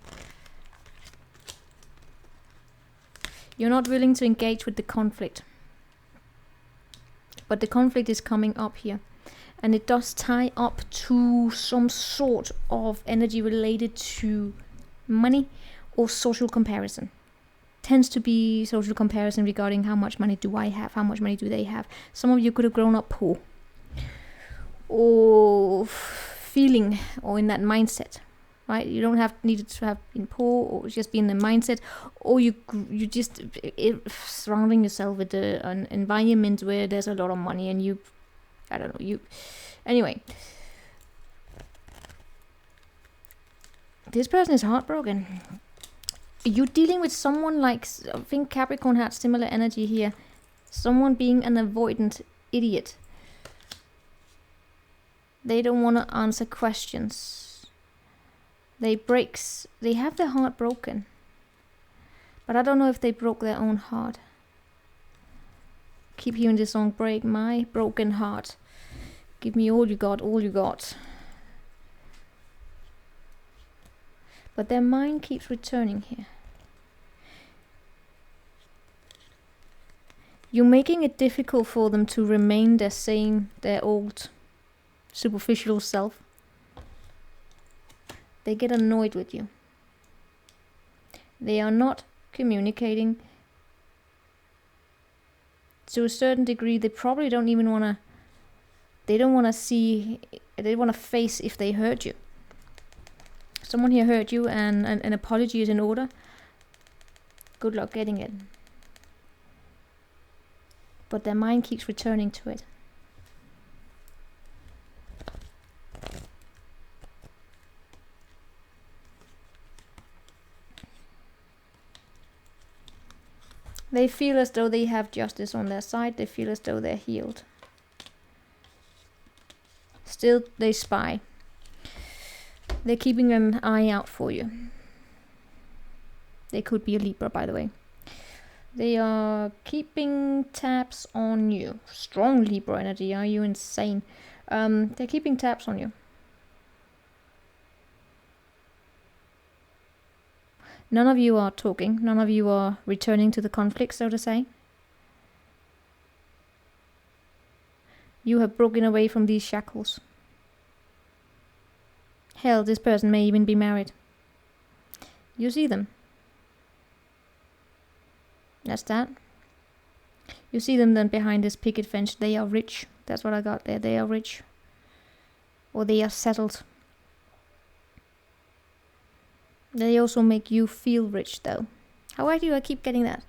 You're not willing to engage with the conflict. But the conflict is coming up here. And it does tie up to some sort of energy related to money or social comparison. Tends to be social comparison regarding how much money do I have, how much money do they have. Some of you could have grown up poor. Or feeling, or in that mindset. Right? You don't have needed to have been poor or just be in the mindset, or you just surrounding yourself with an environment where there's a lot of money and you, I don't know, you, anyway. This person is heartbroken. You're dealing with someone like, I think Capricorn had similar energy here. Someone being an avoidant idiot. They don't want to answer questions. They have their heart broken. But I don't know if they broke their own heart. Keep hearing this song, break my broken heart. Give me all you got, all you got. But their mind keeps returning here. You're making it difficult for them to remain their old superficial self. They get annoyed with you. They are not communicating. To a certain degree, they probably don't even want to. They don't want to see. They want to face if they hurt you. Someone here hurt you, and an apology is in order. Good luck getting it. But their mind keeps returning to it. They feel as though they have justice on their side. They feel as though they're healed. Still, they spy. They're keeping an eye out for you. They could be a Libra, by the way. They are keeping tabs on you. Strong Libra energy. Are you insane? They're keeping tabs on you. None of you are talking. None of you are returning to the conflict, so to say. You have broken away from these shackles. Hell, this person may even be married. You see them. That's that. You see them then behind this picket fence. They are rich. That's what I got there. They are rich. Or they are settled. They also make you feel rich, though. How do I keep getting that?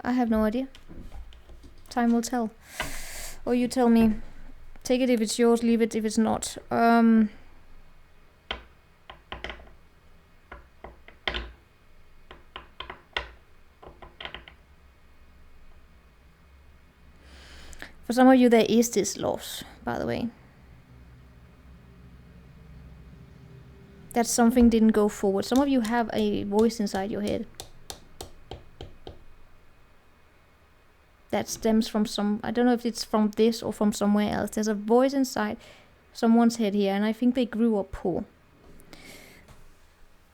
I have no idea. Time will tell. Or you tell me. Take it if it's yours, leave it if it's not. For some of you, there is this loss, by the way. That something didn't go forward. Some of you have a voice inside your head. That stems from some, I don't know if it's from this or from somewhere else. There's a voice inside someone's head here, and I think they grew up poor.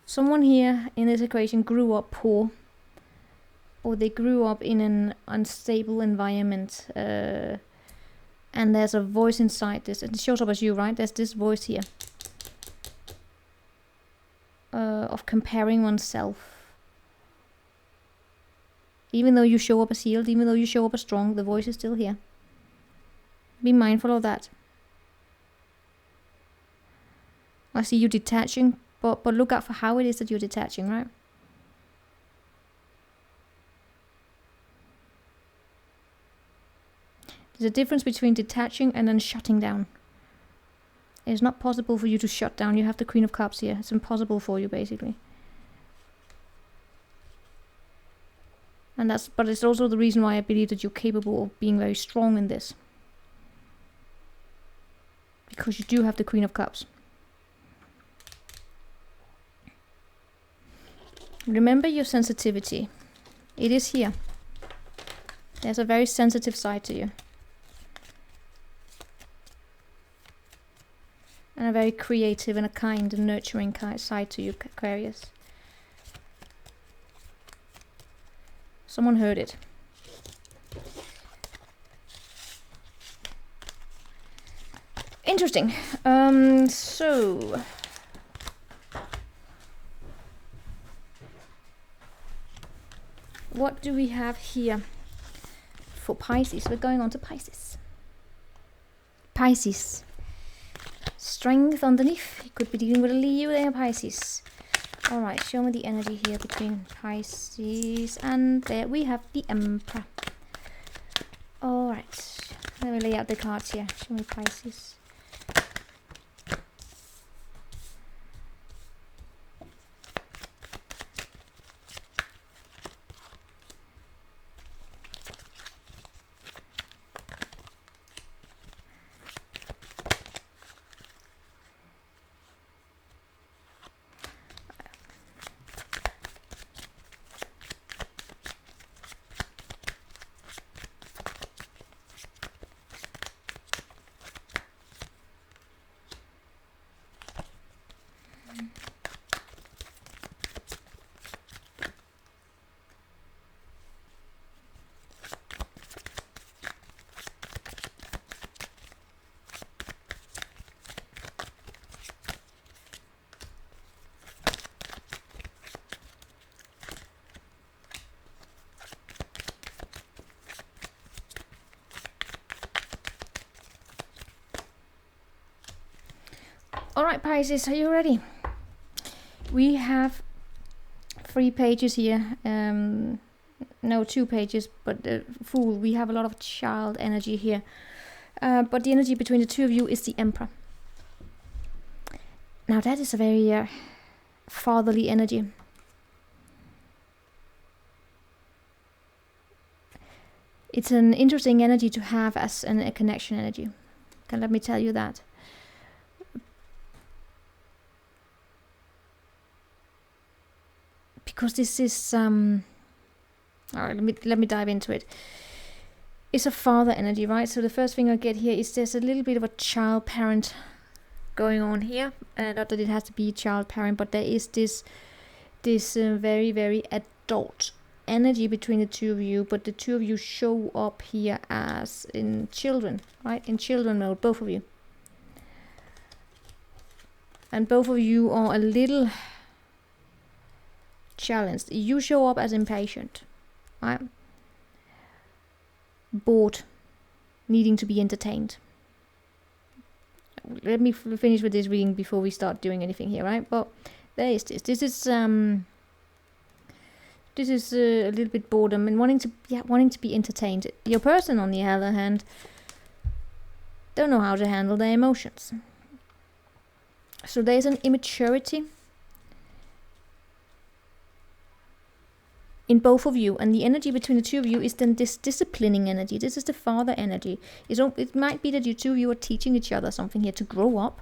Someone here in this equation grew up poor, or they grew up in an unstable environment, and there's a voice inside this, and it shows up as you, right? There's this voice here of comparing oneself. Even though you show up as healed, even though you show up as strong, the voice is still here. Be mindful of that. I see you detaching, but look out for how it is that you're detaching, right? There's a difference between detaching and then shutting down. It's not possible for you to shut down. You have the Queen of Cups here. It's impossible for you, basically. And but it's also the reason why I believe that you're capable of being very strong in this. Because you do have the Queen of Cups. Remember your sensitivity. It is here. There's a very sensitive side to you. And a very creative and a kind and nurturing side to you, Aquarius. Someone heard it. Interesting. So what do we have here for Pisces? We're going on to Pisces. Pisces. Strength underneath. You could be dealing with a Leo there, Pisces. Alright, show me the energy here between Pisces and there we have the Emperor. Alright, let me lay out the cards here. Show me Pisces. Alright, Pisces, are you ready? We have 3 pages here. No, 2 pages, but Fool, we have a lot of child energy here. But the energy between the two of you is the Emperor. Now that is a very fatherly energy. It's an interesting energy to have as a connection energy. Okay, let me tell you that. Because this is alright, let me dive into it. It's a father energy, right? So the first thing I get here is there's a little bit of a child parent going on here. Not that it has to be a child parent, but there is this very, very adult energy between the two of you, but the two of you show up here as in children, right? In children mode, both of you. And both of you are a little challenged. You show up as impatient, right? Bored, needing to be entertained. Let me finish with this reading before we start doing anything here, right? But there is this. This is a little bit boredom and wanting to be entertained. Your person, on the other hand, don't know how to handle their emotions. So there's an immaturity in both of you, and the energy between the two of you is then this disciplining energy. This is the father energy. It might be that you two of you are teaching each other something here to grow up,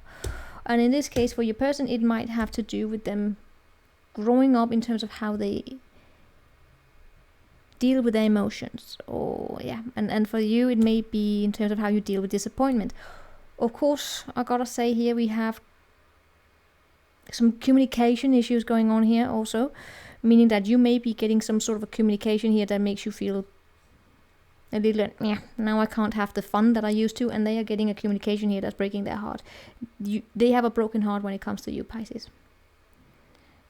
and in this case for your person it might have to do with them growing up in terms of how they deal with their emotions, or and for you it may be in terms of how you deal with disappointment. Of course, I gotta say here we have some communication issues going on here also, meaning that you may be getting some sort of a communication here that makes you feel a little, now I can't have the fun that I used to, and they are getting a communication here that's breaking their heart. They have a broken heart when it comes to you, Pisces.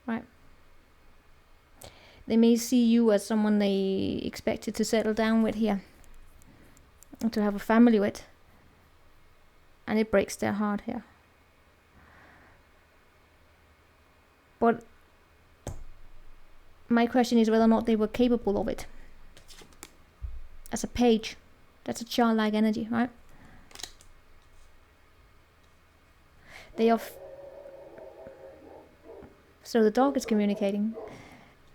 Right? They may see you as someone they expected to settle down with here, and to have a family with, and it breaks their heart here. But my question is whether or not they were capable of it. As a page, that's a childlike energy, right? They are so the dog is communicating.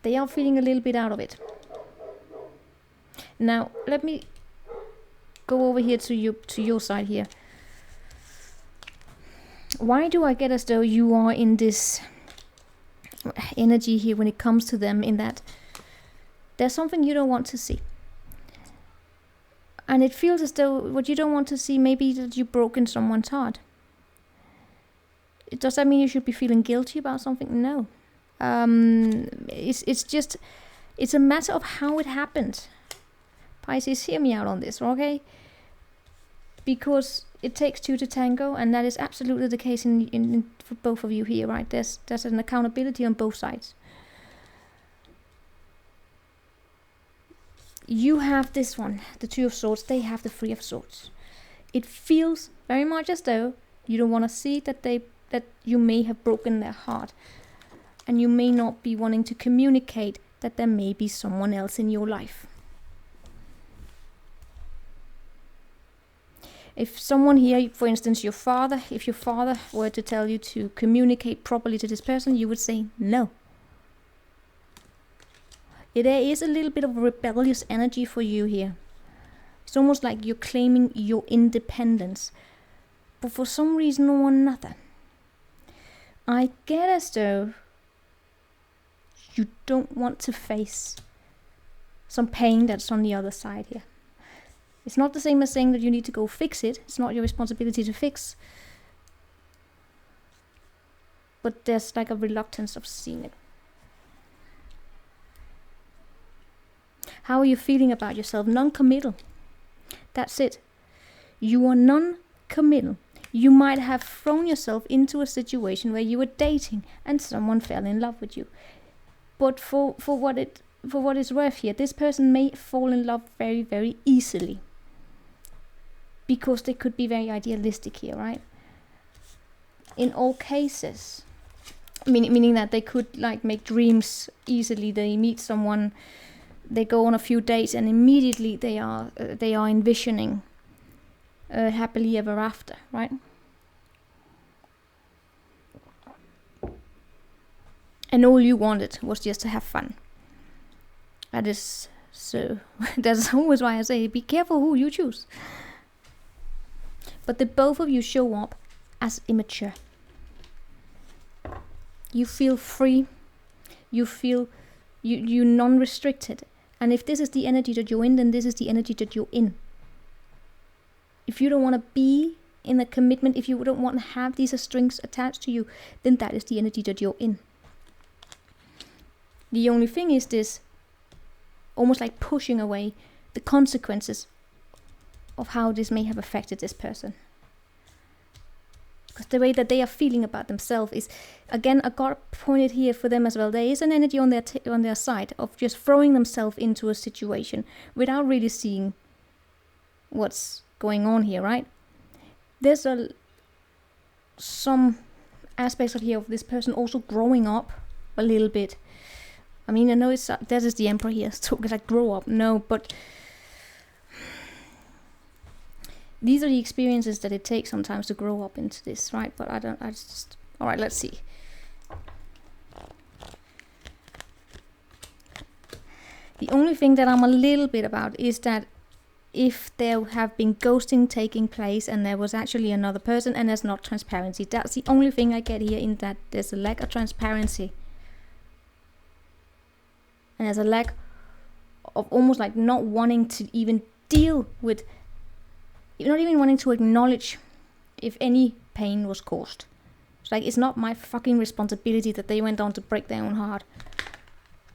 They are feeling a little bit out of it. Now let me go over here to your side here. Why do I get as though you are in this energy here when it comes to them, in that there's something you don't want to see, and it feels as though what you don't want to see may be that you've broken someone's heart. Does that mean you should be feeling guilty about something? No. It's just, it's a matter of how it happened. Pisces, hear me out on this, okay? Because it takes two to tango, and that is absolutely the case in for both of you here, right? There's an accountability on both sides. You have this one, the Two of Swords, they have the Three of Swords. It feels very much as though you don't want to see that you may have broken their heart. And you may not be wanting to communicate that there may be someone else in your life. If someone here, for instance your father, if your father were to tell you to communicate properly to this person, you would say no. There is a little bit of a rebellious energy for you here. It's almost like you're claiming your independence. But for some reason or another, I get as though you don't want to face some pain that's on the other side here. It's not the same as saying that you need to go fix it. It's not your responsibility to fix. But there's like a reluctance of seeing it. How are you feeling about yourself? Non-committal. That's it. You are non-committal. You might have thrown yourself into a situation where you were dating and someone fell in love with you. But for what it's worth here, this person may fall in love very, very easily. Because they could be very idealistic here, right? In all cases. Meaning that they could like make dreams easily. They meet someone, they go on a few dates, and immediately they are envisioning happily ever after, right? And all you wanted was just to have fun. That is so. That's always why I say be careful who you choose. But the both of you show up as immature. You feel free. You feel you non-restricted. And if this is the energy that you're in, then this is the energy that you're in. If you don't want to be in a commitment, if you don't want to have these strings attached to you, then that is the energy that you're in. The only thing is this, almost like pushing away the consequences of how this may have affected this person. Because the way that they are feeling about themselves is, again, I got pointed here for them as well. There is an energy on their side of just throwing themselves into a situation without really seeing what's going on here, right? There's some aspects of here of this person also growing up a little bit. I mean, I know that is the Emperor here, so like grow up, no, but these are the experiences that it takes sometimes to grow up into this, right? But alright, let's see. The only thing that I'm a little bit about is that if there have been ghosting taking place and there was actually another person and there's not transparency, that's the only thing I get here, in that there's a lack of transparency. And there's a lack of almost like not wanting to even deal with, not even wanting to acknowledge if any pain was caused. It's like, it's not my fucking responsibility that they went on to break their own heart.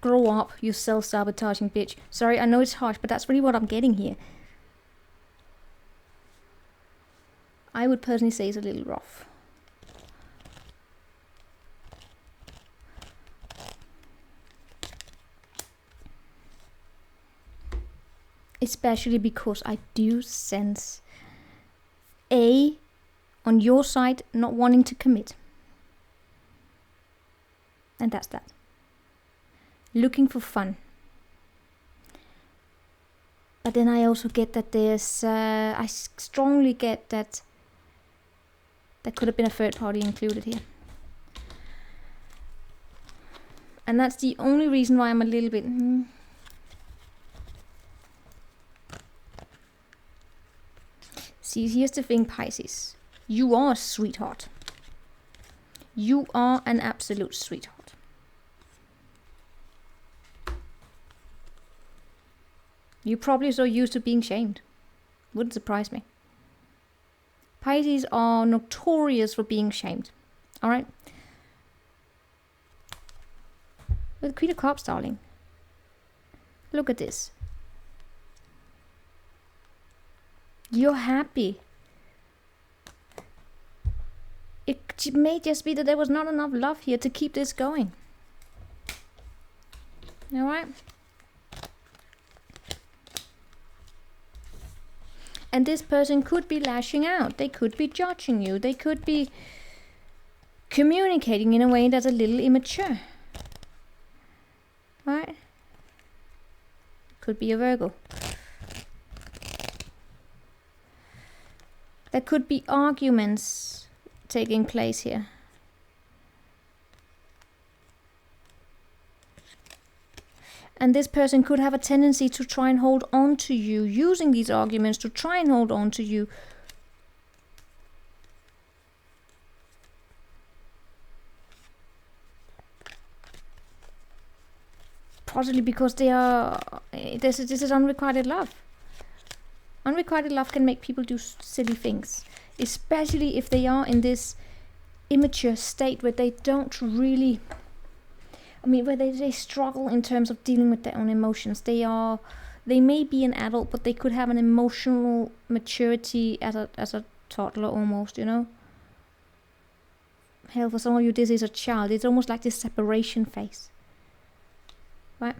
Grow up, you self-sabotaging bitch. Sorry, I know it's harsh, but that's really what I'm getting here. I would personally say it's a little rough. Especially because I do sense on your side not wanting to commit. And that's that. Looking for fun. But then I also get that there's, I strongly get that there could have been a third party included here. And that's the only reason why I'm a little bit... See, here's the thing, Pisces. You are a sweetheart. You are an absolute sweetheart. You're probably so used to being shamed. Wouldn't surprise me. Pisces are notorious for being shamed. All right. With Queen of Cups, darling. Look at this. You're happy. It may just be that there was not enough love here to keep this going. All right. And this person could be lashing out. They could be judging you. They could be communicating in a way that's a little immature. Right? Could be a Virgo. There could be arguments taking place here. And this person could have a tendency to try and hold on to you, using these arguments to try and hold on to you. Possibly because they are, this is unrequited love. Unrequited love can make people do silly things, especially if they are in this immature state where they don't really, where they struggle in terms of dealing with their own emotions. They may be an adult, but they could have an emotional maturity as a toddler almost, you know. Hell, for some of you, this is a child. It's almost like this separation phase. Right?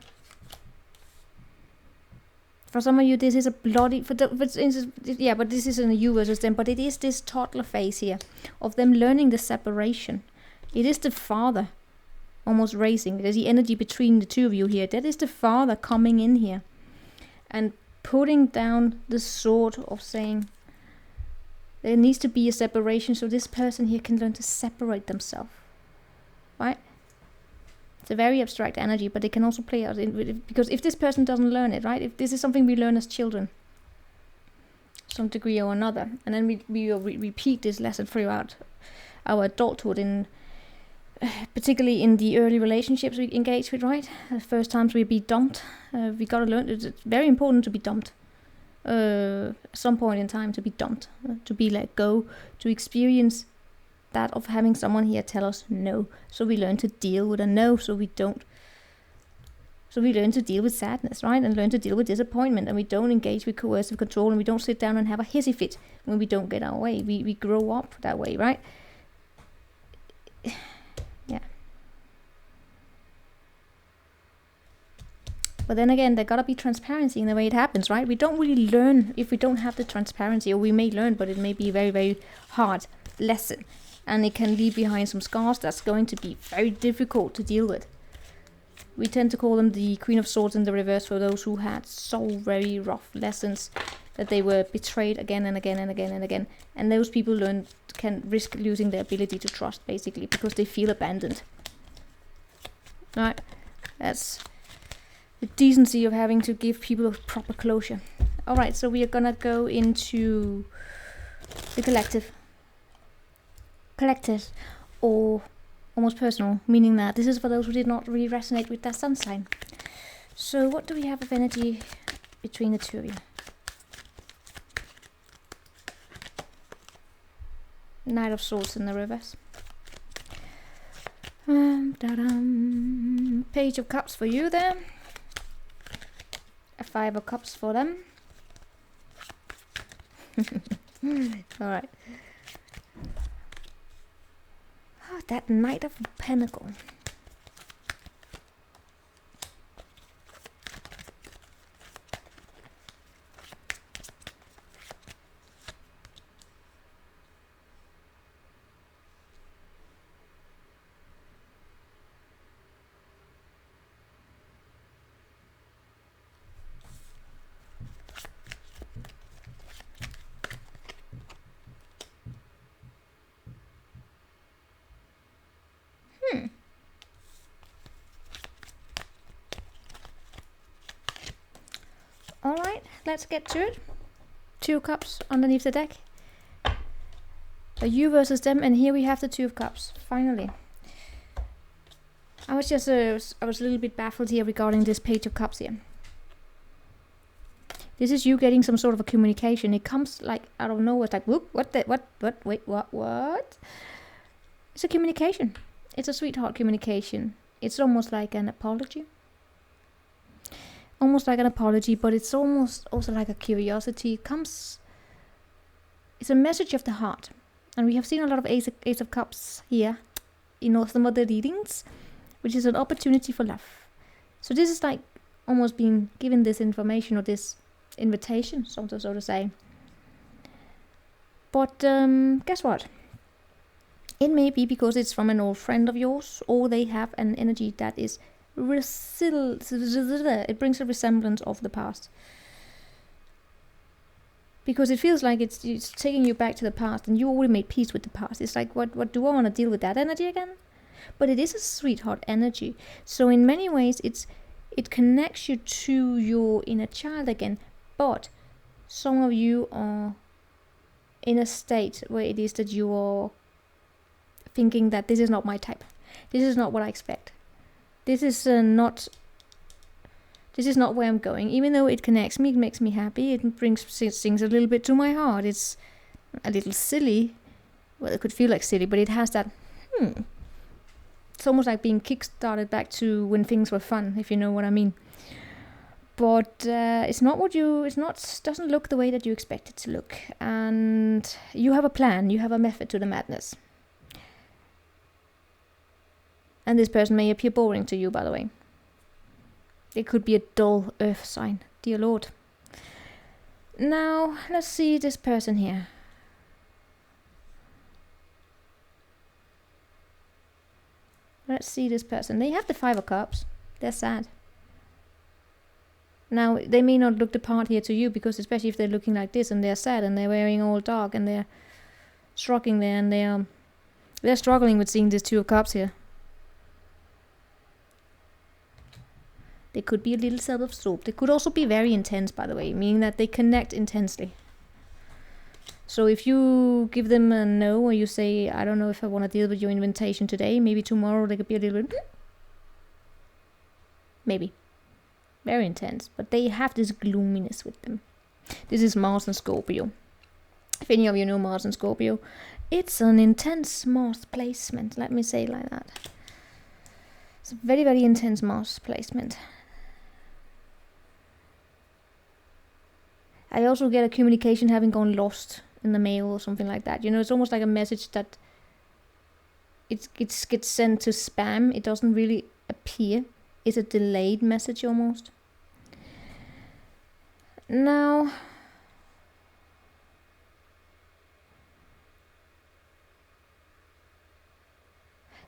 For some of you, this is a bloody... but this isn't a you versus them, but it is this toddler phase here of them learning the separation. It is the father almost raising. There's the energy between the two of you here. That is the father coming in here and putting down the sword of saying there needs to be a separation so this person here can learn to separate themselves. Right? It's a very abstract energy, but it can also play out because if this person doesn't learn it, right? If this is something we learn as children, some degree or another, and then we repeat this lesson throughout our adulthood, in particularly in the early relationships we engage with, right? The first times we be dumped, we gotta learn. It's very important to be dumped. At some point in time, to be dumped, to be let go, to experience that of having someone here tell us no, so we learn to deal with a no, so we learn to deal with sadness, right, and learn to deal with disappointment, and we don't engage with coercive control, and we don't sit down and have a hissy fit when we don't get our way. We grow up that way, right? Yeah. But then again, there gotta be transparency in the way it happens, right? We don't really learn if we don't have the transparency, or we may learn, but it may be a very, very hard lesson. And it can leave behind some scars that's going to be very difficult to deal with. We tend to call them the Queen of Swords in the reverse for those who had so very rough lessons that they were betrayed again and again and again and again. And those people can risk losing their ability to trust, basically, because they feel abandoned. Right? That's the decency of having to give people a proper closure. Alright, so we are gonna go into the collective. Collective, or almost personal, meaning that this is for those who did not really resonate with their sun sign. So what do we have of energy between the two of you? Knight of Swords in the reverse. Page of Cups for you there. A 5 of Cups for them. Alright. Oh, that Knight of Pentacle. Alright, let's get to it. 2 cups underneath the deck. A you versus them, and here we have the 2 of cups, finally. I was just I was a little bit baffled here regarding this page of cups here. This is you getting some sort of a communication. It comes like out of nowhere. It's like, whoop, wait, what? It's a communication. It's a sweetheart communication. It's almost like an apology. Almost like an apology, but it's almost also like a curiosity. It's a message of the heart. And we have seen a lot of Ace of Cups here in some of the readings, which is an opportunity for love. So this is like almost being given this information or this invitation, so to say. But guess what? It may be because it's from an old friend of yours, or they have an energy that is it brings a resemblance of the past. Because it feels like it's taking you back to the past, and you already made peace with the past. It's like, what do I want to deal with that energy again? But it is a sweetheart energy. So in many ways, it connects you to your inner child again. But some of you are in a state where it is that you are thinking that this is not my type. This is not what I expect. This is not where I'm going. Even though it connects me, it makes me happy, it brings things a little bit to my heart. It's a little silly. Well, it could feel like silly, but it has that, It's almost like being kick-started back to when things were fun, if you know what I mean. But doesn't look the way that you expect it to look. And you have a plan, you have a method to the madness. And this person may appear boring to you, by the way. It could be a dull earth sign, dear Lord. Now, let's see this person here. Let's see this person. They have the 5 of Cups. They're sad. Now, they may not look the part here to you, because especially if they're looking like this and they're sad and they're wearing all dark and they're shrugging there and they're struggling with seeing this 2 of Cups here. They could be a little self-absorbed. They could also be very intense, by the way, meaning that they connect intensely. So if you give them a no, or you say, I don't know if I want to deal with your invitation today, maybe tomorrow they could be a little bit... Maybe. Very intense. But they have this gloominess with them. This is Mars and Scorpio. If any of you know Mars and Scorpio, it's an intense Mars placement. Let me say it like that. It's a very, very intense Mars placement. I also get a communication having gone lost in the mail or something like that. You know, it's almost like a message that it gets sent to spam. It doesn't really appear. It's a delayed message almost. Now,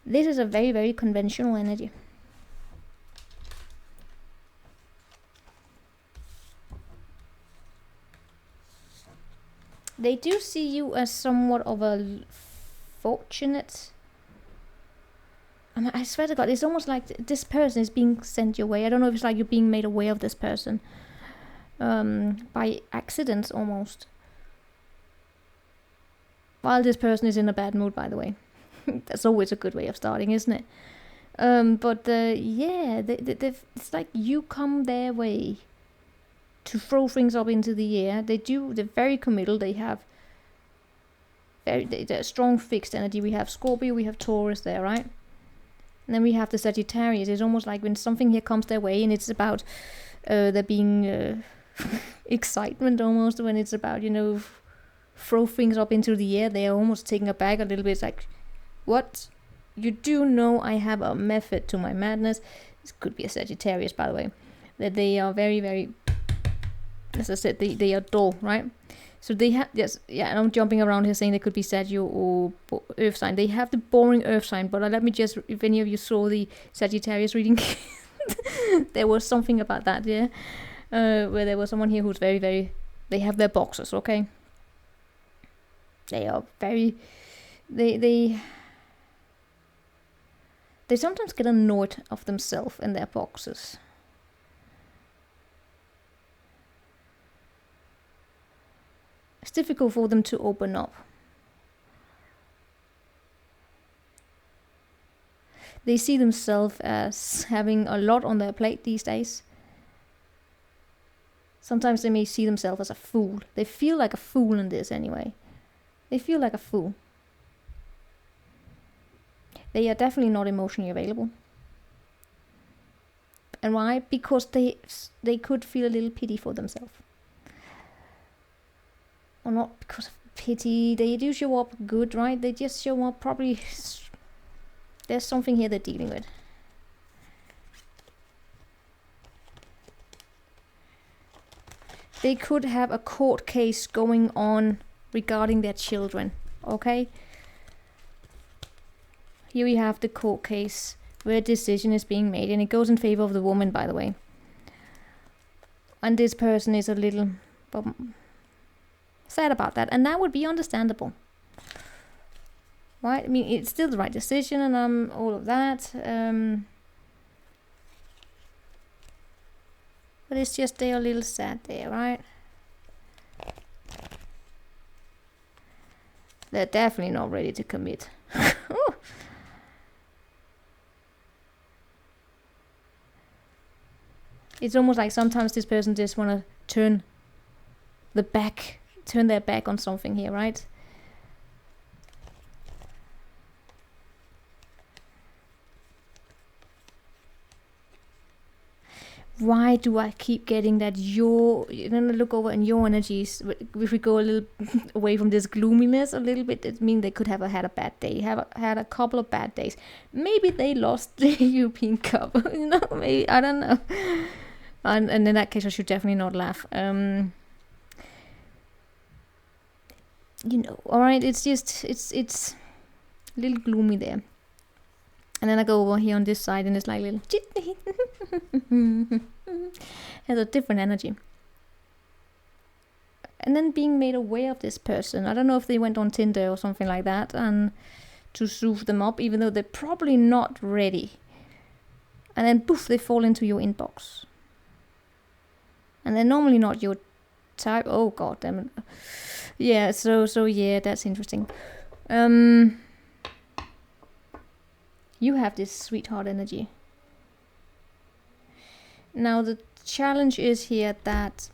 this is a very, very conventional energy. They do see you as somewhat of a fortunate... I swear to God, it's almost like this person is being sent your way. I don't know if it's like you're being made aware of this person. By accident, almost. While this person is in a bad mood, by the way. That's always a good way of starting, isn't it? Yeah, it's like you come their way to throw things up into the air. They're very committal. They have they're strong fixed energy. We have Scorpio, we have Taurus there, right? And then we have the Sagittarius. It's almost like when something here comes their way and it's about there being excitement almost, when it's about, throw things up into the air, they're almost taken aback a little bit. It's like, what? You do know I have a method to my madness. This could be a Sagittarius, by the way. That they are very, very, as I said, they are dull, right? So they have, yes, yeah, and I'm jumping around here saying they could be Sagittarius or Earth sign. They have the boring Earth sign, but let me just, if any of you saw the Sagittarius reading, there was something about that, yeah? Where there was someone here who's very, very, they have their boxes, okay? They are very, they sometimes get annoyed of themselves and their boxes. It's difficult for them to open up. They see themselves as having a lot on their plate these days. Sometimes they may see themselves as a fool. They feel like a fool in this anyway. They feel like a fool. They are definitely not emotionally available. And why? Because they could feel a little pity for themselves. Or not because of pity. They do show up good, right? They just show up probably... There's something here they're dealing with. They could have a court case going on regarding their children, okay? Here we have the court case where a decision is being made, and it goes in favor of the woman, by the way. And this person is a little sad about that, and that would be understandable. Right? I mean, it's still the right decision, and all of that. But it's just they're a little sad there, right? They're definitely not ready to commit. It's almost like sometimes this person just want to turn their back on something here, right? Why do I keep getting that then I look over and your energies, if we go a little away from this gloominess a little bit, it means they could have had a bad day, had a couple of bad days. Maybe they lost the European Cup, you know, maybe, I don't know. And in that case, I should definitely not laugh. You know, alright, it's just, it's a little gloomy there. And then I go over here on this side and it's like a little has a different energy. And then being made aware of this person. I don't know if they went on Tinder or something like that and to soothe them up, even though they're probably not ready. And then poof, they fall into your inbox. And they're normally not your type. Oh god damn it. Yeah, so yeah, that's interesting. You have this sweetheart energy. Now the challenge is here that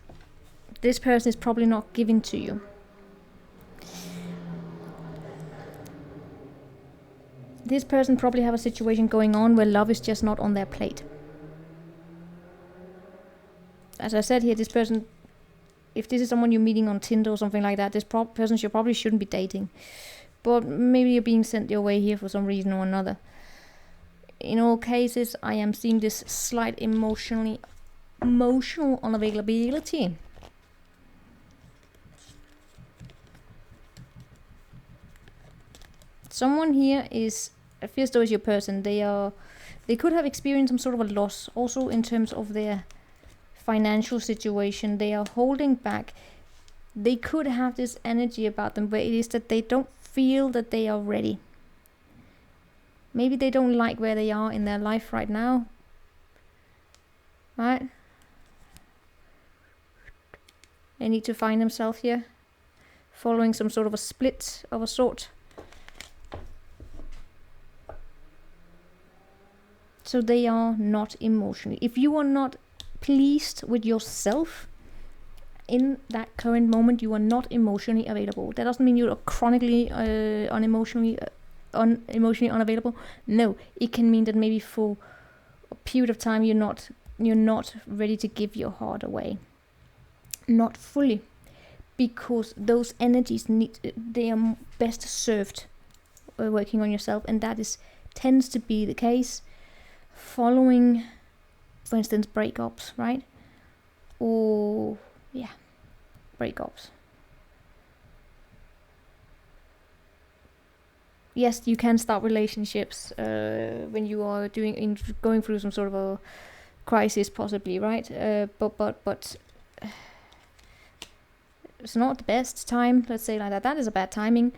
this person is probably not giving to you. This person probably have a situation going on where love is just not on their plate. As I said here, this person, if this is someone you're meeting on Tinder or something like that, this person you probably shouldn't be dating. But maybe you're being sent your way here for some reason or another. In all cases, I am seeing this slight emotional unavailability. Someone here is, it feels though is your person. They could have experienced some sort of a loss, also in terms of their financial situation. They are holding back. They could have this energy about them where it is that they don't feel that they are ready. Maybe they don't like where they are in their life right now. Right? They need to find themselves here, following some sort of a split of a sort. So they are not emotionally. If you are not pleased with yourself in that current moment, you are not emotionally available. That doesn't mean you're chronically unemotionally unavailable. No, it can mean that maybe for a period of time you're not ready to give your heart away. Not fully, because those energies they are best served working on yourself, and that tends to be the case following, for instance, breakups, right? Or yeah, breakups. Yes, you can start relationships when you are going through some sort of a crisis, possibly, right? But it's not the best time. Let's say like that. That is a bad timing.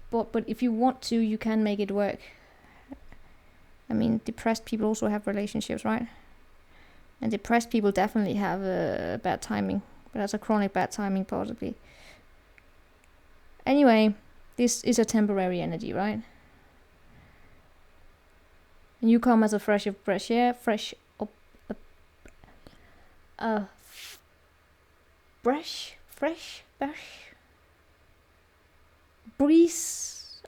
But if you want to, you can make it work. I mean, depressed people also have relationships, right? And depressed people definitely have a bad timing, but that's a chronic bad timing, possibly. Anyway. This is a temporary energy, right? And you come as a fresh air, fresh breeze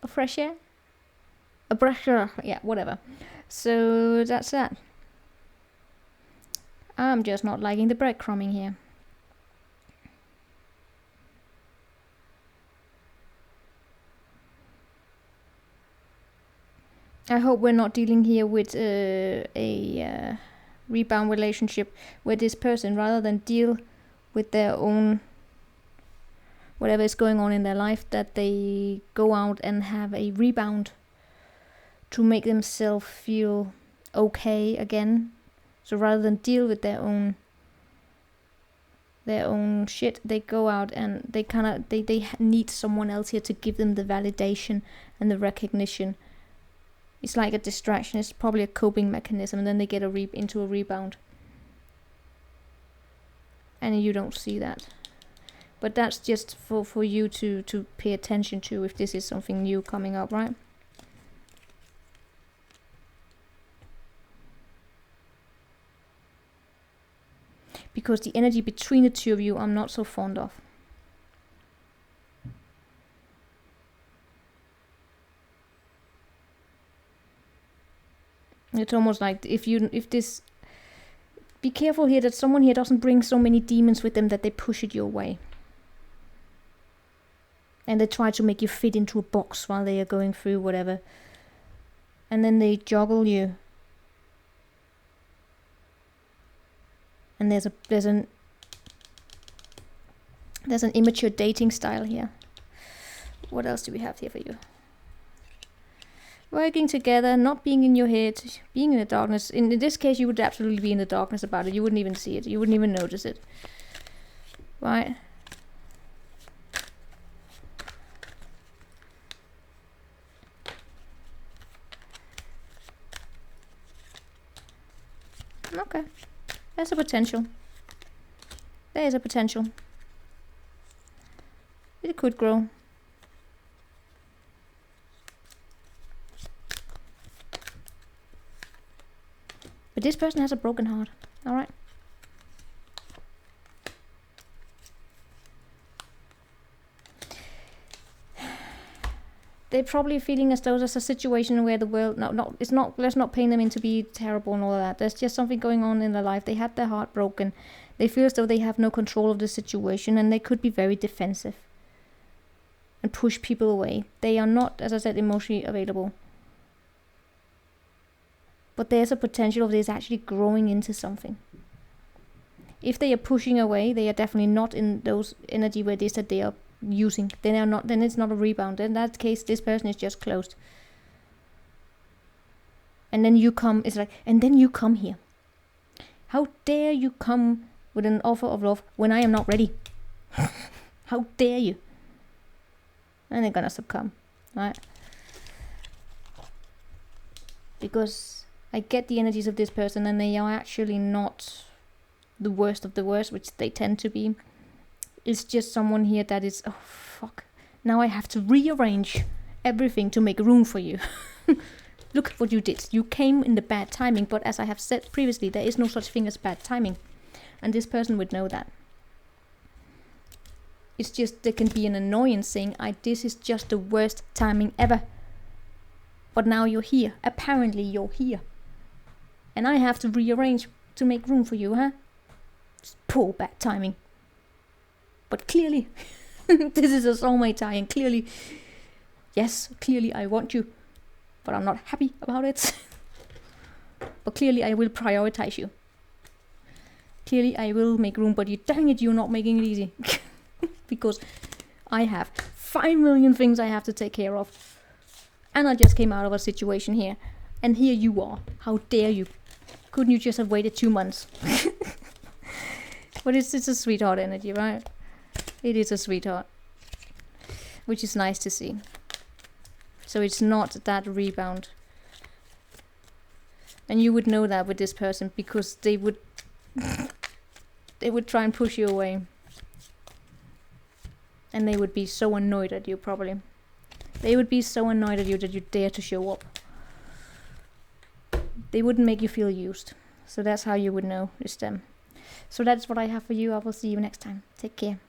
of fresh air, a a pressure, yeah, whatever. So that's that. I'm just not liking the breadcrumbing here. I hope we're not dealing here with a rebound relationship where this person, rather than deal with their own whatever is going on in their life, that they go out and have a rebound to make themselves feel okay again. So rather than deal with their own shit, they go out and they need someone else here to give them the validation and the recognition. It's like a distraction. It's probably a coping mechanism, and then they get into a rebound. And you don't see that. But that's just for you to pay attention to if this is something new coming up, right? Because the energy between the two of you, I'm not so fond of. It's almost like if this, be careful here that someone here doesn't bring so many demons with them that they push it your way. And they try to make you fit into a box while they are going through whatever. And then they juggle you. And there's an immature dating style here. What else do we have here for you? Working together, not being in your head, being in the darkness. In this case, you would absolutely be in the darkness about it. You wouldn't even see it. You wouldn't even notice it. Right? Okay. There's a potential. There is a potential. It could grow. But this person has a broken heart. Alright. They're probably feeling as though there's a situation where the world, let's not paint them in to be terrible and all of that. There's just something going on in their life. They had their heart broken. They feel as though they have no control of the situation, and they could be very defensive and push people away. They are not, as I said, emotionally available. But there's a potential of this actually growing into something. If they are pushing away, they are definitely not in those energy where it is that they are using. Then it's not a rebound. In that case, this person is just closed. And then you come, it's like, and then you come here. How dare you come with an offer of love when I am not ready? How dare you? And they're gonna succumb, right? Because I get the energies of this person, and they are actually not the worst of the worst, which they tend to be. It's just someone here that is, oh fuck, now I have to rearrange everything to make room for you. Look at what you did. You came in the bad timing, but as I have said previously, there is no such thing as bad timing. And this person would know that. It's just, there can be an annoyance saying, this is just the worst timing ever. But now you're here. Apparently you're here. And I have to rearrange to make room for you, huh? Just poor bad timing. But clearly, this is a soulmate tie, and clearly, yes, clearly I want you, but I'm not happy about it. But clearly I will prioritize you. Clearly I will make room, but dang it, you're not making it easy. Because I have 5 million things I have to take care of. And I just came out of a situation here. And here you are. How dare you? Couldn't you just have waited 2 months? But it's a sweetheart energy, right? It is a sweetheart. Which is nice to see. So it's not that rebound. And you would know that with this person, because they would try and push you away. And they would be so annoyed at you, probably. They would be so annoyed at you that you dare to show up. They wouldn't make you feel used. So that's how you would know it's them. So that's what I have for you. I will see you next time. Take care.